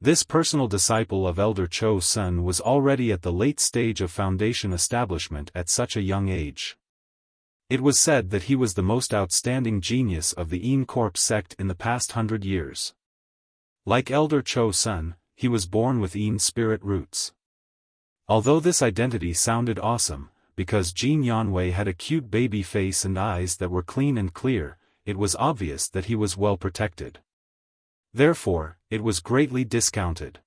This personal disciple of Elder Cho-sun was already at the late stage of foundation establishment at such a young age. It was said that he was the most outstanding genius of the Yin Corpse sect in the past 100 years. Like Elder Cho-sun, he was born with Yin spirit roots. Although this identity sounded awesome, because Jin Yanwei had a cute baby face and eyes that were clean and clear, it was obvious that he was well protected. Therefore, it was greatly discounted.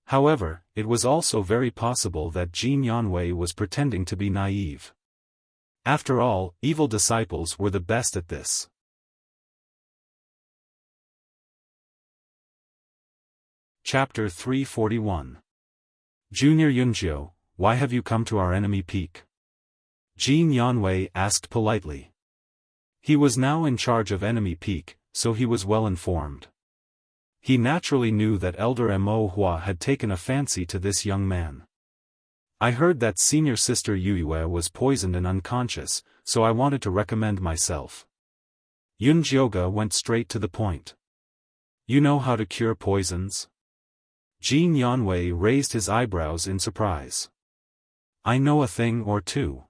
However, it was also very possible that Jin Yanwei was pretending to be naive. After all, evil disciples were the best at this. Chapter 341. Junior Yunjiu, why have you come to our enemy peak? Jin Yanwei asked politely. He was now in charge of enemy peak, so he was well informed. He naturally knew that Elder Mo Hua had taken a fancy to this young man. I heard that senior sister Yuyue was poisoned and unconscious, so I wanted to recommend myself. Yun Jioga went straight to the point. You know how to cure poisons? Jin Yanwei raised his eyebrows in surprise. I know a thing or two.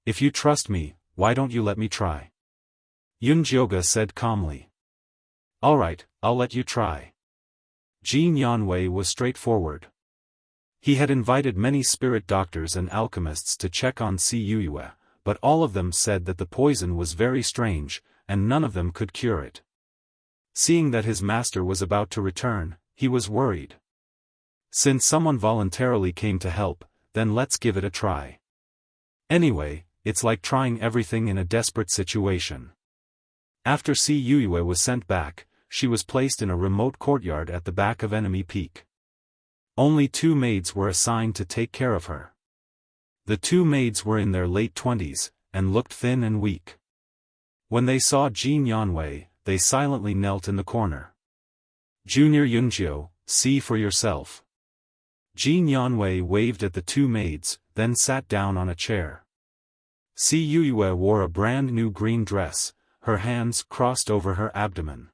If you trust me, why don't you let me try? Yun Jioga said calmly. Alright, I'll let you try. Jin Yanwei was straightforward. He had invited many spirit doctors and alchemists to check on Si Yuyue, but all of them said that the poison was very strange, and none of them could cure it. Seeing that his master was about to return, he was worried. Since someone voluntarily came to help, then let's give it a try. Anyway, it's like trying everything in a desperate situation. After Si Yuyue was sent back, she was placed in a remote courtyard at the back of enemy peak. Only 2 maids were assigned to take care of her. The 2 maids were in their late 20s, and looked thin and weak. When they saw Jin Yanwei, they silently knelt in the corner. Junior Yunjiu, see for yourself. Jin Yanwei waved at the 2 maids, then sat down on a chair. Si Yuyue wore a brand new green dress, her hands crossed over her abdomen.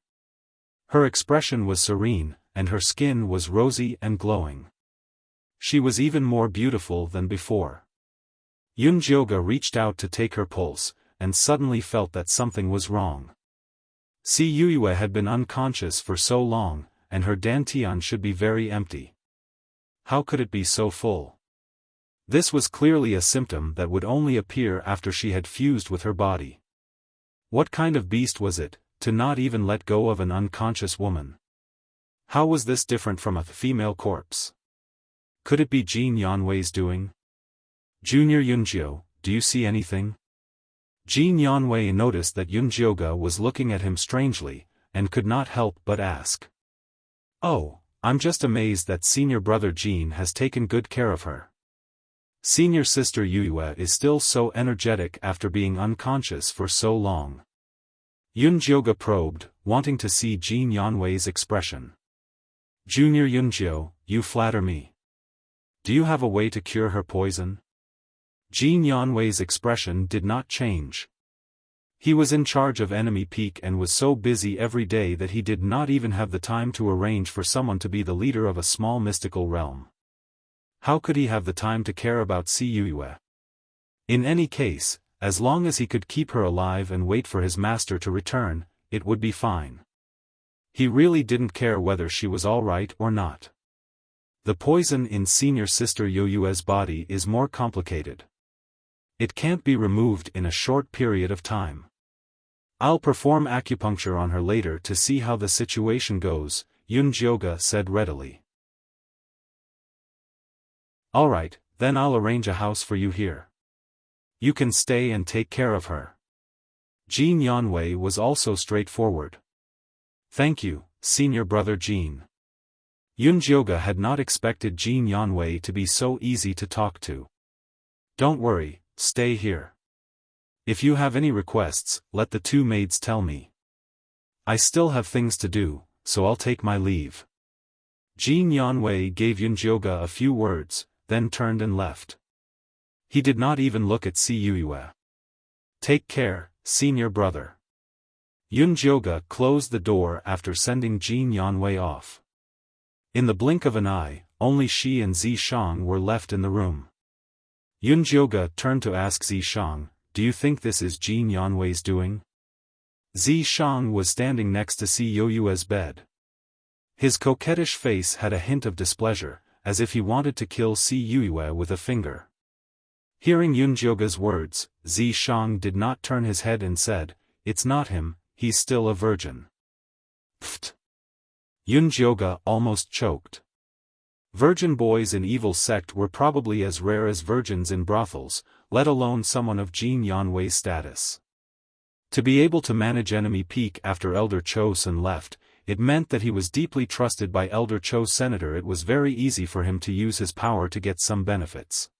Her expression was serene, and her skin was rosy and glowing. She was even more beautiful than before. Yun Jioga reached out to take her pulse, and suddenly felt that something was wrong. Si Yuyue had been unconscious for so long, and her dantian should be very empty. How could it be so full? This was clearly a symptom that would only appear after she had fused with her body. What kind of beast was it, to not even let go of an unconscious woman? How was this different from a female corpse? Could it be Jin Yanwei's doing? Junior Yunjiu, do you see anything? Jin Yanwei noticed that Yun Jioga was looking at him strangely, and could not help but ask. Oh, I'm just amazed that senior brother Jin has taken good care of her. Senior sister Yuyue is still so energetic after being unconscious for so long. Yun Jioga probed, wanting to see Jin Yanwei's expression. Junior Yunjiu, you flatter me. Do you have a way to cure her poison? Jin Yanwei's expression did not change. He was in charge of enemy peak and was so busy every day that he did not even have the time to arrange for someone to be the leader of a small mystical realm. How could he have the time to care about Si Yuyue? In any case, as long as he could keep her alive and wait for his master to return, it would be fine. He really didn't care whether she was all right or not. The poison in senior sister Yuyue's body is more complicated. It can't be removed in a short period of time. I'll perform acupuncture on her later to see how the situation goes, Yun Jioga said readily. Alright, then I'll arrange a house for you here. You can stay and take care of her. Jin Yanwei was also straightforward. Thank you, senior brother Jin. Yun Jioga had not expected Jin Yanwei to be so easy to talk to. Don't worry, stay here. If you have any requests, let the 2 maids tell me. I still have things to do, so I'll take my leave. Jin Yanwei gave Yun Jioga a few words, then turned and left. He did not even look at Si Yuyue. Take care, senior brother. Yun Jioga closed the door after sending Jin Yanwei off. In the blink of an eye, only she and Zishang were left in the room. Yun Jioga turned to ask Zishang, do you think this is Jin Yanwei's doing? Zishang was standing next to Si Yuyue's bed. His coquettish face had a hint of displeasure, as if he wanted to kill Si Yuyue with a finger. Hearing Yun Jioga's words, Zishang did not turn his head and said, it's not him, he's still a virgin. Pfft. Yun Jioga almost choked. Virgin boys in evil sect were probably as rare as virgins in brothels, let alone someone of Jin Yanwei's status. To be able to manage enemy peak after Elder Chosun left, It meant that he was deeply trusted by Elder Cho's senator. It was very easy for him to use his power to get some benefits.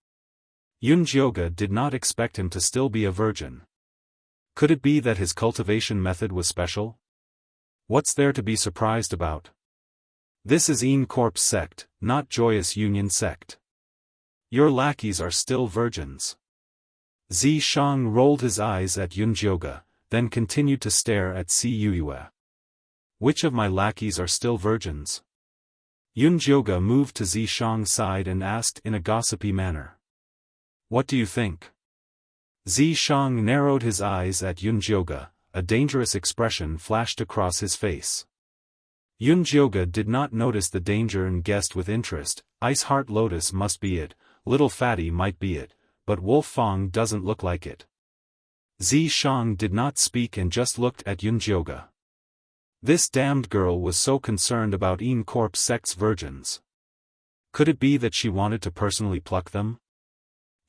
Yun Jioge did not expect him to still be a virgin. Could it be that his cultivation method was special? What's there to be surprised about? This is Een Corp's sect, not Joyous Union sect. Your lackeys are still virgins. Zi Shang rolled his eyes at Yun Jioge, then continued to stare at Si Yuyue. Which of my lackeys are still virgins? Yun Jioge moved to Zi Shang's side and asked in a gossipy manner. What do you think? Zi Shang narrowed his eyes at Yun Jioge, a dangerous expression flashed across his face. Yun Jioge did not notice the danger and guessed with interest, Ice Heart Lotus must be it, Little Fatty might be it, but Wolf Fong doesn't look like it. Zi Shang did not speak and just looked at Yun Jioge. This damned girl was so concerned about Een Corp's sect's virgins. Could it be that she wanted to personally pluck them?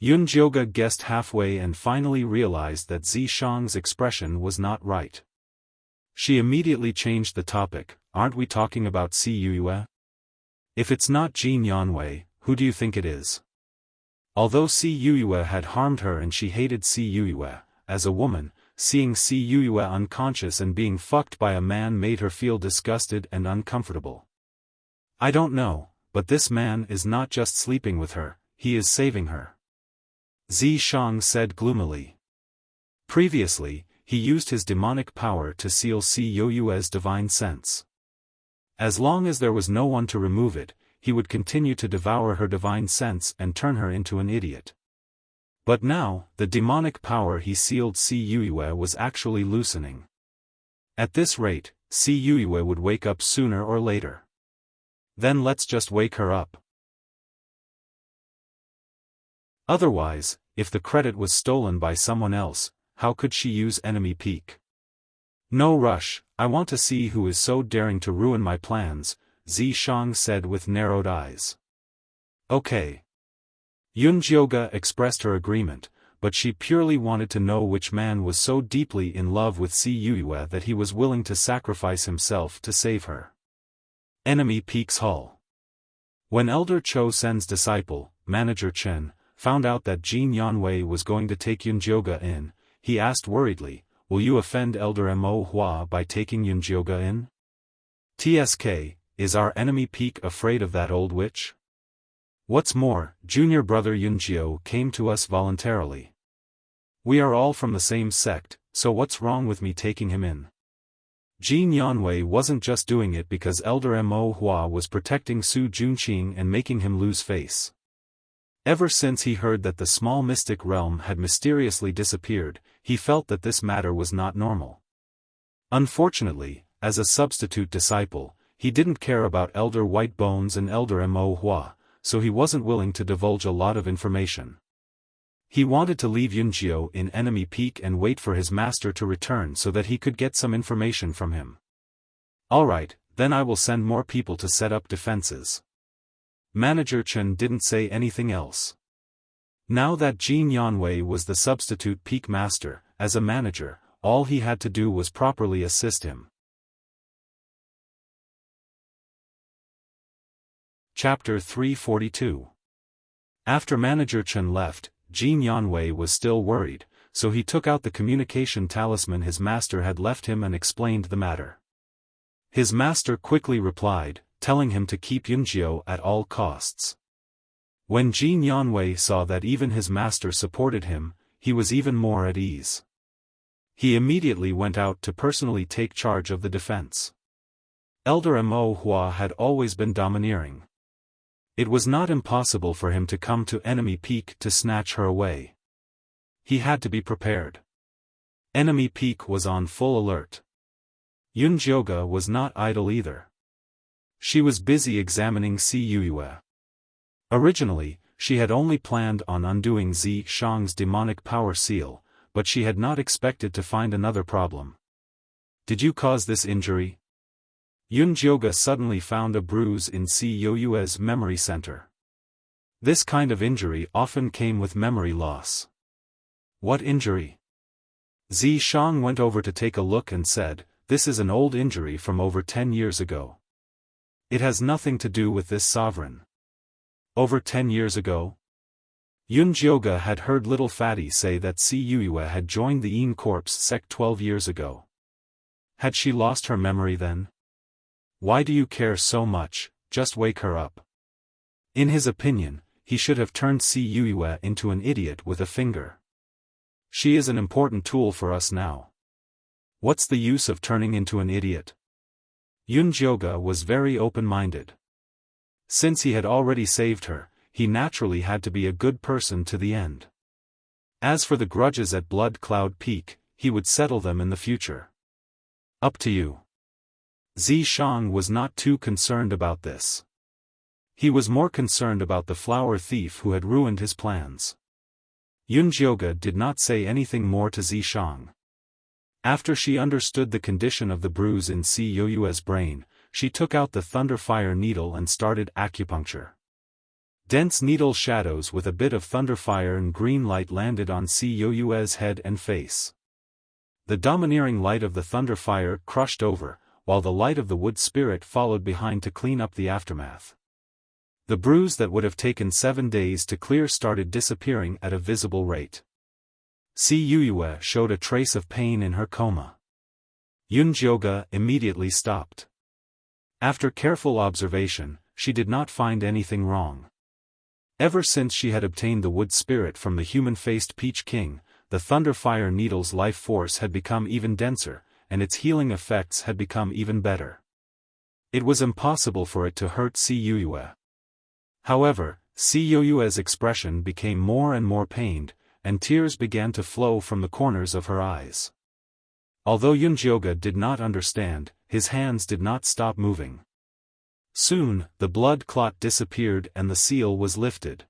Yun Jioge guessed halfway and finally realized that Zi Shang's expression was not right. She immediately changed the topic. Aren't we talking about Si Yuyue? If it's not Jin Yanwei, who do you think it is? Although Si Yuyue had harmed her and she hated Si Yuyue, as a woman, seeing Si Yuyue unconscious and being fucked by a man made her feel disgusted and uncomfortable. I don't know, but this man is not just sleeping with her, he is saving her. Zi Shang said gloomily. Previously, he used his demonic power to seal Si Yuyue's divine sense. As long as there was no one to remove it, he would continue to devour her divine sense and turn her into an idiot. But now, the demonic power he sealed Si Yuyue was actually loosening. At this rate, Si Yuyue would wake up sooner or later. Then let's just wake her up. Otherwise, if the credit was stolen by someone else, how could she use enemy peak? No rush, I want to see who is so daring to ruin my plans, Zi Shang said with narrowed eyes. Okay. Yun Jioge expressed her agreement, but she purely wanted to know which man was so deeply in love with Si Yuyue that he was willing to sacrifice himself to save her. Enemy Peaks Hall. When Elder Cho Sen's disciple, Manager Chen, found out that Jin Yanwei was going to take Yun Jioge in, he asked worriedly, will you offend Elder Mo Hua by taking Yun Jioge in? TSK, is our enemy Peak afraid of that old witch? What's more, junior brother Yun Jio came to us voluntarily. We are all from the same sect, so what's wrong with me taking him in? Jin Yanwei wasn't just doing it because Elder Mo Hua was protecting Su Junqing and making him lose face. Ever since he heard that the small mystic realm had mysteriously disappeared, he felt that this matter was not normal. Unfortunately, as a substitute disciple, he didn't care about Elder White Bones and Elder Mo Hua, so he wasn't willing to divulge a lot of information. He wanted to leave Yun Jio in enemy peak and wait for his master to return so that he could get some information from him. Alright, then I will send more people to set up defenses. Manager Chen didn't say anything else. Now that Jin Yanwei was the substitute peak master, as a manager, all he had to do was properly assist him. Chapter 342. After Manager Chen left, Jin Yanwei was still worried, so he took out the communication talisman his master had left him and explained the matter. His master quickly replied, telling him to keep Yun Jio at all costs. When Jin Yanwei saw that even his master supported him, he was even more at ease. He immediately went out to personally take charge of the defense. Elder Mo Hua had always been domineering. It was not impossible for him to come to enemy peak to snatch her away. He had to be prepared. Enemy peak was on full alert. Yun Jioge was not idle either. She was busy examining Si Yuyue. Originally, she had only planned on undoing Zi Shang's demonic power seal, but she had not expected to find another problem. Did you cause this injury? Yun Jioge suddenly found a bruise in Si Yuyue's memory center. This kind of injury often came with memory loss. What injury? Zi Shang went over to take a look and said, this is an old injury from over 10 years ago. It has nothing to do with this sovereign. Over 10 years ago? Yun Jioga had heard little Fatty say that Si Yuyue had joined the Yin Corps sect 12 years ago. Had she lost her memory then? Why do you care so much? Just wake her up. In his opinion, he should have turned Si Yuyue into an idiot with a finger. She is an important tool for us now. What's the use of turning into an idiot? Yun Jioga was very open-minded. Since he had already saved her, he naturally had to be a good person to the end. As for the grudges at Blood Cloud Peak, he would settle them in the future. Up to you. Zishang was not too concerned about this. He was more concerned about the flower thief who had ruined his plans. Yun Jioga did not say anything more to Zishang. After she understood the condition of the bruise in Si Yoyue's brain, she took out the thunderfire needle and started acupuncture. Dense needle shadows with a bit of thunderfire and green light landed on Si Yoyue's head and face. The domineering light of the thunderfire crushed over, while the light of the wood spirit followed behind to clean up the aftermath. The bruise that would have taken 7 days to clear started disappearing at a visible rate. Si Yuyue showed a trace of pain in her coma. Yun Jioga immediately stopped. After careful observation, she did not find anything wrong. Ever since she had obtained the wood spirit from the human-faced Peach King, the thunderfire needle's life force had become even denser, and its healing effects had become even better. It was impossible for it to hurt Si Yuyue. However, Si Yoyue's expression became more and more pained, and tears began to flow from the corners of her eyes. Although Yun Jioga did not understand, his hands did not stop moving. Soon, the blood clot disappeared and the seal was lifted.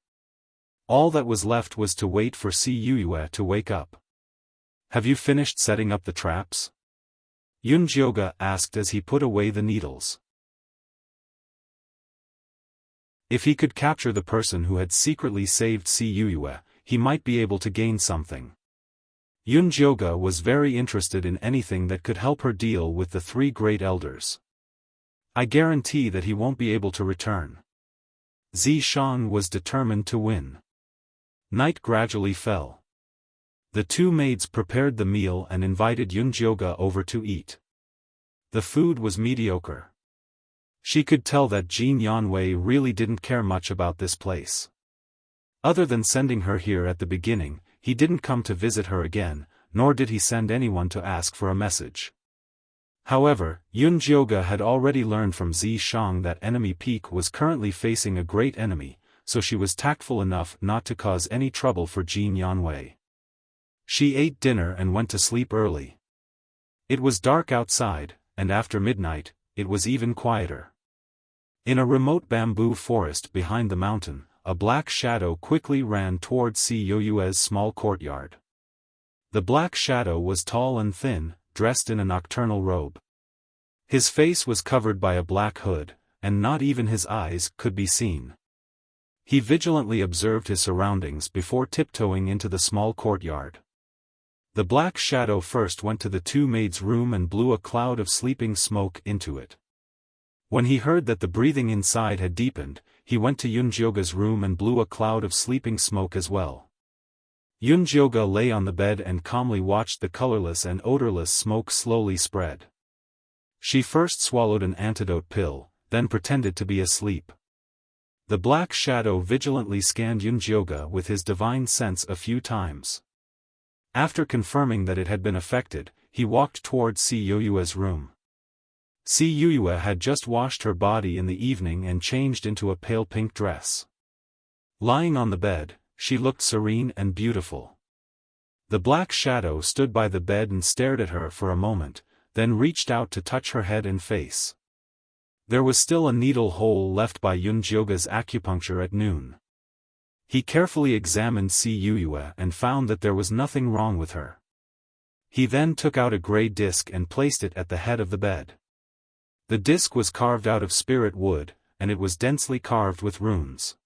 All that was left was to wait for Si Yuyue to wake up. Have you finished setting up the traps? Yun Jioga asked as he put away the needles. If he could capture the person who had secretly saved Si Yuyue, he might be able to gain something. Yun Jioga was very interested in anything that could help her deal with the 3 great elders. I guarantee that he won't be able to return. Zishang was determined to win. Night gradually fell. The 2 maids prepared the meal and invited Yun Jioga over to eat. The food was mediocre. She could tell that Jin Yanwei really didn't care much about this place. Other than sending her here at the beginning, he didn't come to visit her again, nor did he send anyone to ask for a message. However, Yun Jioga had already learned from Zishang that enemy Peak was currently facing a great enemy, so she was tactful enough not to cause any trouble for Jin Yanwei. She ate dinner and went to sleep early. It was dark outside, and after midnight, it was even quieter. In a remote bamboo forest behind the mountain, a black shadow quickly ran towards Si Yoyue's small courtyard. The black shadow was tall and thin, dressed in a nocturnal robe. His face was covered by a black hood, and not even his eyes could be seen. He vigilantly observed his surroundings before tiptoeing into the small courtyard. The black shadow first went to the 2 maids' room and blew a cloud of sleeping smoke into it. When he heard that the breathing inside had deepened, he went to Yun Jioga's room and blew a cloud of sleeping smoke as well. Yun Jioga lay on the bed and calmly watched the colorless and odorless smoke slowly spread. She first swallowed an antidote pill, then pretended to be asleep. The black shadow vigilantly scanned Yun Jioga with his divine sense a few times. After confirming that it had been affected, he walked towards Si Yoyue's room. Si Yuyue had just washed her body in the evening and changed into a pale pink dress. Lying on the bed, she looked serene and beautiful. The black shadow stood by the bed and stared at her for a moment, then reached out to touch her head and face. There was still a needle hole left by Yun Jioga's acupuncture at noon. He carefully examined Si Yuyue and found that there was nothing wrong with her. He then took out a gray disc and placed it at the head of the bed. The disc was carved out of spirit wood, and it was densely carved with runes.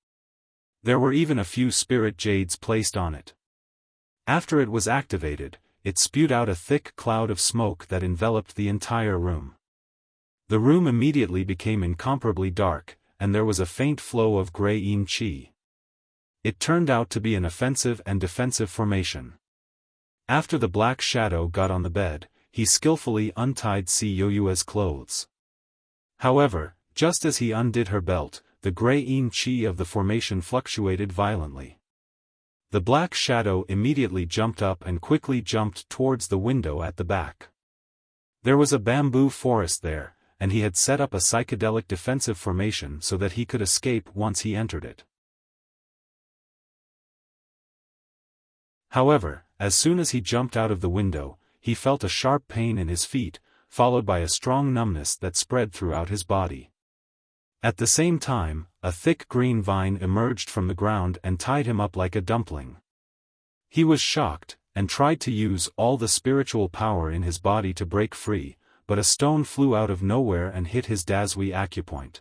There were even a few spirit jades placed on it. After it was activated, it spewed out a thick cloud of smoke that enveloped the entire room. The room immediately became incomparably dark, and there was a faint flow of gray yin qi. It turned out to be an offensive and defensive formation. After the black shadow got on the bed, he skillfully untied Si Yoyue's clothes. However, just as he undid her belt, the gray yin qi of the formation fluctuated violently. The black shadow immediately jumped up and quickly jumped towards the window at the back. There was a bamboo forest there, and he had set up a psychedelic defensive formation so that he could escape once he entered it. However, as soon as he jumped out of the window, he felt a sharp pain in his feet, followed by a strong numbness that spread throughout his body. At the same time, a thick green vine emerged from the ground and tied him up like a dumpling. He was shocked, and tried to use all the spiritual power in his body to break free, but a stone flew out of nowhere and hit his Dazui acupoint.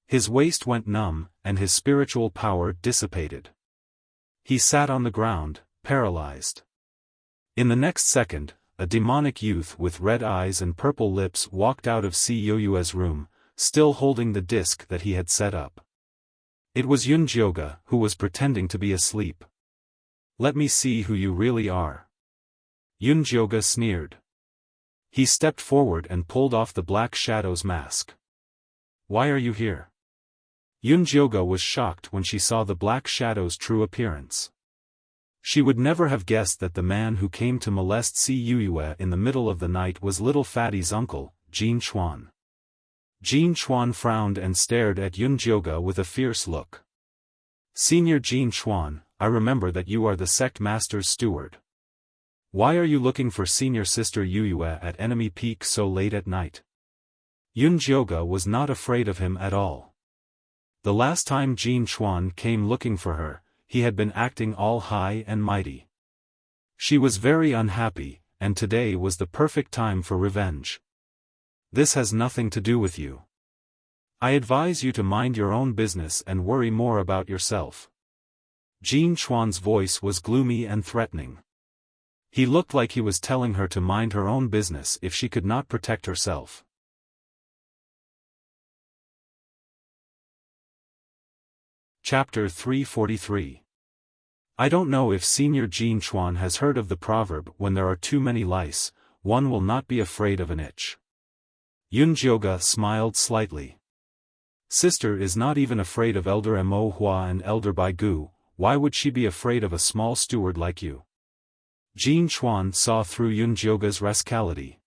His waist went numb, and his spiritual power dissipated. He sat on the ground, paralyzed. In the next second, a demonic youth with red eyes and purple lips walked out of Si Yoyue's room, still holding the disc that he had set up. It was Yunjioga, who was pretending to be asleep. "Let me see who you really are." Yunjioga sneered. He stepped forward and pulled off the black shadow's mask. "Why are you here?" Yunjioga was shocked when she saw the black shadow's true appearance. She would never have guessed that the man who came to molest Si Yoyue in the middle of the night was little Fatty's uncle, Jin Chuan. Jin Chuan frowned and stared at Yunjioga with a fierce look. "Senior Jin Chuan, I remember that you are the sect master's steward. Why are you looking for senior sister Yoyue at Enemy Peak so late at night?" Yunjioga was not afraid of him at all. The last time Jin Chuan came looking for her, he had been acting all high and mighty. She was very unhappy, and today was the perfect time for revenge. "This has nothing to do with you. I advise you to mind your own business and worry more about yourself." Jin Chuan's voice was gloomy and threatening. He looked like he was telling her to mind her own business if she could not protect herself. Chapter 343. I don't know if Senior Jin Chuan has heard of the proverb, when there are too many lice, one will not be afraid of an itch. Yunjioga smiled slightly. Sister is not even afraid of Elder Mo Hua and Elder Bai Gu, why would she be afraid of a small steward like you? Jin Chuan saw through Yunjioga's rascality.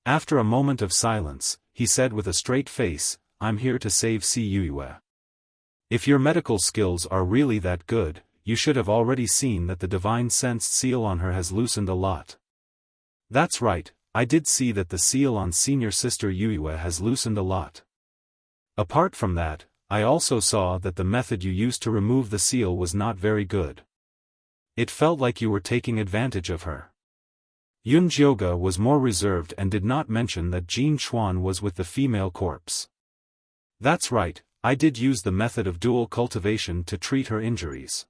After a moment of silence, he said with a straight face, "I'm here to save Si Yoyue. If your medical skills are really that good, you should have already seen that the divine sensed seal on her has loosened a lot." "That's right, I did see that the seal on senior sister Yoyue has loosened a lot. Apart from that, I also saw that the method you used to remove the seal was not very good. It felt like you were taking advantage of her." Yunjioga was more reserved and did not mention that Jin Chuan was with the female corpse. "That's right, I did use the method of dual cultivation to treat her injuries.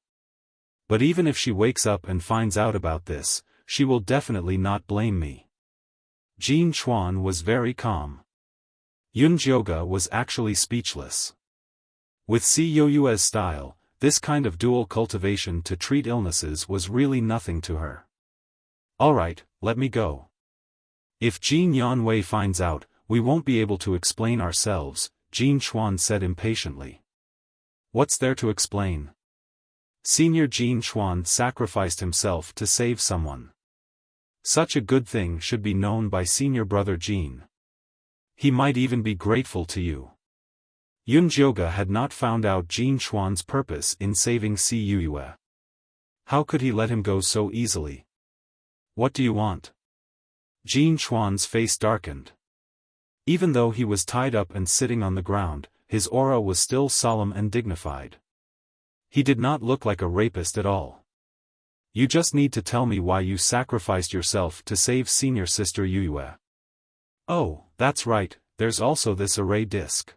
But even if she wakes up and finds out about this, she will definitely not blame me." Jin Chuan was very calm. Yunjioga was actually speechless. With Si Yoyue's style, this kind of dual cultivation to treat illnesses was really nothing to her. "Alright, let me go. If Jin Yanwei finds out, we won't be able to explain ourselves," Jin Chuan said impatiently. "What's there to explain? Senior Jin Chuan sacrificed himself to save someone. Such a good thing should be known by senior brother Jin. He might even be grateful to you." Yunjioga had not found out Jin Chuan's purpose in saving Si Yoyue. How could he let him go so easily? "What do you want?" Jin Chuan's face darkened. Even though he was tied up and sitting on the ground, his aura was still solemn and dignified. He did not look like a rapist at all. "You just need to tell me why you sacrificed yourself to save senior sister Yoyue." "Oh, that's right, there's also this array disc.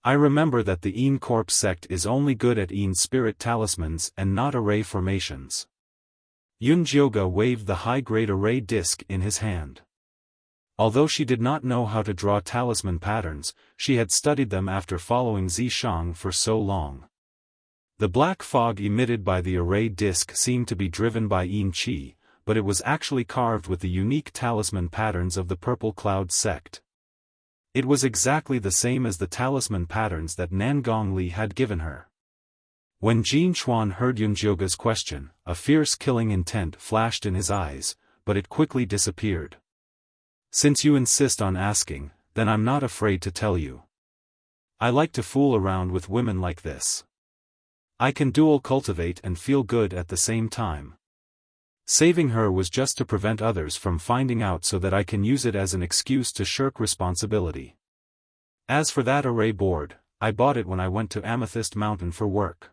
I remember that the Een Corp sect is only good at Een spirit talismans and not array formations." Yunjioga waved the high-grade array disc in his hand. Although she did not know how to draw talisman patterns, she had studied them after following Zishang for so long. The black fog emitted by the array disc seemed to be driven by Yin Qi, but it was actually carved with the unique talisman patterns of the Purple Cloud sect. It was exactly the same as the talisman patterns that Nangong Li had given her. When Jin Chuan heard Yunjioga's question, a fierce killing intent flashed in his eyes, but it quickly disappeared. Since you insist on asking, then I'm not afraid to tell you. I like to fool around with women like this. I can dual cultivate and feel good at the same time. Saving her was just to prevent others from finding out so that I can use it as an excuse to shirk responsibility. As for that array board, I bought it when I went to Amethyst Mountain for work.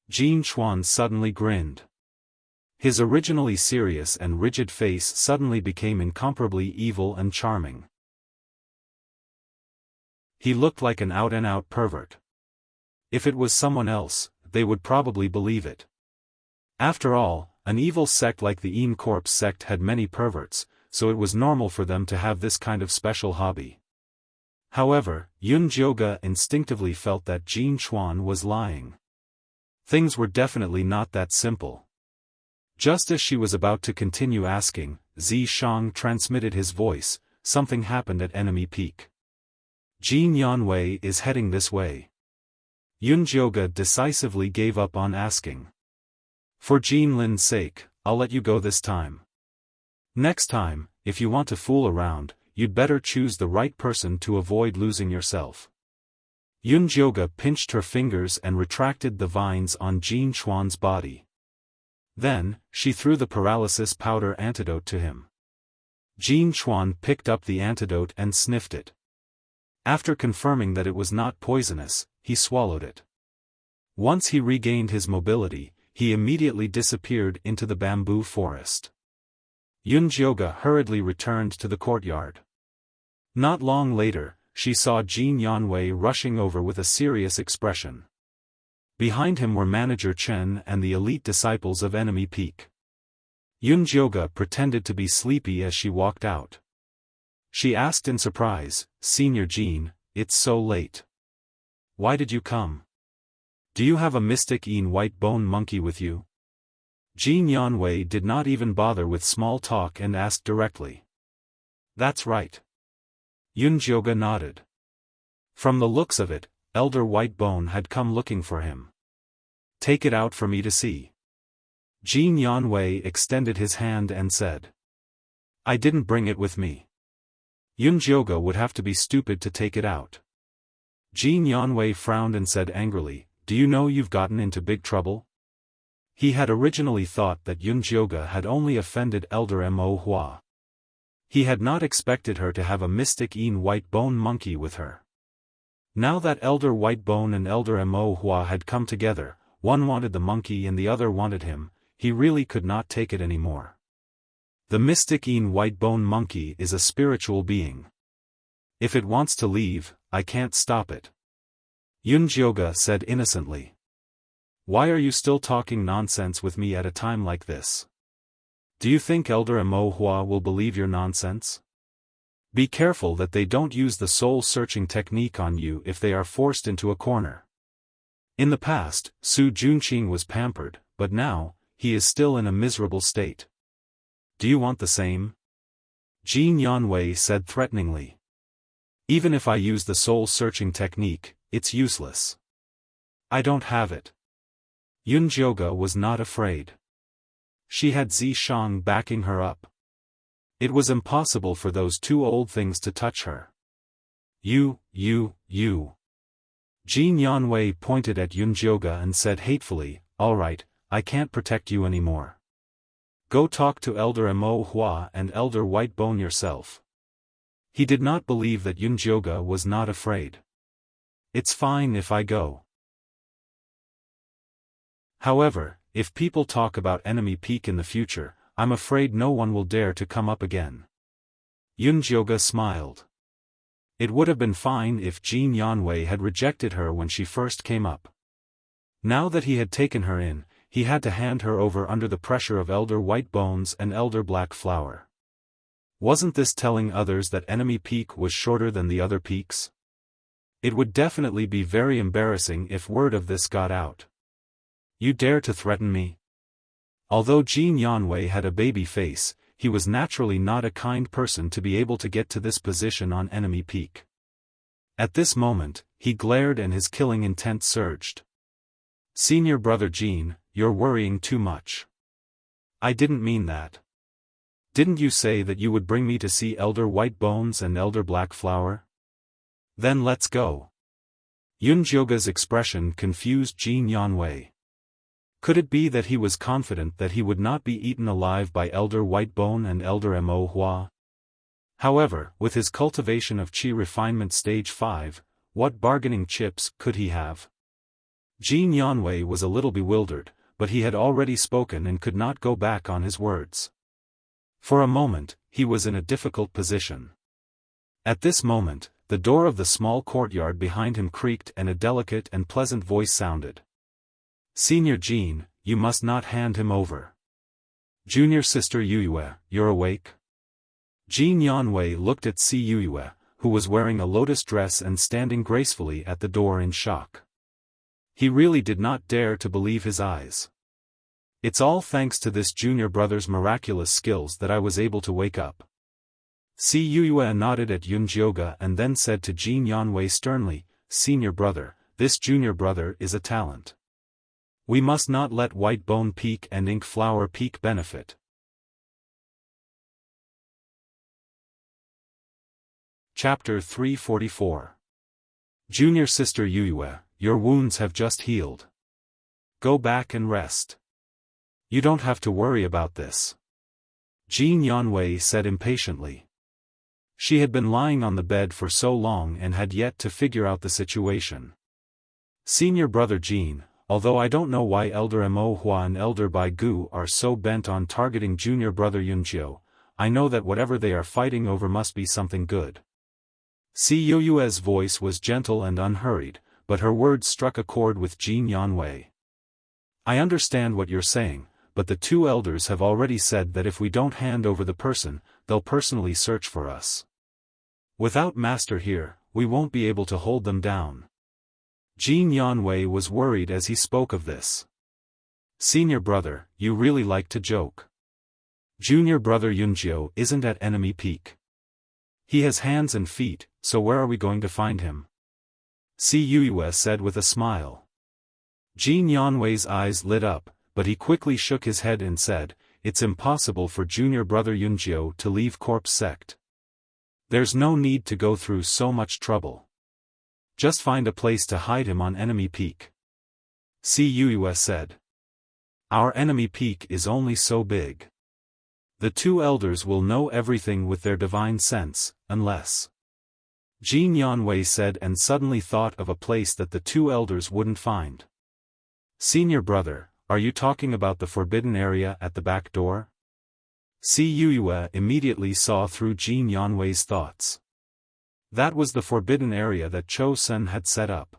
Jin Chuan suddenly grinned. His originally serious and rigid face suddenly became incomparably evil and charming. He looked like an out-and-out pervert. If it was someone else, they would probably believe it. After all, an evil sect like the Yin Corpse sect had many perverts, so it was normal for them to have this kind of special hobby. However, Yunjioga instinctively felt that Jin Chuan was lying. Things were definitely not that simple. Just as she was about to continue asking, Zishang transmitted his voice, something happened at Enemy Peak. Jin Yanwei is heading this way. Yunjioga decisively gave up on asking. For Jin Lin's sake, I'll let you go this time. Next time, if you want to fool around, you'd better choose the right person to avoid losing yourself. Yunjioga pinched her fingers and retracted the vines on Jin Chuan's body. Then, she threw the paralysis powder antidote to him. Jin Chuan picked up the antidote and sniffed it. After confirming that it was not poisonous, he swallowed it. Once he regained his mobility, he immediately disappeared into the bamboo forest. Yunjioga hurriedly returned to the courtyard. Not long later, she saw Jin Yanwei rushing over with a serious expression. Behind him were Manager Chen and the elite disciples of Enemy Peak. Yunjioga pretended to be sleepy as she walked out. She asked in surprise, "Senior Jin, it's so late. Why did you come? Do you have a mystic Yin white bone monkey with you?" Jin Yanwei did not even bother with small talk and asked directly. "That's right." Yunjioga nodded. From the looks of it, Elder Whitebone had come looking for him. "Take it out for me to see." Jin Yanwei extended his hand and said. "I didn't bring it with me." Yunjioga would have to be stupid to take it out. Jin Yanwei frowned and said angrily, "Do you know you've gotten into big trouble?" He had originally thought that Yunjioga had only offended Elder Mo Hua. He had not expected her to have a mystic Yin white bone monkey with her. Now that Elder Whitebone and Elder Mo Hua had come together, one wanted the monkey and the other wanted him, he really could not take it anymore. The mystic Yin Whitebone monkey is a spiritual being. If it wants to leave, I can't stop it. Yunjioga said innocently. "Why are you still talking nonsense with me at a time like this? Do you think Elder Mo Hua will believe your nonsense? Be careful that they don't use the soul-searching technique on you if they are forced into a corner." In the past, Su Junqing was pampered, but now, he is still in a miserable state. "Do you want the same?" Jin Yanwei said threateningly. "Even if I use the soul-searching technique, it's useless. I don't have it." Yunjioga was not afraid. She had Zishang backing her up. It was impossible for those two old things to touch her. You. Jin Yanwei pointed at Yunjioga and said hatefully, "All right, I can't protect you anymore. Go talk to Elder Mo Hua and Elder Whitebone yourself." He did not believe that Yunjioga was not afraid. "It's fine if I go. However, if people talk about Enemy Peak in the future, I'm afraid no one will dare to come up again." Yunjioga smiled. It would have been fine if Jin Yanwei had rejected her when she first came up. Now that he had taken her in, he had to hand her over under the pressure of Elder White Bones and Elder Black Flower. Wasn't this telling others that enemy peak was shorter than the other peaks? It would definitely be very embarrassing if word of this got out. You dare to threaten me? Although Jin Yanwei had a baby face, he was naturally not a kind person to be able to get to this position on enemy peak. At this moment, he glared and his killing intent surged. Senior brother Jin, you're worrying too much. I didn't mean that. Didn't you say that you would bring me to see Elder White Bones and Elder Black Flower? Then let's go. Yunjioga's expression confused Jin Yanwei. Could it be that he was confident that he would not be eaten alive by Elder Whitebone and Elder Mo Hua? However, with his cultivation of Qi refinement stage 5, what bargaining chips could he have? Jin Yanwei was a little bewildered, but he had already spoken and could not go back on his words. For a moment, he was in a difficult position. At this moment, the door of the small courtyard behind him creaked and a delicate and pleasant voice sounded. Senior Jin, you must not hand him over. Junior sister Yuyue, you're awake? Jin Yanwei looked at Si Yuyue, who was wearing a lotus dress and standing gracefully at the door in shock. He really did not dare to believe his eyes. It's all thanks to this junior brother's miraculous skills that I was able to wake up. Si Yuyue nodded at Yunjioga and then said to Jin Yanwei sternly, Senior brother, this junior brother is a talent. We must not let White Bone Peak and Ink Flower Peak benefit. Chapter 344. Junior sister Yuyue, your wounds have just healed. Go back and rest. You don't have to worry about this. Jin Yanwei said impatiently. She had been lying on the bed for so long and had yet to figure out the situation. Senior brother Jin, although I don't know why Elder Mo Hua and Elder Bai Gu are so bent on targeting junior brother Yunjio, I know that whatever they are fighting over must be something good. Si Yoyue's voice was gentle and unhurried, but her words struck a chord with Jin Yanwei. I understand what you're saying, but the two elders have already said that if we don't hand over the person, they'll personally search for us. Without Master here, we won't be able to hold them down. Jin Yanwei was worried as he spoke of this. Senior brother, you really like to joke. Junior brother Yunjio isn't at enemy peak. He has hands and feet, so where are we going to find him? Si Yuyue said with a smile. Jin Yanwei's eyes lit up, but he quickly shook his head and said, it's impossible for junior brother Yunjio to leave Corpse Sect. There's no need to go through so much trouble. Just find a place to hide him on enemy peak. Si Yuyue said. Our enemy peak is only so big. The two elders will know everything with their divine sense, unless... Jin Yanwei said and suddenly thought of a place that the two elders wouldn't find. Senior brother, are you talking about the forbidden area at the back door? Si Yuyue immediately saw through Jin Yanwei's thoughts. That was the forbidden area that Cho Sen had set up.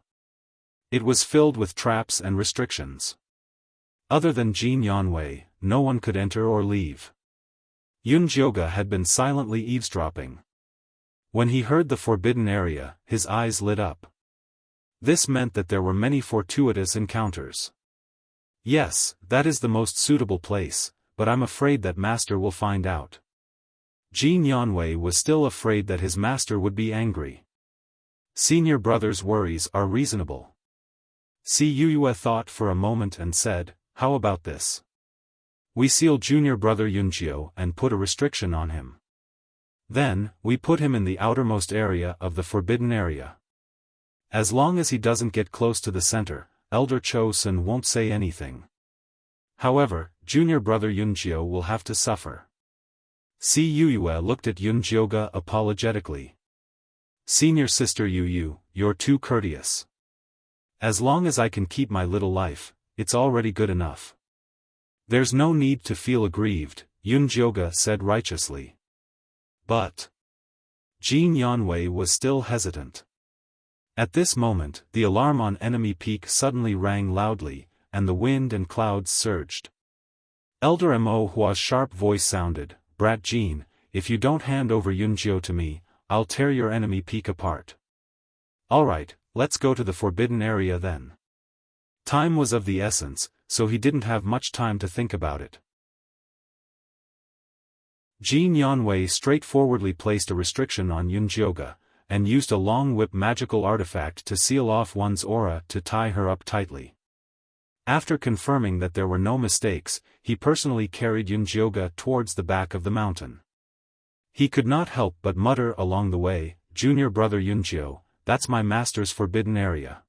It was filled with traps and restrictions. Other than Jin Yanwei, no one could enter or leave. Yunjioga had been silently eavesdropping. When he heard the forbidden area, his eyes lit up. This meant that there were many fortuitous encounters. Yes, that is the most suitable place, but I'm afraid that Master will find out. Jin Yanwei was still afraid that his master would be angry. Senior brother's worries are reasonable. Si Yuyue thought for a moment and said, how about this? We seal junior brother Yunjio and put a restriction on him. Then, we put him in the outermost area of the forbidden area. As long as he doesn't get close to the center, Elder Cho Sen won't say anything. However, junior brother Yunjio will have to suffer. Si Yuyue looked at Yunjioga apologetically. Senior sister Yuyu, you're too courteous. As long as I can keep my little life, it's already good enough. There's no need to feel aggrieved, Yunjioga said righteously. But... Jin Yanwei was still hesitant. At this moment, the alarm on enemy peak suddenly rang loudly, and the wind and clouds surged. Elder Mo Hua's sharp voice sounded, "Brat Jean, if you don't hand over Yunjiu to me, I'll tear your enemy peak apart." "Alright, let's go to the forbidden area then." Time was of the essence, so he didn't have much time to think about it. Jin Yanwei straightforwardly placed a restriction on Yunjiu, and used a long whip magical artifact to seal off one's aura to tie her up tightly. After confirming that there were no mistakes, he personally carried Yunjiu towards the back of the mountain. He could not help but mutter along the way, "Junior brother Yunjiu, that's my master's forbidden area.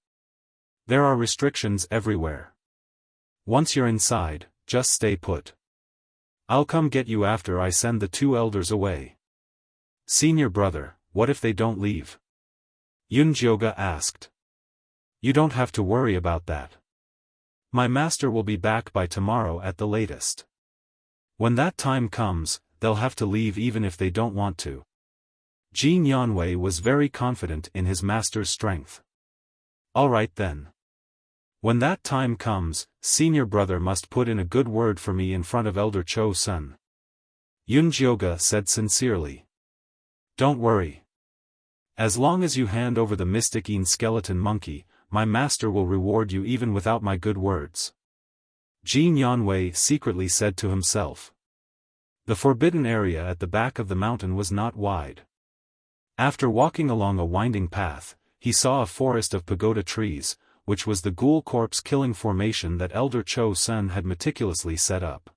There are restrictions everywhere. Once you're inside, just stay put. I'll come get you after I send the two elders away." "Senior brother, what if they don't leave?" Yunjiu asked. "You don't have to worry about that. My master will be back by tomorrow at the latest. When that time comes, they'll have to leave even if they don't want to." Jin Yanwei was very confident in his master's strength. "Alright then. When that time comes, senior brother must put in a good word for me in front of Elder Cho's son," Yunjiu said sincerely. "Don't worry. As long as you hand over the mystic skeleton monkey, my master will reward you even without my good words," Jin Yanwei secretly said to himself. The forbidden area at the back of the mountain was not wide. After walking along a winding path, he saw a forest of pagoda trees, which was the ghoul corpse-killing formation that Elder Cho's son had meticulously set up.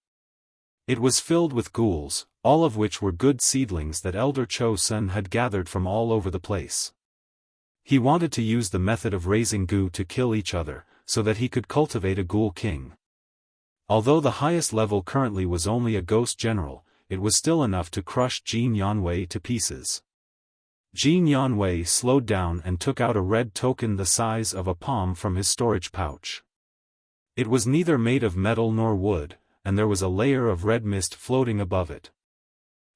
It was filled with ghouls, all of which were good seedlings that Elder Cho's son had gathered from all over the place. He wanted to use the method of raising goo to kill each other, so that he could cultivate a ghoul king. Although the highest level currently was only a ghost general, it was still enough to crush Jin Yanwei to pieces. Jin Yanwei slowed down and took out a red token the size of a palm from his storage pouch. It was neither made of metal nor wood, and there was a layer of red mist floating above it.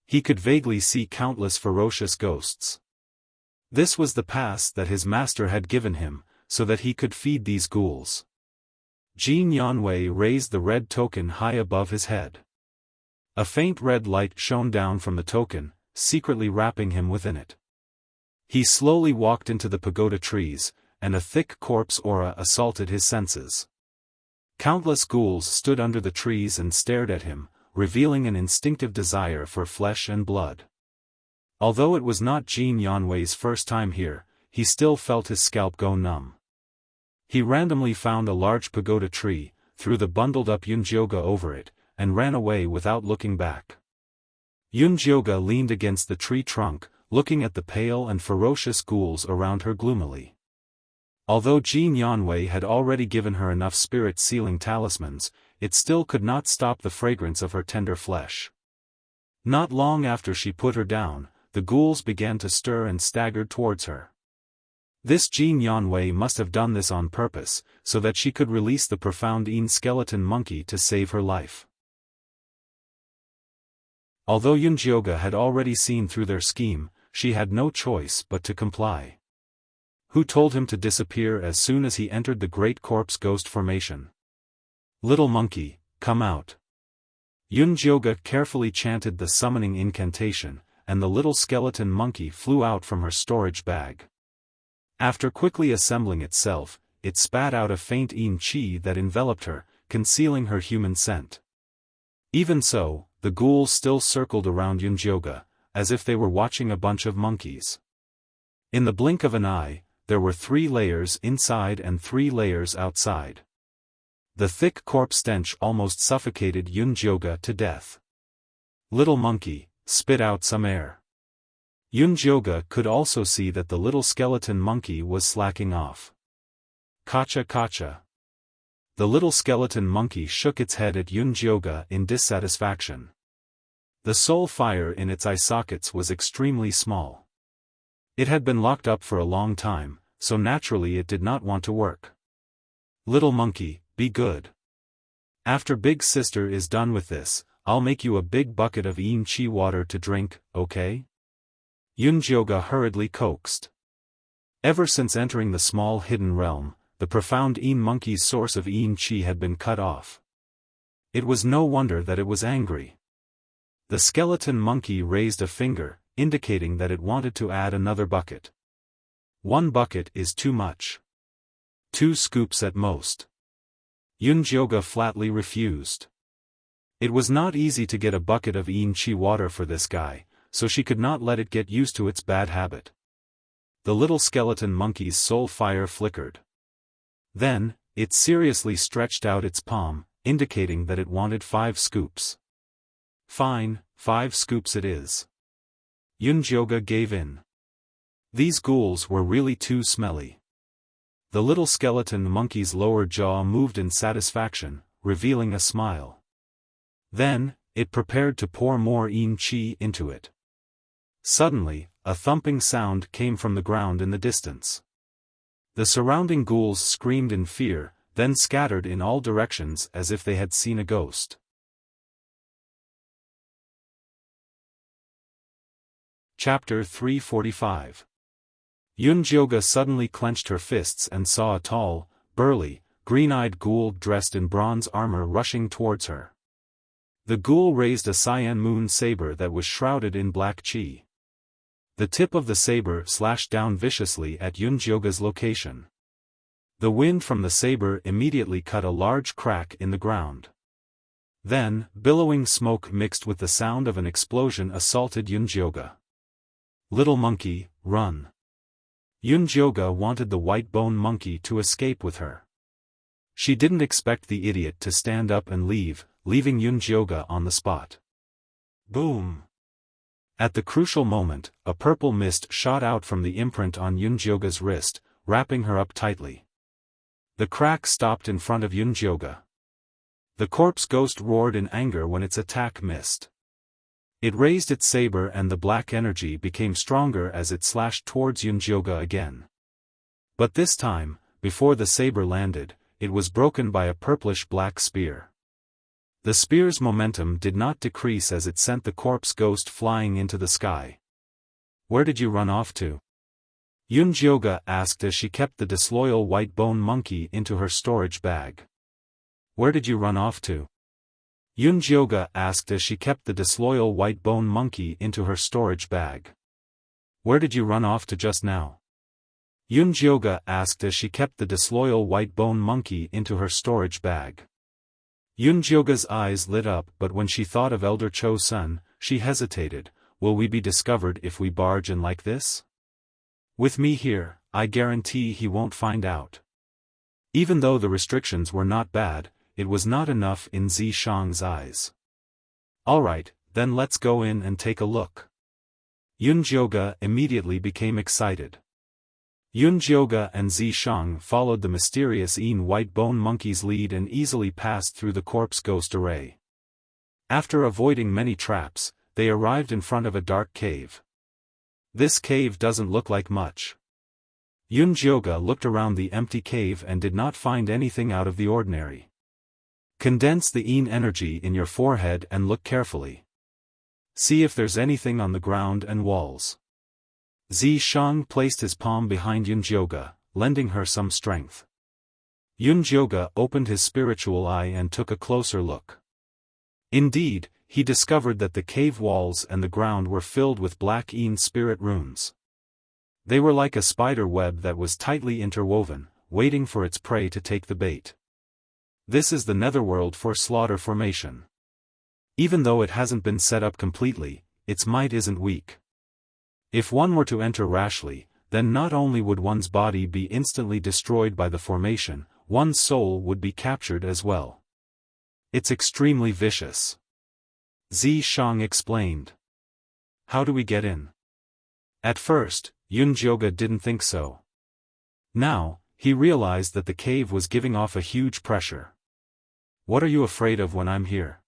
He could vaguely see countless ferocious ghosts. This was the pass that his master had given him, so that he could feed these ghouls. Jin Yanwei raised the red token high above his head. A faint red light shone down from the token, secretly wrapping him within it. He slowly walked into the pagoda trees, and a thick corpse aura assaulted his senses. Countless ghouls stood under the trees and stared at him, revealing an instinctive desire for flesh and blood. Although it was not Jin Yanwei's first time here, he still felt his scalp go numb. He randomly found a large pagoda tree, threw the bundled-up Yunjiu over it, and ran away without looking back. Yunjiu leaned against the tree trunk, looking at the pale and ferocious ghouls around her gloomily. Although Jin Yanwei had already given her enough spirit-sealing talismans, it still could not stop the fragrance of her tender flesh. Not long after she put her down, the ghouls began to stir and staggered towards her. This Jin Yanwei must have done this on purpose, so that she could release the profound skeleton monkey to save her life. Although Yunjiu had already seen through their scheme, she had no choice but to comply. Who told him to disappear as soon as he entered the great corpse ghost formation? "Little monkey, come out." Yunjiu carefully chanted the summoning incantation, and the little skeleton monkey flew out from her storage bag. After quickly assembling itself, it spat out a faint qi that enveloped her, concealing her human scent. Even so, the ghouls still circled around Yunjiu, as if they were watching a bunch of monkeys. In the blink of an eye, there were 3 layers inside and 3 layers outside. The thick corpse stench almost suffocated Yunjiu to death. "Little monkey, spit out some air." Yunjiu could also see that the little skeleton monkey was slacking off. "Kacha kacha." The little skeleton monkey shook its head at Yunjiu in dissatisfaction. The soul fire in its eye sockets was extremely small. It had been locked up for a long time, so naturally it did not want to work. "Little monkey, be good. After big sister is done with this, I'll make you a big bucket of qi water to drink, okay?" Yunjiu hurriedly coaxed. Ever since entering the small hidden realm, the profound Yin monkey's source of Yin Qi had been cut off. It was no wonder that it was angry. The skeleton monkey raised a finger, indicating that it wanted to add another bucket. 1 bucket is too much. 2 scoops at most. Yunjioge flatly refused. It was not easy to get a bucket of Yin Qi water for this guy, so she could not let it get used to its bad habit. The little skeleton monkey's soul fire flickered. Then, it seriously stretched out its palm, indicating that it wanted 5 scoops. Fine, 5 scoops it is. Yunjioge gave in. These ghouls were really too smelly. The little skeleton monkey's lower jaw moved in satisfaction, revealing a smile. Then, it prepared to pour more Yin Qi into it. Suddenly, a thumping sound came from the ground in the distance. The surrounding ghouls screamed in fear, then scattered in all directions as if they had seen a ghost. Chapter 345. Yunjioge suddenly clenched her fists and saw a tall, burly, green-eyed ghoul dressed in bronze armor rushing towards her. The ghoul raised a cyan moon saber that was shrouded in black qi. The tip of the saber slashed down viciously at Yunjioge's location. The wind from the saber immediately cut a large crack in the ground. Then, billowing smoke mixed with the sound of an explosion assaulted Yunjioge. Little monkey, run. Yunjioge wanted the white bone monkey to escape with her. She didn't expect the idiot to stand up and leave, leaving Yunjioge on the spot. Boom! At the crucial moment, a purple mist shot out from the imprint on Yunjioge's wrist, wrapping her up tightly. The crack stopped in front of Yunjioge. The corpse ghost roared in anger when its attack missed. It raised its saber and the black energy became stronger as it slashed towards Yunjioge again. But this time, before the saber landed, it was broken by a purplish-black spear. The spear's momentum did not decrease as it sent the corpse ghost flying into the sky. Where did you run off to? Yunjioge asked as she kept the disloyal white bone monkey into her storage bag. Where did you run off to? Yunjioge asked as she kept the disloyal white bone monkey into her storage bag. Where did you run off to just now? Yunjioge asked as she kept the disloyal white bone monkey into her storage bag. Yunjioge's eyes lit up, but when she thought of Elder Cho-sun, she hesitated. Will we be discovered if we barge in like this? With me here, I guarantee he won't find out. Even though the restrictions were not bad, it was not enough in Zishang's eyes. Alright, then let's go in and take a look. Yunjioge immediately became excited. Yunjioge and Zishang followed the mysterious Yin white bone monkey's lead and easily passed through the corpse ghost array. After avoiding many traps, they arrived in front of a dark cave. This cave doesn't look like much. Yunjioge looked around the empty cave and did not find anything out of the ordinary. Condense the Yin energy in your forehead and look carefully. See if there's anything on the ground and walls. Zishang placed his palm behind Yunjioge, lending her some strength. Yunjioge opened his spiritual eye and took a closer look. Indeed, he discovered that the cave walls and the ground were filled with black Yin spirit runes. They were like a spider web that was tightly interwoven, waiting for its prey to take the bait. This is the netherworld for slaughter formation. Even though it hasn't been set up completely, its might isn't weak. If one were to enter rashly, then not only would one's body be instantly destroyed by the formation, one's soul would be captured as well. It's extremely vicious. Zishang explained. How do we get in? At first, Yunjioge didn't think so. Now, he realized that the cave was giving off a huge pressure. What are you afraid of when I'm here?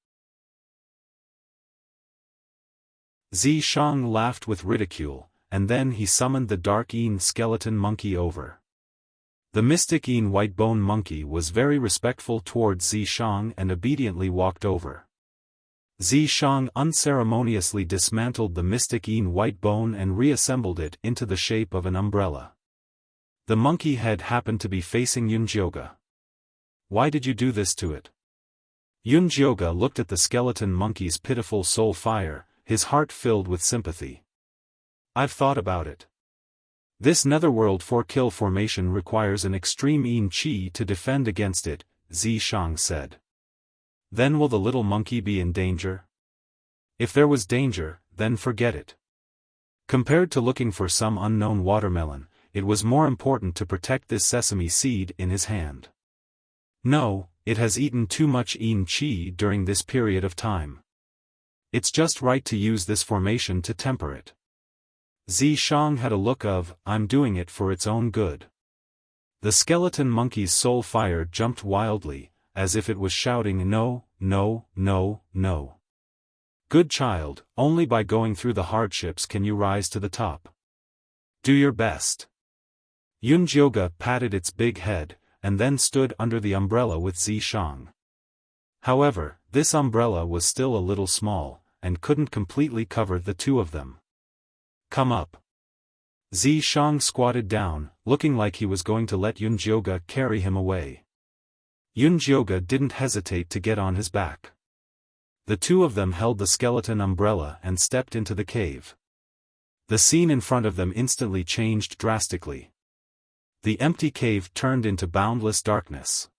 Zishang laughed with ridicule, and then he summoned the dark Yin skeleton monkey over. The mystic Yin white bone monkey was very respectful towards Zishang and obediently walked over. Zishang unceremoniously dismantled the mystic Yin white bone and reassembled it into the shape of an umbrella. The monkey head happened to be facing Yunjioge. Why did you do this to it? Yunjioge looked at the skeleton monkey's pitiful soul fire, his heart filled with sympathy. I've thought about it. This netherworld 4-kill formation requires an extreme yin chi to defend against it, Zishang said. Then will the little monkey be in danger? If there was danger, then forget it. Compared to looking for some unknown watermelon, it was more important to protect this sesame seed in his hand. No, it has eaten too much yin chi during this period of time. It's just right to use this formation to temper it. Zishang had a look of, I'm doing it for its own good. The skeleton monkey's soul fire jumped wildly, as if it was shouting no, no, no, no. Good child, only by going through the hardships can you rise to the top. Do your best. Yunjioge patted its big head, and then stood under the umbrella with Zishang. However, this umbrella was still a little small, and couldn't completely cover the two of them. Come up. Zishang squatted down, looking like he was going to let Yunjioge carry him away. Yunjioge didn't hesitate to get on his back. The two of them held the skeleton umbrella and stepped into the cave. The scene in front of them instantly changed drastically. The empty cave turned into boundless darkness.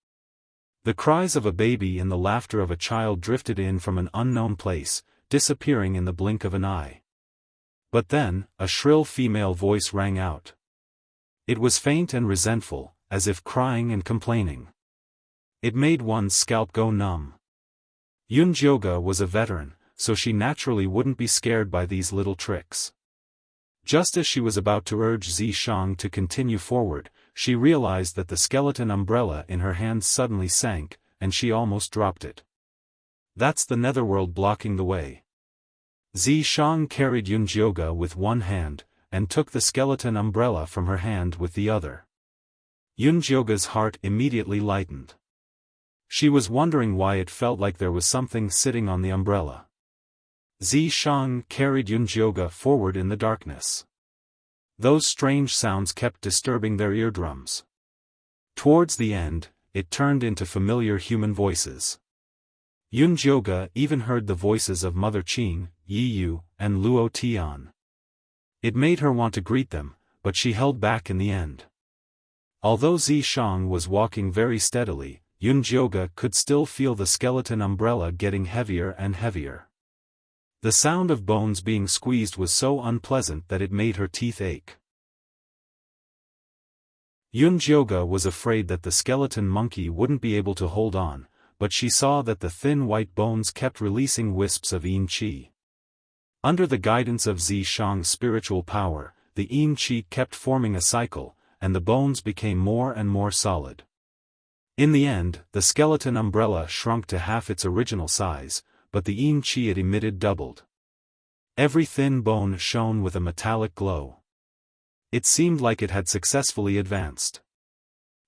The cries of a baby and the laughter of a child drifted in from an unknown place, disappearing in the blink of an eye. But then, a shrill female voice rang out. It was faint and resentful, as if crying and complaining. It made one's scalp go numb. Yunjioge was a veteran, so she naturally wouldn't be scared by these little tricks. Just as she was about to urge Zishang to continue forward, she realized that the skeleton umbrella in her hand suddenly sank, and she almost dropped it. That's the netherworld blocking the way. Zishang carried Yunjioge with one hand, and took the skeleton umbrella from her hand with the other. Yunjioge's heart immediately lightened. She was wondering why it felt like there was something sitting on the umbrella. Zishang carried Yunjioge forward in the darkness. Those strange sounds kept disturbing their eardrums. Towards the end, it turned into familiar human voices. Yunjioge even heard the voices of Mother Qing, Yiyu, and Luo Tian. It made her want to greet them, but she held back in the end. Although Zishang was walking very steadily, Yunjioge could still feel the skeleton umbrella getting heavier and heavier. The sound of bones being squeezed was so unpleasant that it made her teeth ache. Yunjioge was afraid that the skeleton monkey wouldn't be able to hold on, but she saw that the thin white bones kept releasing wisps of yin chi. Under the guidance of Zishang's spiritual power, the yin chi kept forming a cycle, and the bones became more and more solid. In the end, the skeleton umbrella shrunk to half its original size, but the yin chi it emitted doubled. Every thin bone shone with a metallic glow. It seemed like it had successfully advanced.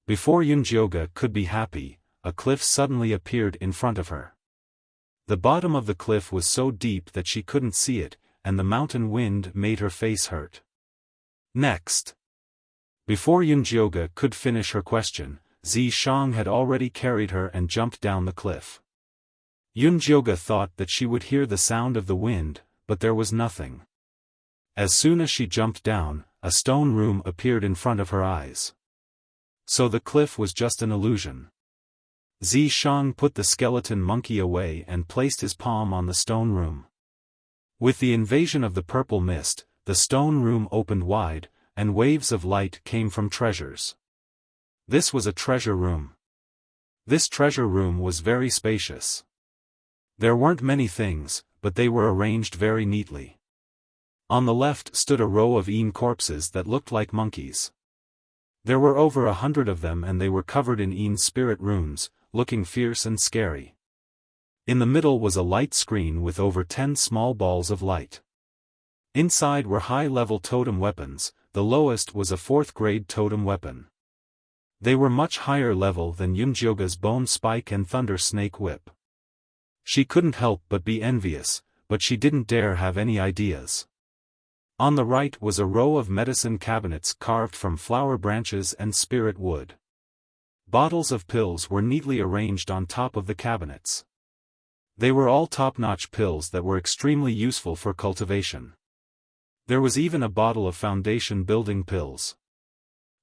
Before Yunjioge could be happy, a cliff suddenly appeared in front of her. The bottom of the cliff was so deep that she couldn't see it, and the mountain wind made her face hurt. Next. Before Yunjioge could finish her question, Zishang had already carried her and jumped down the cliff. Yunjioge thought that she would hear the sound of the wind, but there was nothing. As soon as she jumped down, a stone room appeared in front of her eyes. So the cliff was just an illusion. Zishang put the skeleton monkey away and placed his palm on the stone room. With the invasion of the purple mist, the stone room opened wide, and waves of light came from treasures. This was a treasure room. This treasure room was very spacious. There weren't many things, but they were arranged very neatly. On the left stood a row of yin corpses that looked like monkeys. There were over 100 of them and they were covered in yin spirit runes, looking fierce and scary. In the middle was a light screen with over 10 small balls of light. Inside were high-level totem weapons, the lowest was a 4th-grade totem weapon. They were much higher level than Yunjioge's bone spike and thunder snake whip. She couldn't help but be envious, but she didn't dare have any ideas. On the right was a row of medicine cabinets carved from flower branches and spirit wood. Bottles of pills were neatly arranged on top of the cabinets. They were all top-notch pills that were extremely useful for cultivation. There was even a bottle of foundation-building pills.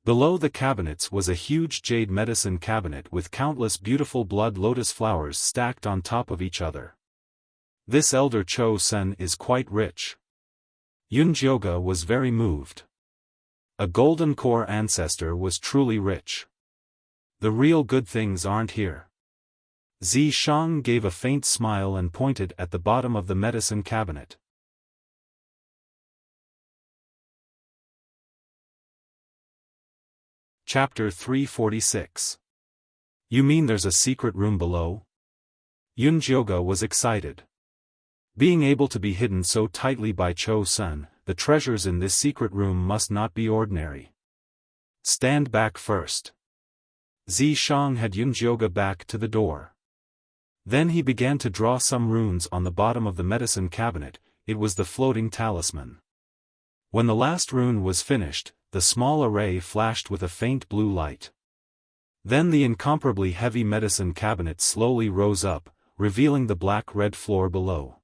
Below the cabinets was a huge jade medicine cabinet with countless beautiful blood lotus flowers stacked on top of each other. This elder Cho-sen is quite rich. Yunjioge was very moved. A golden core ancestor was truly rich. The real good things aren't here. Zishang gave a faint smile and pointed at the bottom of the medicine cabinet. Chapter 346. You mean there's a secret room below? Yunjioge was excited. Being able to be hidden so tightly by Cho-sen, the treasures in this secret room must not be ordinary. Stand back first. Zishang had Yunjioge back to the door. Then he began to draw some runes on the bottom of the medicine cabinet. It was the floating talisman. When the last rune was finished, the small array flashed with a faint blue light. Then the incomparably heavy medicine cabinet slowly rose up, revealing the black-red floor below.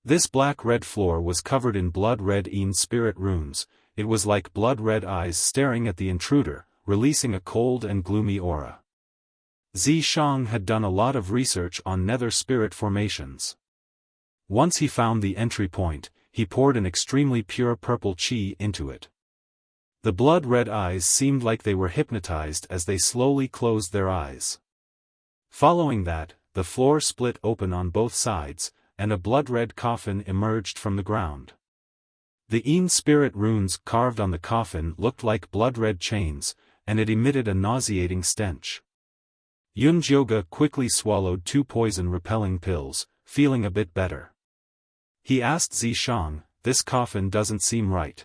This black-red floor was covered in blood-red spirit runes. It was like blood-red eyes staring at the intruder, releasing a cold and gloomy aura. Zishang had done a lot of research on nether spirit formations. Once he found the entry point, he poured an extremely pure purple qi into it. The blood-red eyes seemed like they were hypnotized as they slowly closed their eyes. Following that, the floor split open on both sides, and a blood-red coffin emerged from the ground. The spirit runes carved on the coffin looked like blood-red chains, and it emitted a nauseating stench. Yunjioge quickly swallowed 2 poison-repelling pills, feeling a bit better. He asked Zishang, "This coffin doesn't seem right."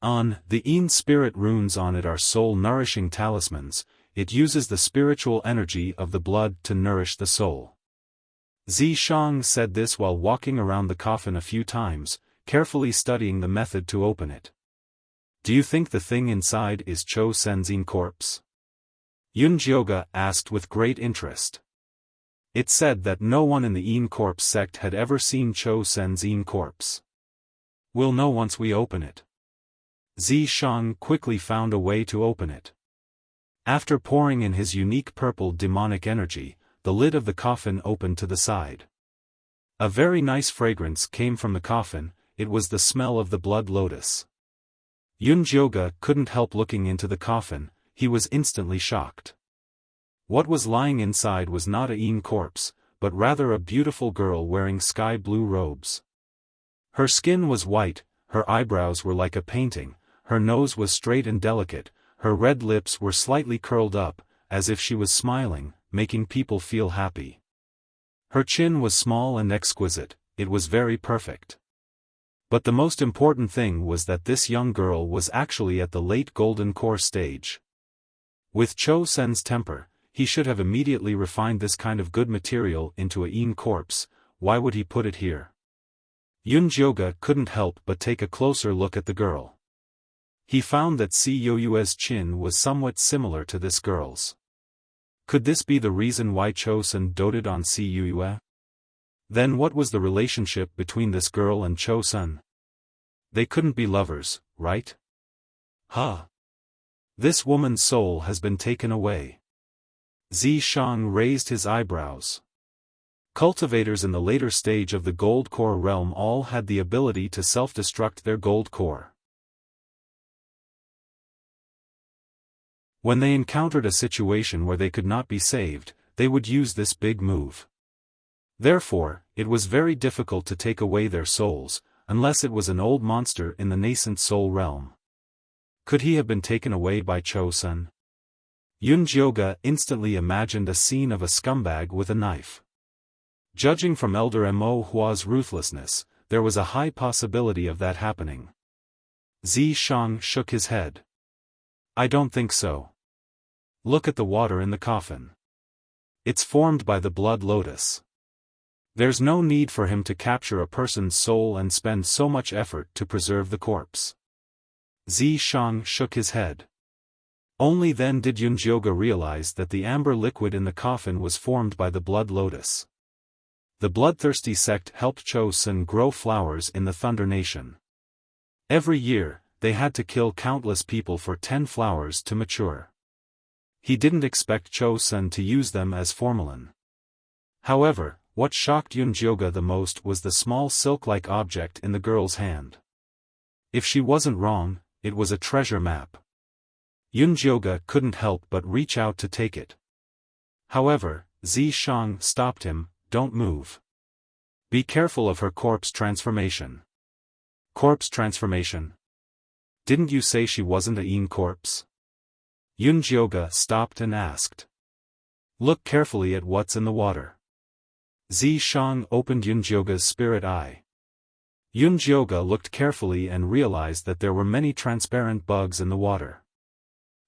The spirit runes on it are soul-nourishing talismans. It uses the spiritual energy of the blood to nourish the soul. Zishang said this while walking around the coffin a few times, carefully studying the method to open it. "Do you think the thing inside is Cho-sen's corpse?" Yunjioge asked with great interest. It said that no one in the corpse sect had ever seen Cho-sen's corpse. "We'll know once we open it." Zishang quickly found a way to open it. After pouring in his unique purple demonic energy, the lid of the coffin opened to the side. A very nice fragrance came from the coffin. It was the smell of the blood lotus. Yunjioge couldn't help looking into the coffin. He was instantly shocked. What was lying inside was not a corpse, but rather a beautiful girl wearing sky-blue robes. Her skin was white, her eyebrows were like a painting, her nose was straight and delicate, her red lips were slightly curled up, as if she was smiling, making people feel happy. Her chin was small and exquisite, it was very perfect. But the most important thing was that this young girl was actually at the late golden core stage. With Cho-sen's temper, he should have immediately refined this kind of good material into a corpse. Why would he put it here? Yunjioge couldn't help but take a closer look at the girl. He found that Ciyou's chin was somewhat similar to this girl's. Could this be the reason why Cho-sen doted on Ciyou? Then what was the relationship between this girl and Cho-sen? They couldn't be lovers, right? Huh? This woman's soul has been taken away. Zishang raised his eyebrows. Cultivators in the later stage of the gold core realm all had the ability to self-destruct their gold core. When they encountered a situation where they could not be saved, they would use this big move. Therefore, it was very difficult to take away their souls, unless it was an old monster in the nascent soul realm. Could he have been taken away by Cho-sen? Yunjioge instantly imagined a scene of a scumbag with a knife. Judging from Elder Mo Hua's ruthlessness, there was a high possibility of that happening. Zishang shook his head. "I don't think so. Look at the water in the coffin. It's formed by the blood lotus. There's no need for him to capture a person's soul and spend so much effort to preserve the corpse. Zishang shook his head. Only then did Yunjioge realize that the amber liquid in the coffin was formed by the blood lotus. The bloodthirsty sect helped Cho Sun grow flowers in the Thunder Nation. Every year, they had to kill countless people for 10 flowers to mature. He didn't expect Cho Sun to use them as formalin. However, what shocked Yunjioge the most was the small silk-like object in the girl's hand. If she wasn't wrong, it was a treasure map. Yunjioge couldn't help but reach out to take it. However, Zishang stopped him. Don't move. Be careful of her corpse transformation. Corpse transformation? Didn't you say she wasn't a Yin corpse? Yunjioge stopped and asked. Look carefully at what's in the water. Zishang opened Yunjioge's spirit eye. Yunjioge looked carefully and realized that there were many transparent bugs in the water.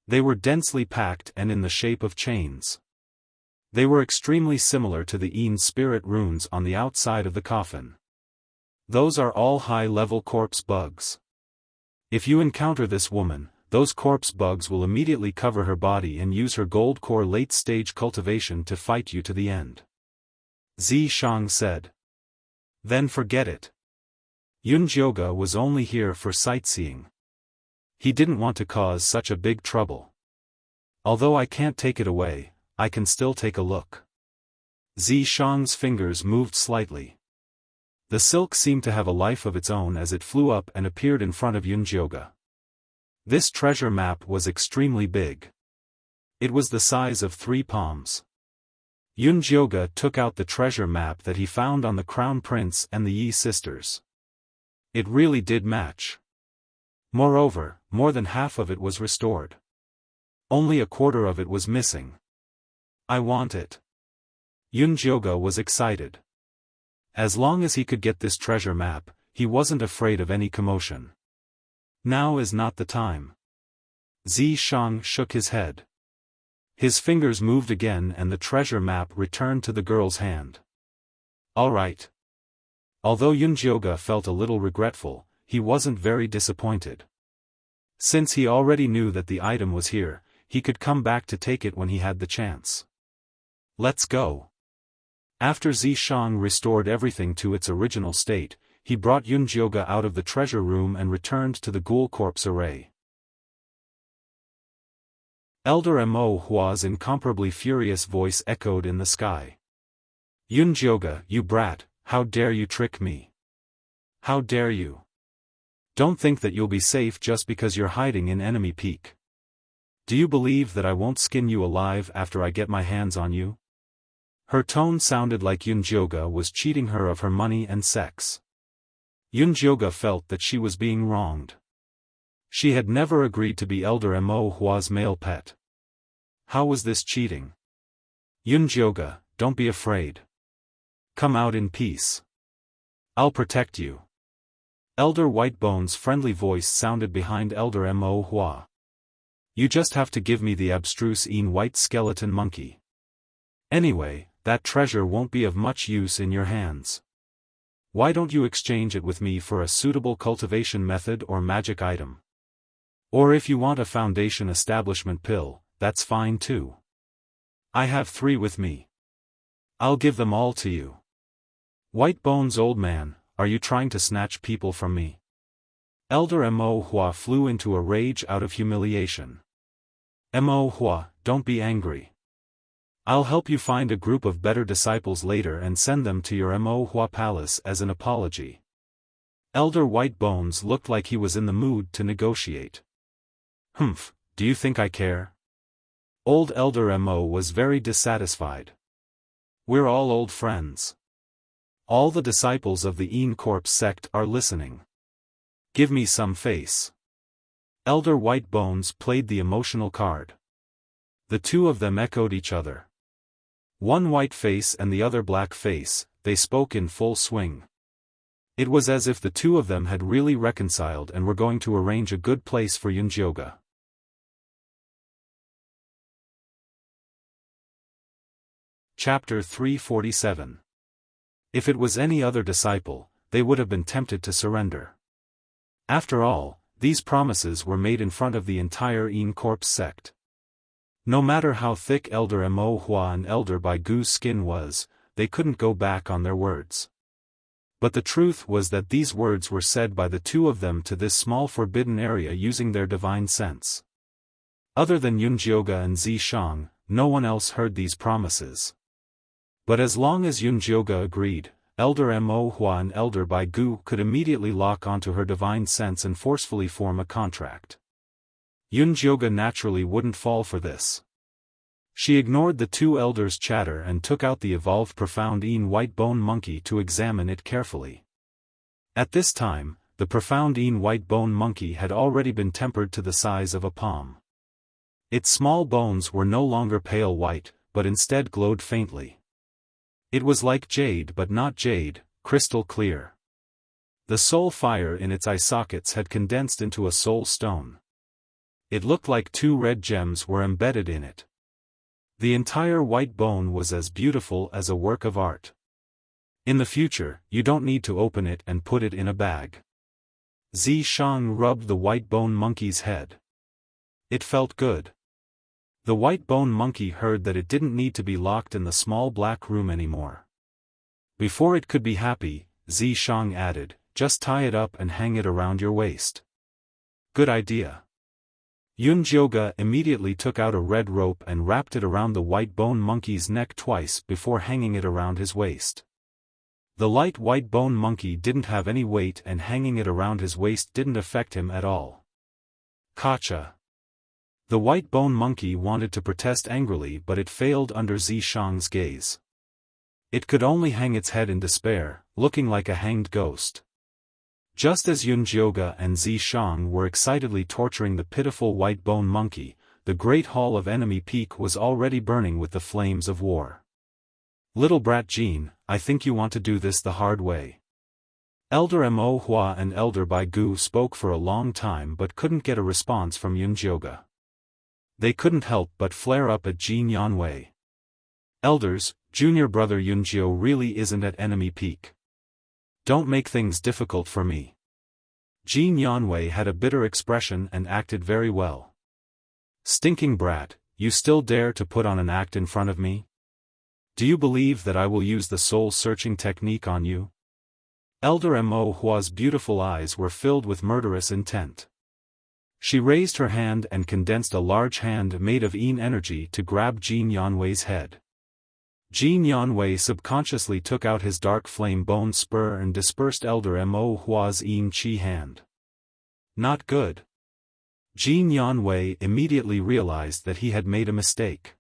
They were densely packed and in the shape of chains. They were extremely similar to the Yin spirit runes on the outside of the coffin. Those are all high-level corpse bugs. If you encounter this woman, those corpse bugs will immediately cover her body and use her gold core late-stage cultivation to fight you to the end. Zishang said. Then forget it. Yunjioge was only here for sightseeing. He didn't want to cause such a big trouble. Although I can't take it away, I can still take a look. Zishang's fingers moved slightly. The silk seemed to have a life of its own as it flew up and appeared in front of Yunjioge. This treasure map was extremely big. It was the size of 3 palms. Yunjioge took out the treasure map that he found on the Crown Prince and the Yi sisters. It really did match. Moreover, more than half of it was restored. Only a quarter of it was missing. I want it. Yunjioge was excited. As long as he could get this treasure map, he wasn't afraid of any commotion. Now is not the time. Zishang shook his head. His fingers moved again and the treasure map returned to the girl's hand. All right. Although Yunjioge felt a little regretful, he wasn't very disappointed. Since he already knew that the item was here, he could come back to take it when he had the chance. Let's go. After Zishang restored everything to its original state, he brought Yunjioge out of the treasure room and returned to the ghoul corpse array. Elder Mo Hua's incomparably furious voice echoed in the sky. Yunjioge, you brat, how dare you trick me? How dare you? Don't think that you'll be safe just because you're hiding in enemy peak. Do you believe that I won't skin you alive after I get my hands on you? Her tone sounded like Yunjioge was cheating her of her money and sex. Yunjioge felt that she was being wronged. She had never agreed to be Elder Mo Hua's male pet. How was this cheating? Yunjioge, don't be afraid. Come out in peace. I'll protect you. Elder Whitebone's friendly voice sounded behind Elder Mo Hua. You just have to give me the abstruse white skeleton monkey. Anyway, that treasure won't be of much use in your hands. Why don't you exchange it with me for a suitable cultivation method or magic item? Or if you want a foundation establishment pill, that's fine too. I have 3 with me. I'll give them all to you. Whitebone's old man, are you trying to snatch people from me? Elder Mo Hua flew into a rage out of humiliation. Mo Hua, don't be angry. I'll help you find a group of better disciples later and send them to your Mo Hua palace as an apology. Elder Whitebones looked like he was in the mood to negotiate. Humph, do you think I care? Old Elder Mo was very dissatisfied. We're all old friends. All the disciples of the Yin Corpse sect are listening. Give me some face. Elder Whitebones played the emotional card. The two of them echoed each other. One white face and the other black face, they spoke in full swing. It was as if the two of them had really reconciled and were going to arrange a good place for Yunjioge. Chapter 347. If it was any other disciple, they would have been tempted to surrender. After all, these promises were made in front of the entire Yin Corpse sect. No matter how thick Elder Mo Hua and Elder Bai Gu's skin was, they couldn't go back on their words. But the truth was that these words were said by the two of them to this small forbidden area using their divine sense. Other than Yunjioga and Zishang, no one else heard these promises. But as long as Yunjioga agreed, Elder Mo Hua and Elder Bai Gu could immediately lock onto her divine sense and forcefully form a contract. Yunjioga naturally wouldn't fall for this. She ignored the two elders' chatter and took out the evolved profound Yin white bone monkey to examine it carefully. At this time, the profound Yin white bone monkey had already been tempered to the size of a palm. Its small bones were no longer pale white, but instead glowed faintly. It was like jade but not jade, crystal clear. The soul fire in its eye sockets had condensed into a soul stone. It looked like two red gems were embedded in it. The entire white bone was as beautiful as a work of art. In the future, you don't need to open it and put it in a bag. Zishang rubbed the white bone monkey's head. It felt good. The white bone monkey heard that it didn't need to be locked in the small black room anymore. Before it could be happy, Zishang added, "Just tie it up and hang it around your waist." Good idea. Yunjioga immediately took out a red rope and wrapped it around the white bone monkey's neck twice before hanging it around his waist. The light white bone monkey didn't have any weight and hanging it around his waist didn't affect him at all. Gotcha. The white bone monkey wanted to protest angrily but it failed under Zishang's gaze. It could only hang its head in despair, looking like a hanged ghost. Just as Yunjioga and Zishang were excitedly torturing the pitiful white bone monkey, the great hall of Enemy Peak was already burning with the flames of war. "Little brat Jean, I think you want to do this the hard way." Elder Mo Hua and Elder Bai Gu spoke for a long time but couldn't get a response from Yunjioga. They couldn't help but flare up at Jin Yanwei. "Elders, junior brother Yunjio really isn't at Enemy Peak. Don't make things difficult for me." Jin Yanwei had a bitter expression and acted very well. "Stinking brat, you still dare to put on an act in front of me? Do you believe that I will use the soul-searching technique on you?" Elder Mo Hua's beautiful eyes were filled with murderous intent. She raised her hand and condensed a large hand made of Yin energy to grab Jin Yanwei's head. Jin Yanwei subconsciously took out his dark flame bone spur and dispersed Elder Mo Hua's Yin Qi hand. Not good. Jin Yanwei immediately realized that he had made a mistake.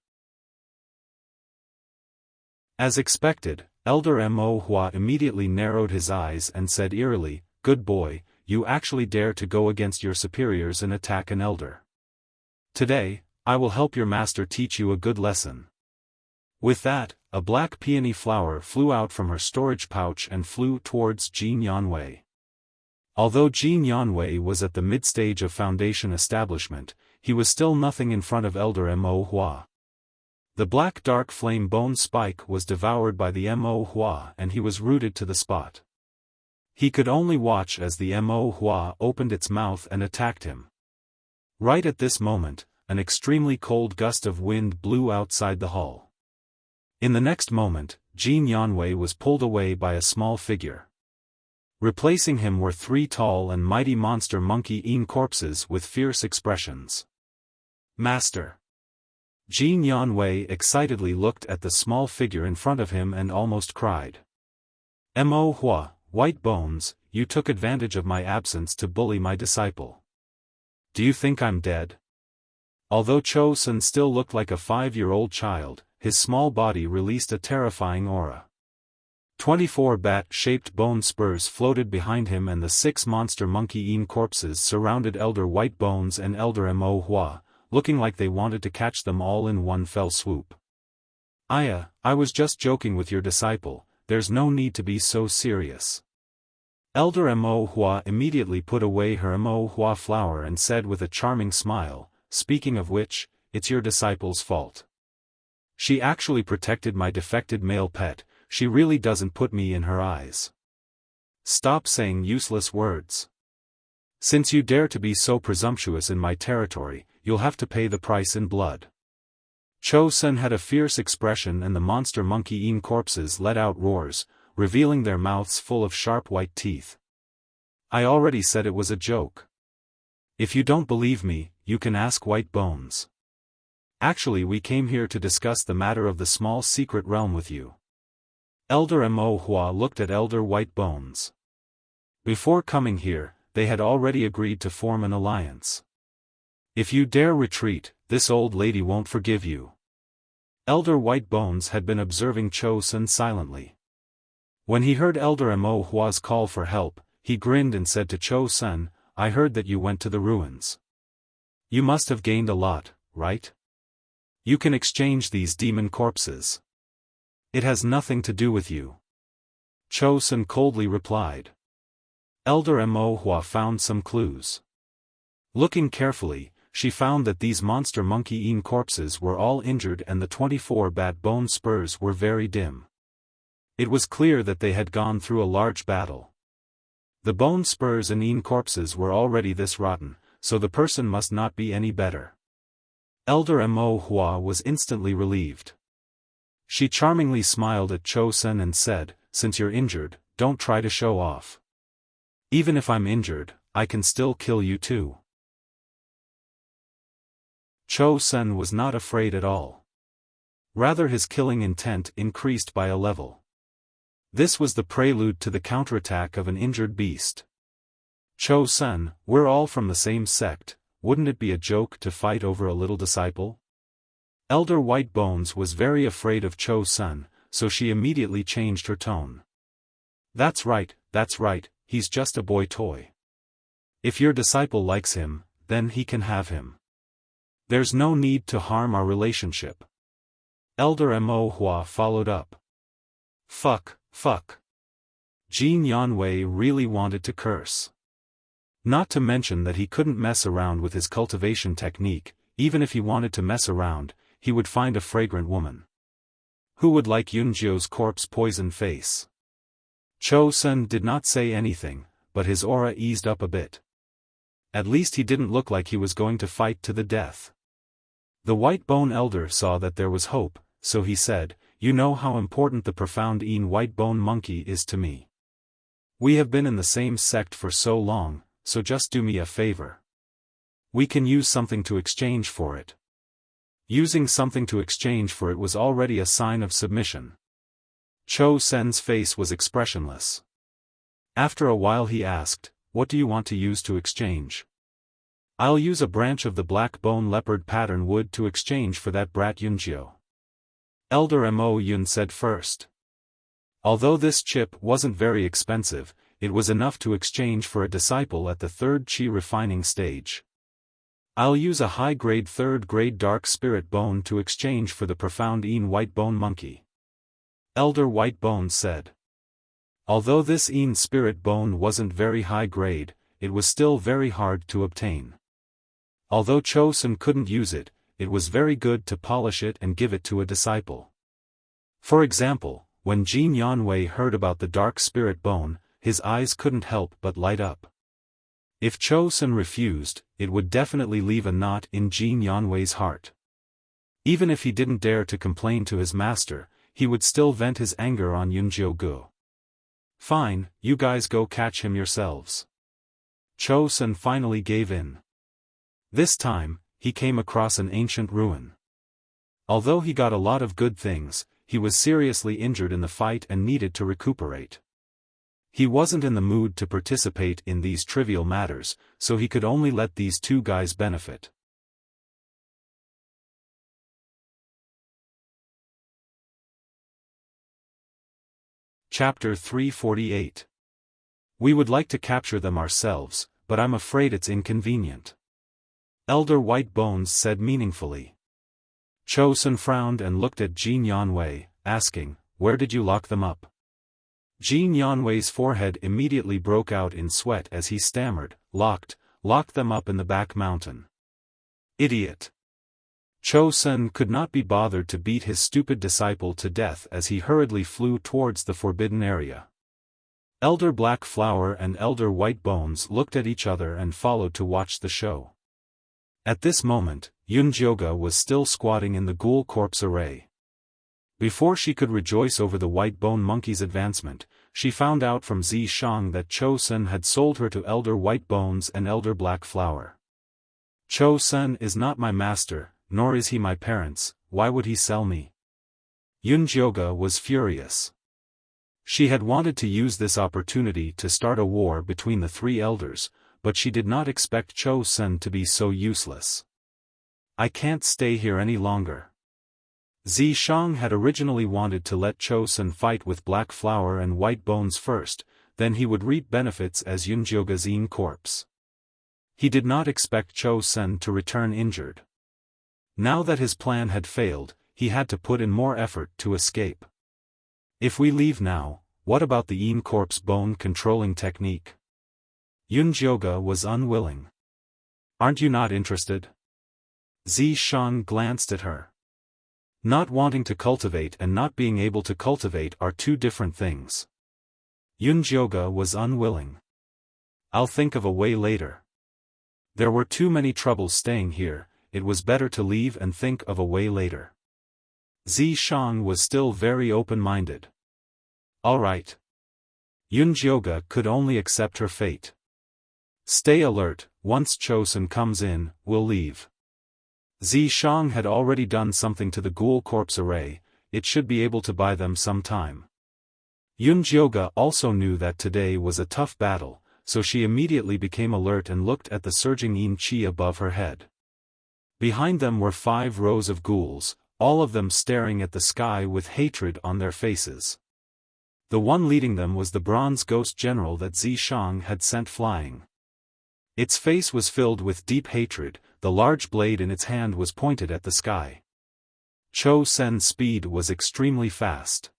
As expected, Elder Mo Hua immediately narrowed his eyes and said eerily, "Good boy, you actually dare to go against your superiors and attack an elder. Today, I will help your master teach you a good lesson." With that, a black peony flower flew out from her storage pouch and flew towards Jin Yanwei. Although Jin Yanwei was at the mid-stage of foundation establishment, he was still nothing in front of Elder Mo Hua. The black dark flame bone spike was devoured by the Mo Hua and he was rooted to the spot. He could only watch as the Mo Hua opened its mouth and attacked him. Right at this moment, an extremely cold gust of wind blew outside the hall. In the next moment, Jin Yanwei was pulled away by a small figure. Replacing him were three tall and mighty monster monkey Yin corpses with fierce expressions. "Master!" Jin Yanwei excitedly looked at the small figure in front of him and almost cried. "Mo Hua, White Bones, you took advantage of my absence to bully my disciple. Do you think I'm dead?" Although Cho Sun still looked like a 5-year-old child, his small body released a terrifying aura. 24 bat-shaped bone spurs floated behind him and the 6 monster monkey Yin corpses surrounded Elder White Bones and Elder Mo Hua, looking like they wanted to catch them all in one fell swoop. "Aya, I was just joking with your disciple, there's no need to be so serious." Elder Mo Hua immediately put away her Mo Hua flower and said with a charming smile, "Speaking of which, it's your disciple's fault. She actually protected my defected male pet, she really doesn't put me in her eyes. Stop saying useless words. Since you dare to be so presumptuous in my territory, you'll have to pay the price in blood. Cho-sun had a fierce expression and the monster monkey-eaten corpses let out roars, revealing their mouths full of sharp white teeth. I already said it was a joke. If you don't believe me, you can ask White Bones. Actually, we came here to discuss the matter of the small secret realm with you. Elder Mo Hua looked at Elder White Bones. Before coming here, they had already agreed to form an alliance. If you dare retreat, this old lady won't forgive you. Elder White Bones had been observing Cho-sun silently. When he heard Elder Mo Hua's call for help, he grinned and said to Cho-sun, I heard that you went to the ruins. You must have gained a lot, right? You can exchange these demon corpses. It has nothing to do with you. Cho-sun coldly replied. Elder Mo Hua found some clues. Looking carefully, she found that these monster monkey-eaten corpses were all injured and the 24 bat bone spurs were very dim. It was clear that they had gone through a large battle. The bone spurs and eaten corpses were already this rotten, so the person must not be any better. Elder Mo Hua was instantly relieved. She charmingly smiled at Cho-sun and said, since you're injured, don't try to show off. Even if I'm injured, I can still kill you too. Cho-sun was not afraid at all. Rather, his killing intent increased by a level. This was the prelude to the counterattack of an injured beast. Cho-sun, we're all from the same sect, wouldn't it be a joke to fight over a little disciple? Elder White Bones was very afraid of Cho-sun, so she immediately changed her tone. That's right, he's just a boy toy. If your disciple likes him, then he can have him. There's no need to harm our relationship. Elder Mo Hua followed up. Fuck. Jin Yanwei really wanted to curse. Not to mention that he couldn't mess around with his cultivation technique. Even if he wanted to mess around, he would find a fragrant woman. Who would like Yunjio's corpse poison face? Cho-sun did not say anything, but his aura eased up a bit. At least he didn't look like he was going to fight to the death. The White Bone Elder saw that there was hope, so he said, you know how important the profound White Bone Monkey is to me. We have been in the same sect for so long, so just do me a favor. We can use something to exchange for it. Using something to exchange for it was already a sign of submission. Cho-sun's face was expressionless. After a while he asked, what do you want to use to exchange? I'll use a branch of the black bone leopard pattern wood to exchange for that brat Yunjio. Elder Mo Yun said first. Although this chip wasn't very expensive, it was enough to exchange for a disciple at the third chi refining stage. I'll use a high-grade third-grade dark spirit bone to exchange for the profound White Bone Monkey. Elder White Bones said. Although this spirit bone wasn't very high grade, it was still very hard to obtain. Although Cho-sun couldn't use it, it was very good to polish it and give it to a disciple. For example, when Jin Yanwei heard about the dark spirit bone, his eyes couldn't help but light up. If Cho-sun refused, it would definitely leave a knot in Jin Yanwei's heart. Even if he didn't dare to complain to his master, he would still vent his anger on Yunjio. Fine, you guys go catch him yourselves. Cho-sun finally gave in. This time, he came across an ancient ruin. Although he got a lot of good things, he was seriously injured in the fight and needed to recuperate. He wasn't in the mood to participate in these trivial matters, so he could only let these two guys benefit. Chapter 348. We would like to capture them ourselves, but I'm afraid it's inconvenient. Elder White Bones said meaningfully. Cho-sun frowned and looked at Jin Yanwei, asking, where did you lock them up? Jin Yanwei's forehead immediately broke out in sweat as he stammered, locked them up in the back mountain. Idiot. Cho Sen could not be bothered to beat his stupid disciple to death as he hurriedly flew towards the forbidden area. Elder Black Flower and Elder White Bones looked at each other and followed to watch the show. At this moment, Yunjioga was still squatting in the ghoul corpse array. Before she could rejoice over the White Bone Monkey's advancement, she found out from Zi Shang that Cho Sen had sold her to Elder White Bones and Elder Black Flower. Cho Sen is not my master, nor is he my parents, why would he sell me? Yunjioga was furious. She had wanted to use this opportunity to start a war between the three elders, but she did not expect Cho Sen to be so useless. I can't stay here any longer. Zi Shang had originally wanted to let Cho Sen fight with Black Flower and White Bones first, then he would reap benefits as Yunjioga's in corpse. He did not expect Cho Sen to return injured. Now that his plan had failed, he had to put in more effort to escape. If we leave now, what about the in corpse bone controlling technique? Yunjioga was unwilling. Aren't you not interested? Zi Shang glanced at her. Not wanting to cultivate and not being able to cultivate are two different things. Yunjioga was unwilling. I'll think of a way later. There were too many troubles staying here, it was better to leave and think of a way later. Zi Shang was still very open-minded. All right. Yunjioga could only accept her fate. Stay alert, once Cho Sen comes in, we'll leave. Zi Shang had already done something to the ghoul corpse array, it should be able to buy them some time. Yunjioga also knew that today was a tough battle, so she immediately became alert and looked at the surging yin qi above her head. Behind them were 5 rows of ghouls, all of them staring at the sky with hatred on their faces. The one leading them was the bronze ghost general that Zi Shang had sent flying. Its face was filled with deep hatred, the large blade in its hand was pointed at the sky. Cho Sen's speed was extremely fast.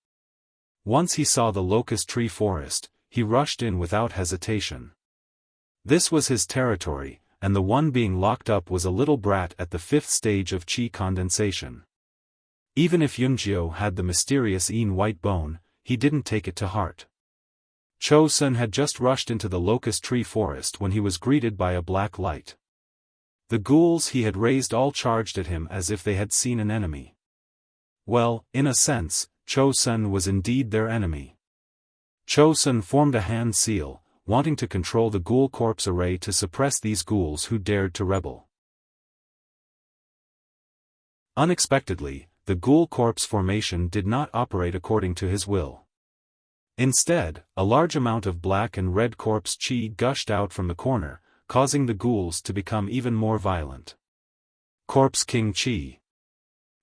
Once he saw the locust tree forest, he rushed in without hesitation. This was his territory, and the one being locked up was a little brat at the 5th stage of qi condensation. Even if Yunjio had the mysterious Yin White Bone, he didn't take it to heart. Cho Sen had just rushed into the locust tree forest when he was greeted by a black light. The ghouls he had raised all charged at him as if they had seen an enemy. Well, in a sense, Cho Sen was indeed their enemy. Cho Sen formed a hand seal, wanting to control the ghoul corpse array to suppress these ghouls who dared to rebel. Unexpectedly, the ghoul corpse formation did not operate according to his will. Instead, a large amount of black and red corpse qi gushed out from the corner, causing the ghouls to become even more violent. Corpse King Qi.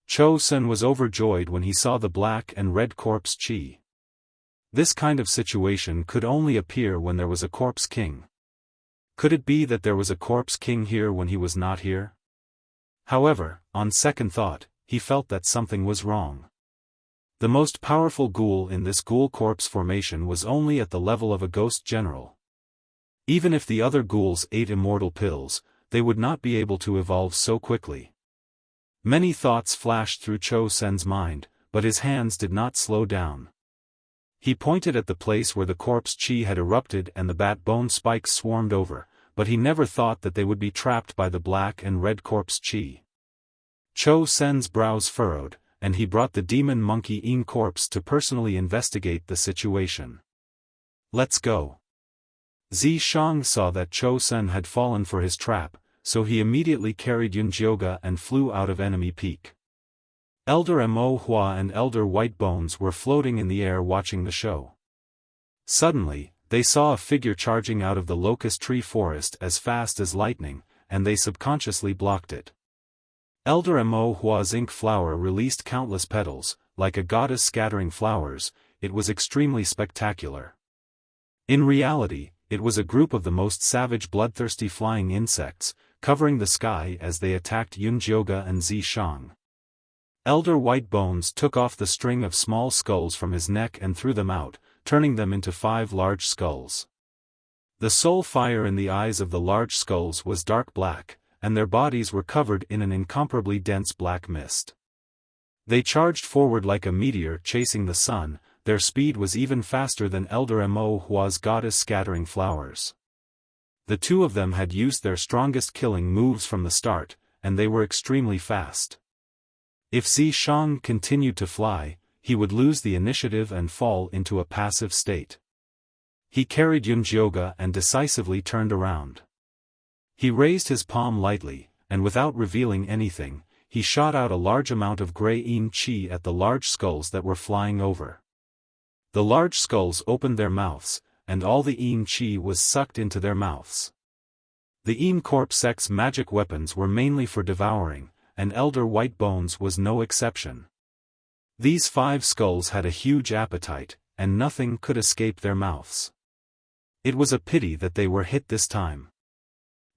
Cho Sen was overjoyed when he saw the black and red corpse qi. This kind of situation could only appear when there was a corpse king. Could it be that there was a corpse king here when he was not here? However, on second thought, he felt that something was wrong. The most powerful ghoul in this ghoul corpse formation was only at the level of a ghost general. Even if the other ghouls ate immortal pills, they would not be able to evolve so quickly. Many thoughts flashed through Cho Sen's mind, but his hands did not slow down. He pointed at the place where the corpse qi had erupted and the bat bone spikes swarmed over, but he never thought that they would be trapped by the black and red corpse qi. Cho Sen's brows furrowed, and he brought the demon monkey in corpse to personally investigate the situation. Let's go. Zi Shang saw that Cho Sen had fallen for his trap, so he immediately carried Yunjioga and flew out of enemy peak. Elder Mo Hua and Elder White Bones were floating in the air watching the show. Suddenly, they saw a figure charging out of the locust tree forest as fast as lightning, and they subconsciously blocked it. Elder Mo Hua's ink flower released countless petals, like a goddess scattering flowers. It was extremely spectacular. In reality, it was a group of the most savage bloodthirsty flying insects, covering the sky as they attacked Yunjioga and Zi Shang. Elder White Bones took off the string of small skulls from his neck and threw them out, turning them into 5 large skulls. The soul fire in the eyes of the large skulls was dark black, and their bodies were covered in an incomparably dense black mist. They charged forward like a meteor chasing the sun. Their speed was even faster than Elder Mo Hua's goddess scattering flowers. The two of them had used their strongest killing moves from the start, and they were extremely fast. If Zi Shang continued to fly, he would lose the initiative and fall into a passive state. He carried Yunjioge and decisively turned around. He raised his palm lightly, and without revealing anything, he shot out a large amount of grey yin qi at the large skulls that were flying over. The large skulls opened their mouths, and all the yin qi was sucked into their mouths. The yin corpse sect's magic weapons were mainly for devouring, and Elder White Bones was no exception. These 5 skulls had a huge appetite, and nothing could escape their mouths. It was a pity that they were hit this time.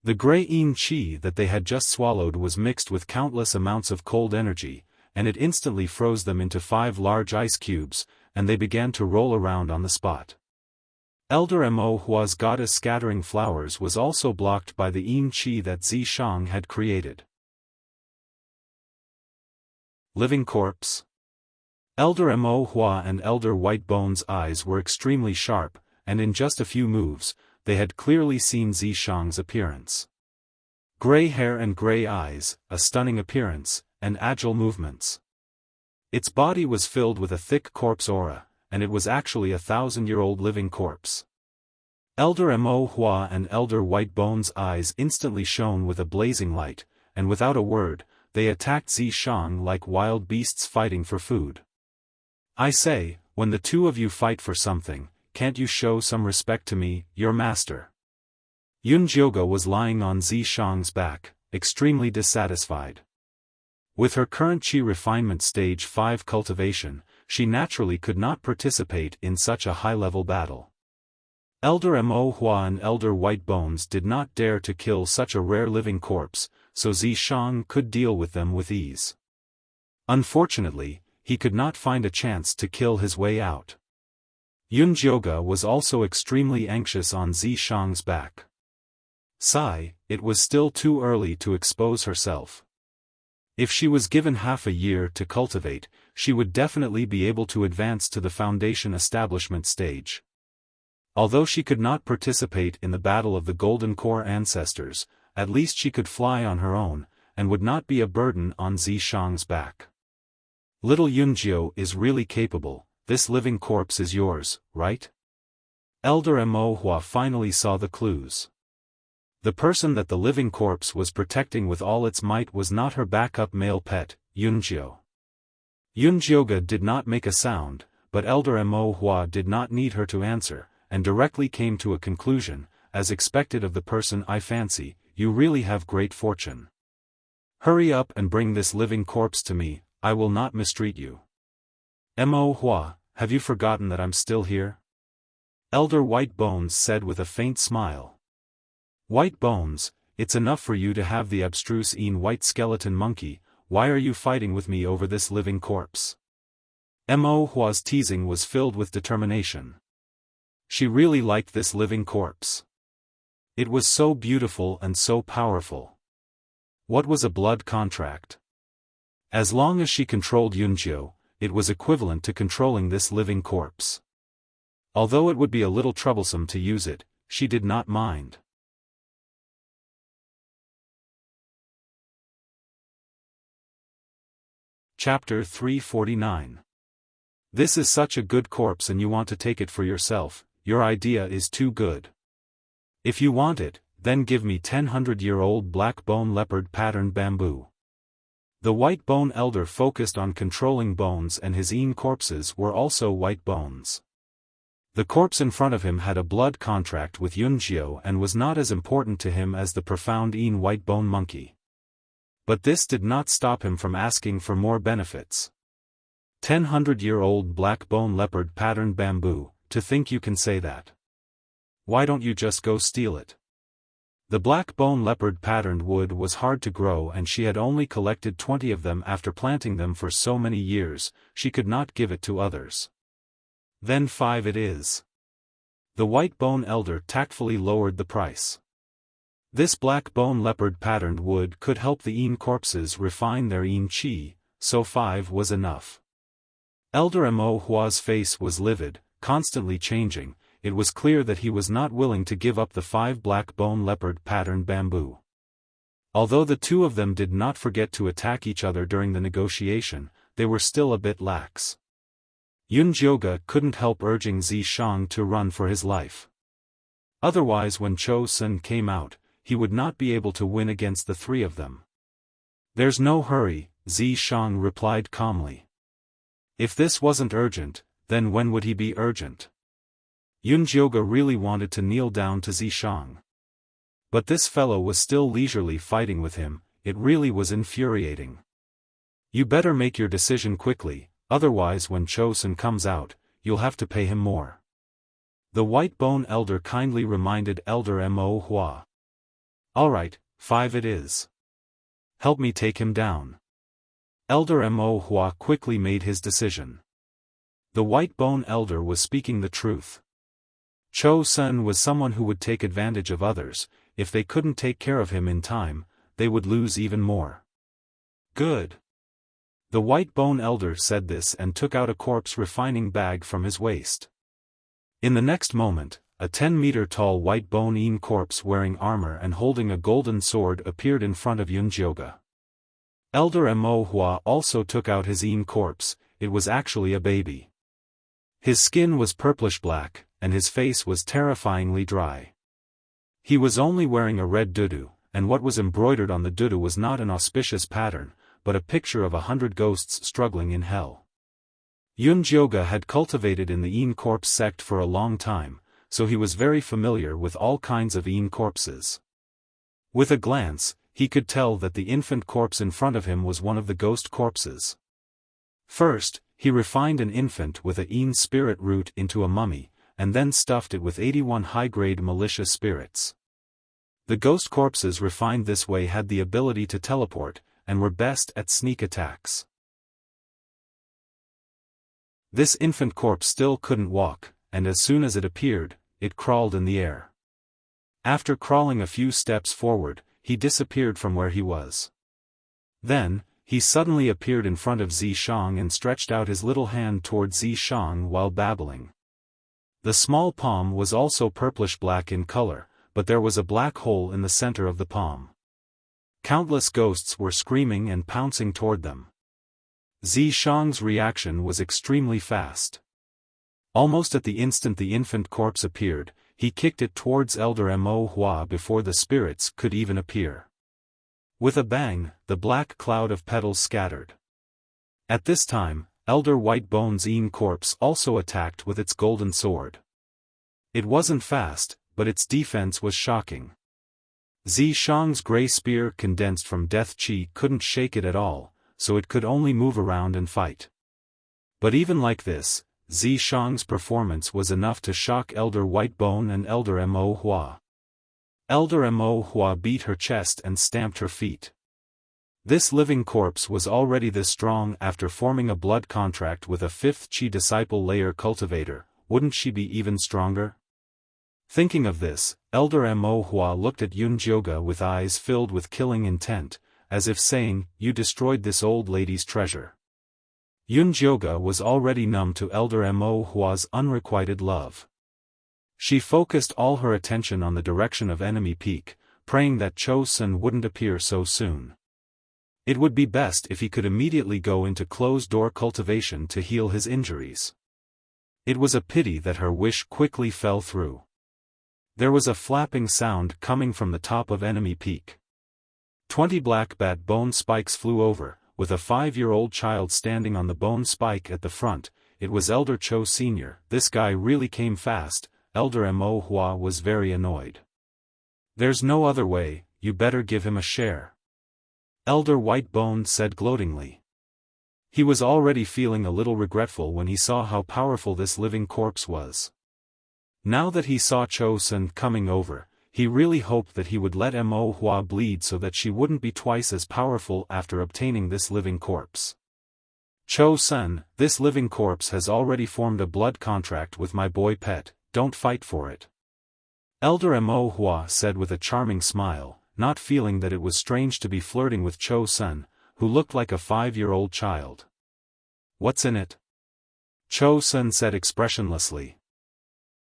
The grey yin qi that they had just swallowed was mixed with countless amounts of cold energy, and it instantly froze them into 5 large ice cubes, and they began to roll around on the spot. Elder Mo Hua's goddess scattering flowers was also blocked by the yin qi that Zi Shang had created. Living corpse. Elder Mo Hua and Elder White Bones' eyes were extremely sharp, and in just a few moves, they had clearly seen Zi Shang's appearance. Grey hair and grey eyes, a stunning appearance, and agile movements. Its body was filled with a thick corpse aura, and it was actually a 1,000-year-old living corpse. Elder Mo Hua and Elder White Bones' eyes instantly shone with a blazing light, and without a word, they attacked Zi Shang like wild beasts fighting for food. I say, when the two of you fight for something, can't you show some respect to me, your master? Yunjioge was lying on Zi Shang's back, extremely dissatisfied. With her current Qi refinement stage 5 cultivation, she naturally could not participate in such a high-level battle. Elder Mo Hua and Elder White Bones did not dare to kill such a rare living corpse, so Zi Shang could deal with them with ease. Unfortunately, he could not find a chance to kill his way out. Yunjioge was also extremely anxious on Zi Shang's back. Sigh, it was still too early to expose herself. If she was given half a year to cultivate, she would definitely be able to advance to the foundation establishment stage. Although she could not participate in the battle of the Golden Core ancestors, at least she could fly on her own, and would not be a burden on Zi Shang's back. Little Yunjio is really capable. This living corpse is yours, right? Elder Mo Hua finally saw the clues. The person that the living corpse was protecting with all its might was not her backup male pet, Yunjio. Yunjioge did not make a sound, but Elder Mo Hua did not need her to answer, and directly came to a conclusion, as expected of the person I fancy. You really have great fortune. Hurry up and bring this living corpse to me, I will not mistreat you. Mo Hua, have you forgotten that I'm still here? Elder White Bones said with a faint smile. White Bones, it's enough for you to have the abstruse white skeleton monkey. Why are you fighting with me over this living corpse? Mo Hua's teasing was filled with determination. She really liked this living corpse. It was so beautiful and so powerful. What was a blood contract? As long as she controlled Yunjio, it was equivalent to controlling this living corpse. Although it would be a little troublesome to use it, she did not mind. Chapter 349. This is such a good corpse and you want to take it for yourself, your idea is too good. If you want it, then give me 100-year-old black bone leopard patterned bamboo. The white bone elder focused on controlling bones and his corpses were also white bones. The corpse in front of him had a blood contract with Yunjio and was not as important to him as the profound white bone monkey. But this did not stop him from asking for more benefits. 100-year-old black bone leopard patterned bamboo, to think you can say that. Why don't you just go steal it? The black bone leopard patterned wood was hard to grow and she had only collected 20 of them after planting them for so many years, she could not give it to others. Then 5 it is. The white bone elder tactfully lowered the price. This black bone leopard patterned wood could help the Yin corpses refine their Yin chi, so 5 was enough. Elder Mo Hua's face was livid, constantly changing. It was clear that he was not willing to give up the 5 black bone leopard patterned bamboo. Although the two of them did not forget to attack each other during the negotiation, they were still a bit lax. Yun Jioge couldn't help urging Zi Shang to run for his life. Otherwise, when Cho Sun came out, he would not be able to win against the three of them. "There's no hurry," Zi Shang replied calmly. If this wasn't urgent, then when would he be urgent? Yun Jioge really wanted to kneel down to Zi Shang. But this fellow was still leisurely fighting with him. It really was infuriating. "You better make your decision quickly, otherwise when Cho Sun comes out, you'll have to pay him more." The White Bone Elder kindly reminded Elder Mo Hua. "Alright, 5 it is. Help me take him down." Elder Mo Hua quickly made his decision. The White Bone Elder was speaking the truth. Cho Sun was someone who would take advantage of others. If they couldn't take care of him in time, they would lose even more. "Good." The White Bone Elder said this and took out a corpse refining bag from his waist. In the next moment, a 10-meter-tall white bone Yin corpse wearing armor and holding a golden sword appeared in front of Yun Jioge. Elder Mo Hua also took out his Yin corpse. It was actually a baby. His skin was purplish-black, and his face was terrifyingly dry. He was only wearing a red dudu, and what was embroidered on the dudu was not an auspicious pattern, but a picture of 100 ghosts struggling in hell. Yun Jioge had cultivated in the Yin corpse sect for a long time, so he was very familiar with all kinds of Yin corpses. With a glance, he could tell that the infant corpse in front of him was one of the ghost corpses. First, he refined an infant with a Yin spirit root into a mummy, and then stuffed it with 81 high-grade militia spirits. The ghost corpses refined this way had the ability to teleport, and were best at sneak attacks. This infant corpse still couldn't walk, and as soon as it appeared, it crawled in the air. After crawling a few steps forward, he disappeared from where he was. Then, he suddenly appeared in front of Zi Shang and stretched out his little hand toward Zi Shang while babbling. The small palm was also purplish-black in color, but there was a black hole in the center of the palm. Countless ghosts were screaming and pouncing toward them. Zi Shang's reaction was extremely fast. Almost at the instant the infant corpse appeared, he kicked it towards Elder Mo Hua before the spirits could even appear. With a bang, the black cloud of petals scattered. At this time, Elder White Bone's Yin corpse also attacked with its golden sword. It wasn't fast, but its defense was shocking. Zi Shang's gray spear condensed from death chi couldn't shake it at all, so it could only move around and fight. But even like this, Zi Shang's performance was enough to shock Elder White Bone and Elder Mo Hua. Elder Mo Hua beat her chest and stamped her feet. This living corpse was already this strong after forming a blood contract with a 5th Chi disciple layer cultivator. Wouldn't she be even stronger? Thinking of this, Elder Mo Hua looked at Yun Jioge with eyes filled with killing intent, as if saying, "You destroyed this old lady's treasure." Yun Jioge was already numb to Elder Mo Hua's unrequited love. She focused all her attention on the direction of enemy peak, praying that Cho Sun wouldn't appear so soon. It would be best if he could immediately go into closed-door cultivation to heal his injuries. It was a pity that her wish quickly fell through. There was a flapping sound coming from the top of enemy peak. 20 black bat bone spikes flew over, with a 5-year-old child standing on the bone spike at the front. It was Elder Cho Sr. This guy really came fast. Elder Mo Hua was very annoyed. "There's no other way, you better give him a share," Elder White Bone said gloatingly. He was already feeling a little regretful when he saw how powerful this living corpse was. Now that he saw Cho Sun coming over, he really hoped that he would let Mo Hua bleed so that she wouldn't be twice as powerful after obtaining this living corpse. "Cho Sun, this living corpse has already formed a blood contract with my boy pet, don't fight for it." Elder Mo Hua said with a charming smile, not feeling that it was strange to be flirting with Cho Sun, who looked like a 5-year-old child. What's in it? Cho Sun said expressionlessly.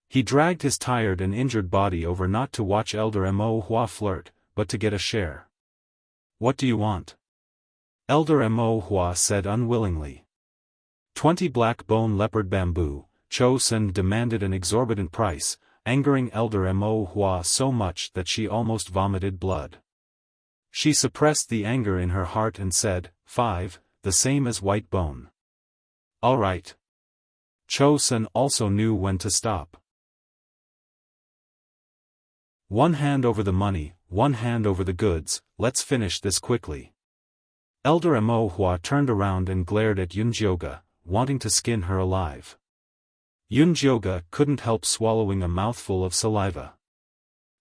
He dragged his tired and injured body over not to watch Elder Mo Hua flirt, but to get a share. What do you want? Elder Mo Hua said unwillingly. 20 black bone leopard bamboo. Cho Sun demanded an exorbitant price, angering Elder Mo Hua so much that she almost vomited blood. She suppressed the anger in her heart and said, 5, the same as white bone. All right. Cho Sun also knew when to stop. One hand over the money, one hand over the goods, let's finish this quickly. Elder Mo Hua turned around and glared at Yunjioga, wanting to skin her alive. Yunjioga couldn't help swallowing a mouthful of saliva.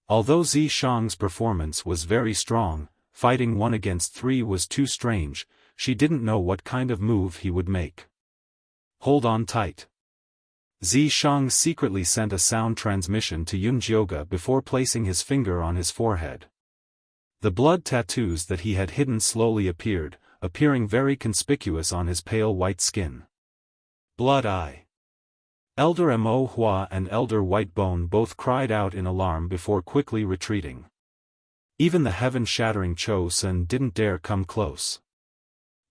Although Zi Shang's performance was very strong, fighting 1 against 3 was too strange. She didn't know what kind of move he would make. Hold on tight. Zi Shang secretly sent a sound transmission to Yunjioga before placing his finger on his forehead. The blood tattoos that he had hidden slowly appeared, appearing very conspicuous on his pale white skin. Blood eye. Elder Mo Hua and Elder White Bone both cried out in alarm before quickly retreating. Even the heaven-shattering Cho Sun didn't dare come close.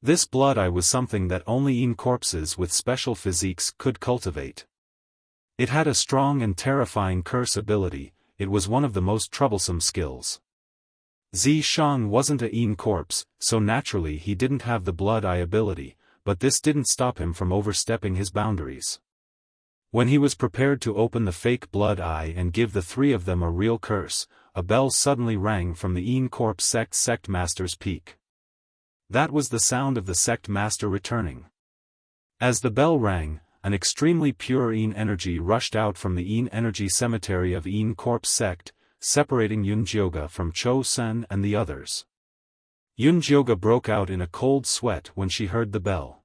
This blood eye was something that only Yin corpses with special physiques could cultivate. It had a strong and terrifying curse ability. It was one of the most troublesome skills. Zi Shang wasn't a Yin corpse, so naturally he didn't have the blood eye ability, but this didn't stop him from overstepping his boundaries. When he was prepared to open the fake blood eye and give the 3 of them a real curse, a bell suddenly rang from the Yin Corp sect master's peak. That was the sound of the sect master returning. As the bell rang, an extremely pure Yin energy rushed out from the Yin energy cemetery of Yin Corp sect, separating Yunjioga from Cho Sun and the others. Yunjioga broke out in a cold sweat when she heard the bell.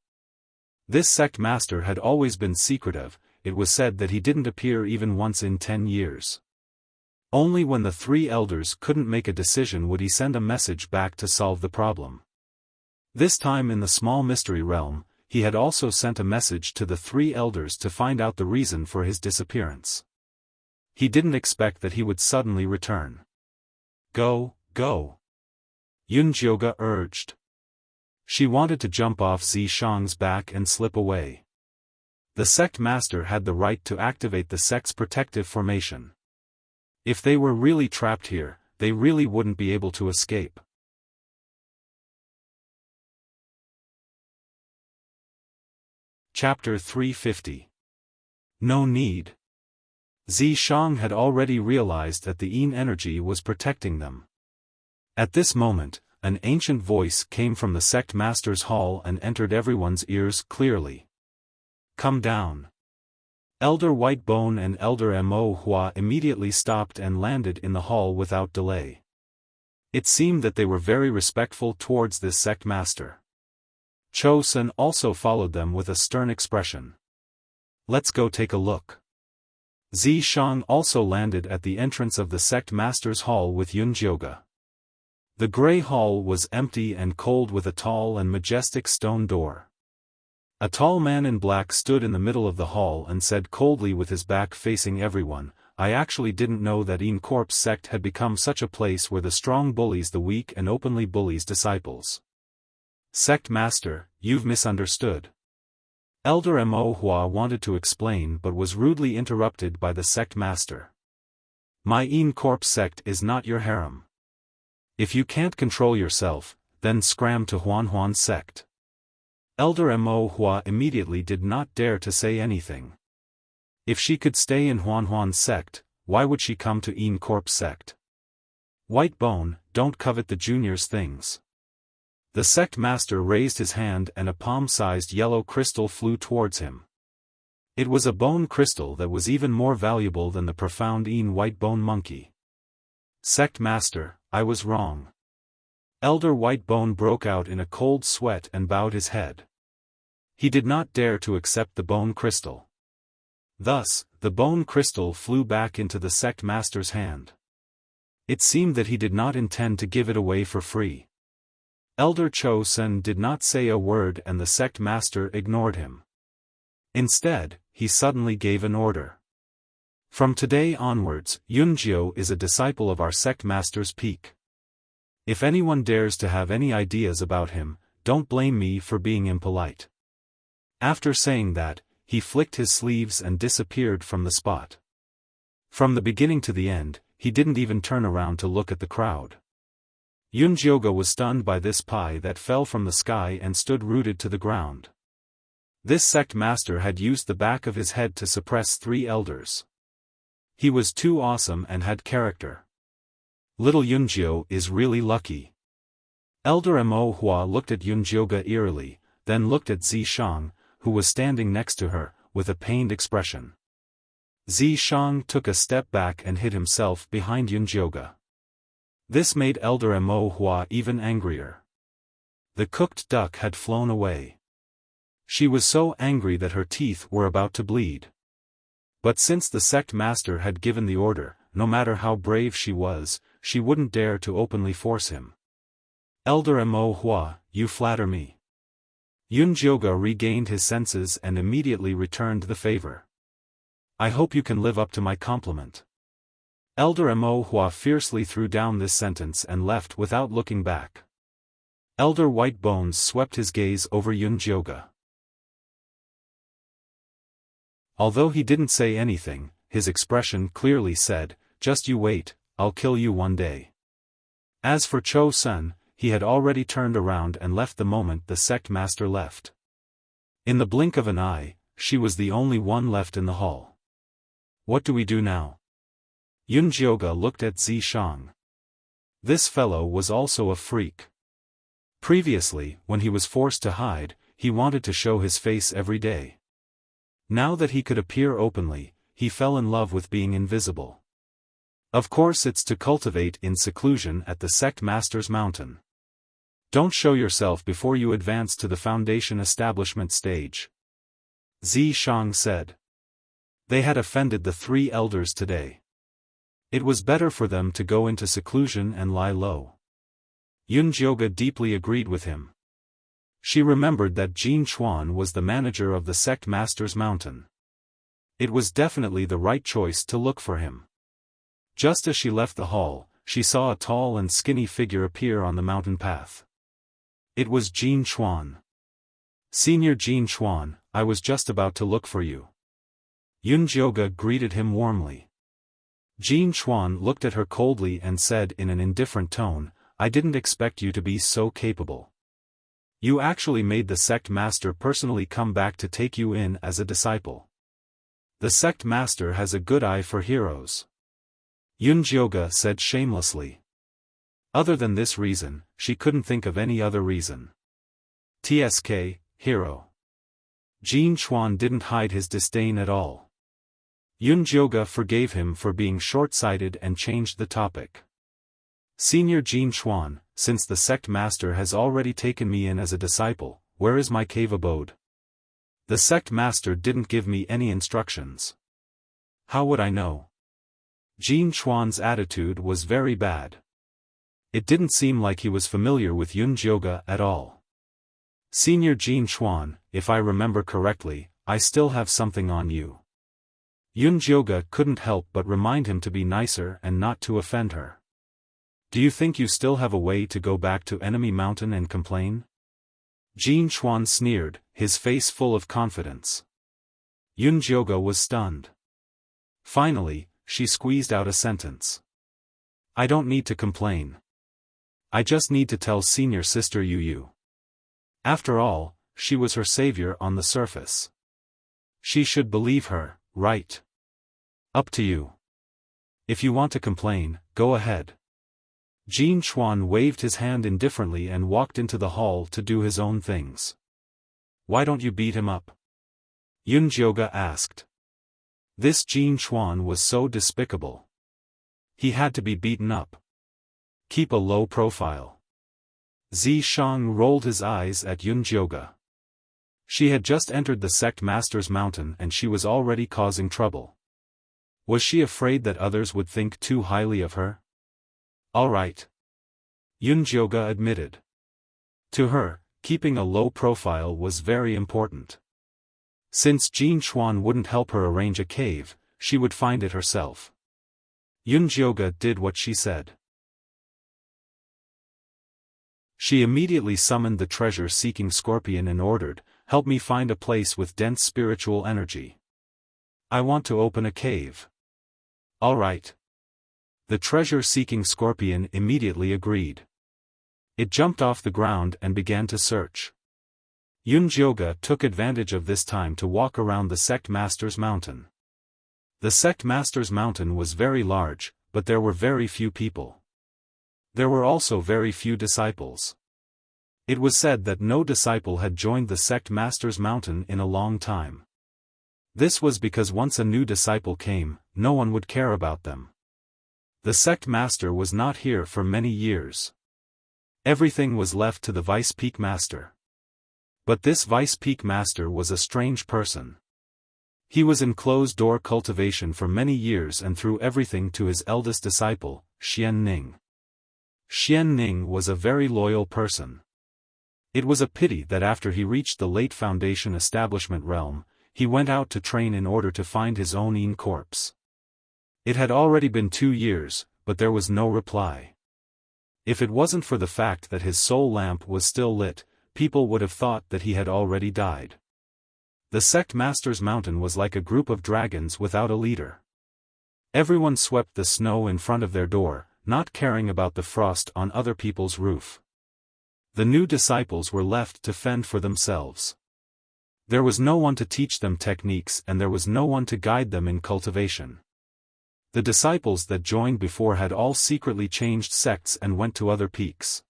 This sect master had always been secretive. It was said that he didn't appear even once in 10 years. Only when the 3 elders couldn't make a decision would he send a message back to solve the problem. This time in the small mystery realm, he had also sent a message to the 3 elders to find out the reason for his disappearance. He didn't expect that he would suddenly return. Go, go. Yunjioga urged. She wanted to jump off Zi Shang's back and slip away. The sect master had the right to activate the sect's protective formation. If they were really trapped here, they really wouldn't be able to escape. Chapter 350. No need. Zi Shang had already realized that the Yin energy was protecting them. At this moment, an ancient voice came from the sect master's hall and entered everyone's ears clearly. Come down. Elder White Bone and Elder Mo Hua immediately stopped and landed in the hall without delay. It seemed that they were very respectful towards this sect master. Cho Sun also followed them with a stern expression. Let's go take a look. Zi Shang also landed at the entrance of the sect master's hall with Yunjioga. The grey hall was empty and cold with a tall and majestic stone door. A tall man in black stood in the middle of the hall and said coldly with his back facing everyone, I actually didn't know that Yin Corp's sect had become such a place where the strong bullies the weak and openly bullies disciples. Sect master, you've misunderstood. Elder Mo Hua wanted to explain but was rudely interrupted by the sect master. My Yin Corp sect is not your harem. If you can't control yourself, then scram to Huanhuan's sect. Elder Mo Hua immediately did not dare to say anything. If she could stay in Huanhuan's sect, why would she come to Yin Corp's sect? White Bone, don't covet the junior's things. The sect master raised his hand and a palm-sized yellow crystal flew towards him. It was a bone crystal that was even more valuable than the profound Yin White Bone monkey. Sect master, I was wrong. Elder White Bone broke out in a cold sweat and bowed his head. He did not dare to accept the bone crystal. Thus, the bone crystal flew back into the sect master's hand. It seemed that he did not intend to give it away for free. Elder Cho-sun did not say a word and the sect master ignored him. Instead, he suddenly gave an order. From today onwards, Yunjiu is a disciple of our sect master's peak. If anyone dares to have any ideas about him, don't blame me for being impolite. After saying that, he flicked his sleeves and disappeared from the spot. From the beginning to the end, he didn't even turn around to look at the crowd. Yunjioga was stunned by this pie that fell from the sky and stood rooted to the ground. This sect master had used the back of his head to suppress 3 elders. He was too awesome and had character. Little Yunjiu is really lucky. Elder Mo Hua looked at Yunjioga eerily, then looked at Zishang, who was standing next to her, with a pained expression. Zishang took a step back and hid himself behind Yunjioga. This made Elder Mo Hua even angrier. The cooked duck had flown away. She was so angry that her teeth were about to bleed. But since the sect master had given the order, no matter how brave she was, she wouldn't dare to openly force him. Elder Mo Hua, you flatter me. Yunjioga regained his senses and immediately returned the favor. I hope you can live up to my compliment. Elder Mo Hua fiercely threw down this sentence and left without looking back. Elder White Bones swept his gaze over Yunjioga. Although he didn't say anything, his expression clearly said, just you wait, I'll kill you one day. As for Cho-sun, he had already turned around and left the moment the sect master left. In the blink of an eye, she was the only one left in the hall. What do we do now? Yunjioga looked at Zishang. This fellow was also a freak. Previously, when he was forced to hide, he wanted to show his face every day. Now that he could appear openly, he fell in love with being invisible. Of course it's to cultivate in seclusion at the sect master's mountain. Don't show yourself before you advance to the foundation establishment stage. Zishang said. They had offended the 3 elders today. It was better for them to go into seclusion and lie low. Yunjioga deeply agreed with him. She remembered that Jin Chuan was the manager of the sect master's mountain. It was definitely the right choice to look for him. Just as she left the hall, she saw a tall and skinny figure appear on the mountain path. It was Jin Chuan. Senior Jin Chuan, I was just about to look for you. Yunjioga greeted him warmly. Jin Chuan looked at her coldly and said in an indifferent tone, I didn't expect you to be so capable. You actually made the sect master personally come back to take you in as a disciple. The sect master has a good eye for heroes. Yunjioga said shamelessly. Other than this reason, she couldn't think of any other reason. TSK, hero. Jin Chuan didn't hide his disdain at all. Yunjioga forgave him for being short-sighted and changed the topic. Senior Jin Chuan, since the sect master has already taken me in as a disciple, where is my cave abode? The sect master didn't give me any instructions. How would I know? Jin Chuan's attitude was very bad. It didn't seem like he was familiar with Yunjioga at all. Senior Jin Chuan, if I remember correctly, I still have something on you. Yunjioga couldn't help but remind him to be nicer and not to offend her. Do you think you still have a way to go back to Enemy Mountain and complain? Jin Chuan sneered, his face full of confidence. Yunjioga was stunned. Finally, she squeezed out a sentence. I don't need to complain. I just need to tell senior sister Yu. After all, she was her savior on the surface. She should believe her, right? Up to you. If you want to complain, go ahead. Jin Chuan waved his hand indifferently and walked into the hall to do his own things. Why don't you beat him up? Yunjioga asked. This Jin Chuan was so despicable. He had to be beaten up. Keep a low profile. Zishang rolled his eyes at Yunjioga. She had just entered the sect master's mountain and she was already causing trouble. Was she afraid that others would think too highly of her? All right. Yunjioge admitted. To her, keeping a low profile was very important. Since Jin Chuan wouldn't help her arrange a cave, she would find it herself. Yunjioge did what she said. She immediately summoned the treasure-seeking scorpion and ordered, "Help me find a place with dense spiritual energy. I want to open a cave." All right. The treasure-seeking scorpion immediately agreed. It jumped off the ground and began to search. Yunjioge took advantage of this time to walk around the sect master's mountain. The sect master's mountain was very large, but there were very few people. There were also very few disciples. It was said that no disciple had joined the sect master's mountain in a long time. This was because once a new disciple came, no one would care about them. The sect master was not here for many years. Everything was left to the vice peak master. But this vice peak master was a strange person. He was in closed-door cultivation for many years and threw everything to his eldest disciple, Xian Ning. Xian Ning was a very loyal person. It was a pity that after he reached the late foundation establishment realm, he went out to train in order to find his own Yin corpse. It had already been 2 years, but there was no reply. If it wasn't for the fact that his soul lamp was still lit, people would have thought that he had already died. The sect master's mountain was like a group of dragons without a leader. Everyone swept the snow in front of their door, not caring about the frost on other people's roof. The new disciples were left to fend for themselves. There was no one to teach them techniques and there was no one to guide them in cultivation. The disciples that joined before had all secretly changed sects and went to other peaks.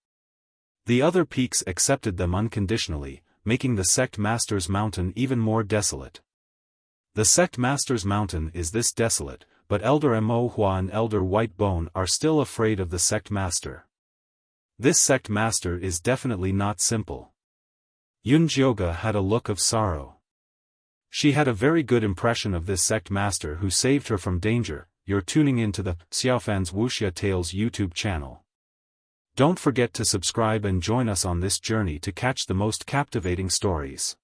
The other peaks accepted them unconditionally, making the sect master's mountain even more desolate. The sect master's mountain is this desolate, but Elder Mo Hua and Elder White Bone are still afraid of the sect master. This sect master is definitely not simple. Yunjioge had a look of sorrow. She had a very good impression of this sect master who saved her from danger. You're tuning into the Xiaofan's Wuxia Tales YouTube channel. Don't forget to subscribe and join us on this journey to catch the most captivating stories.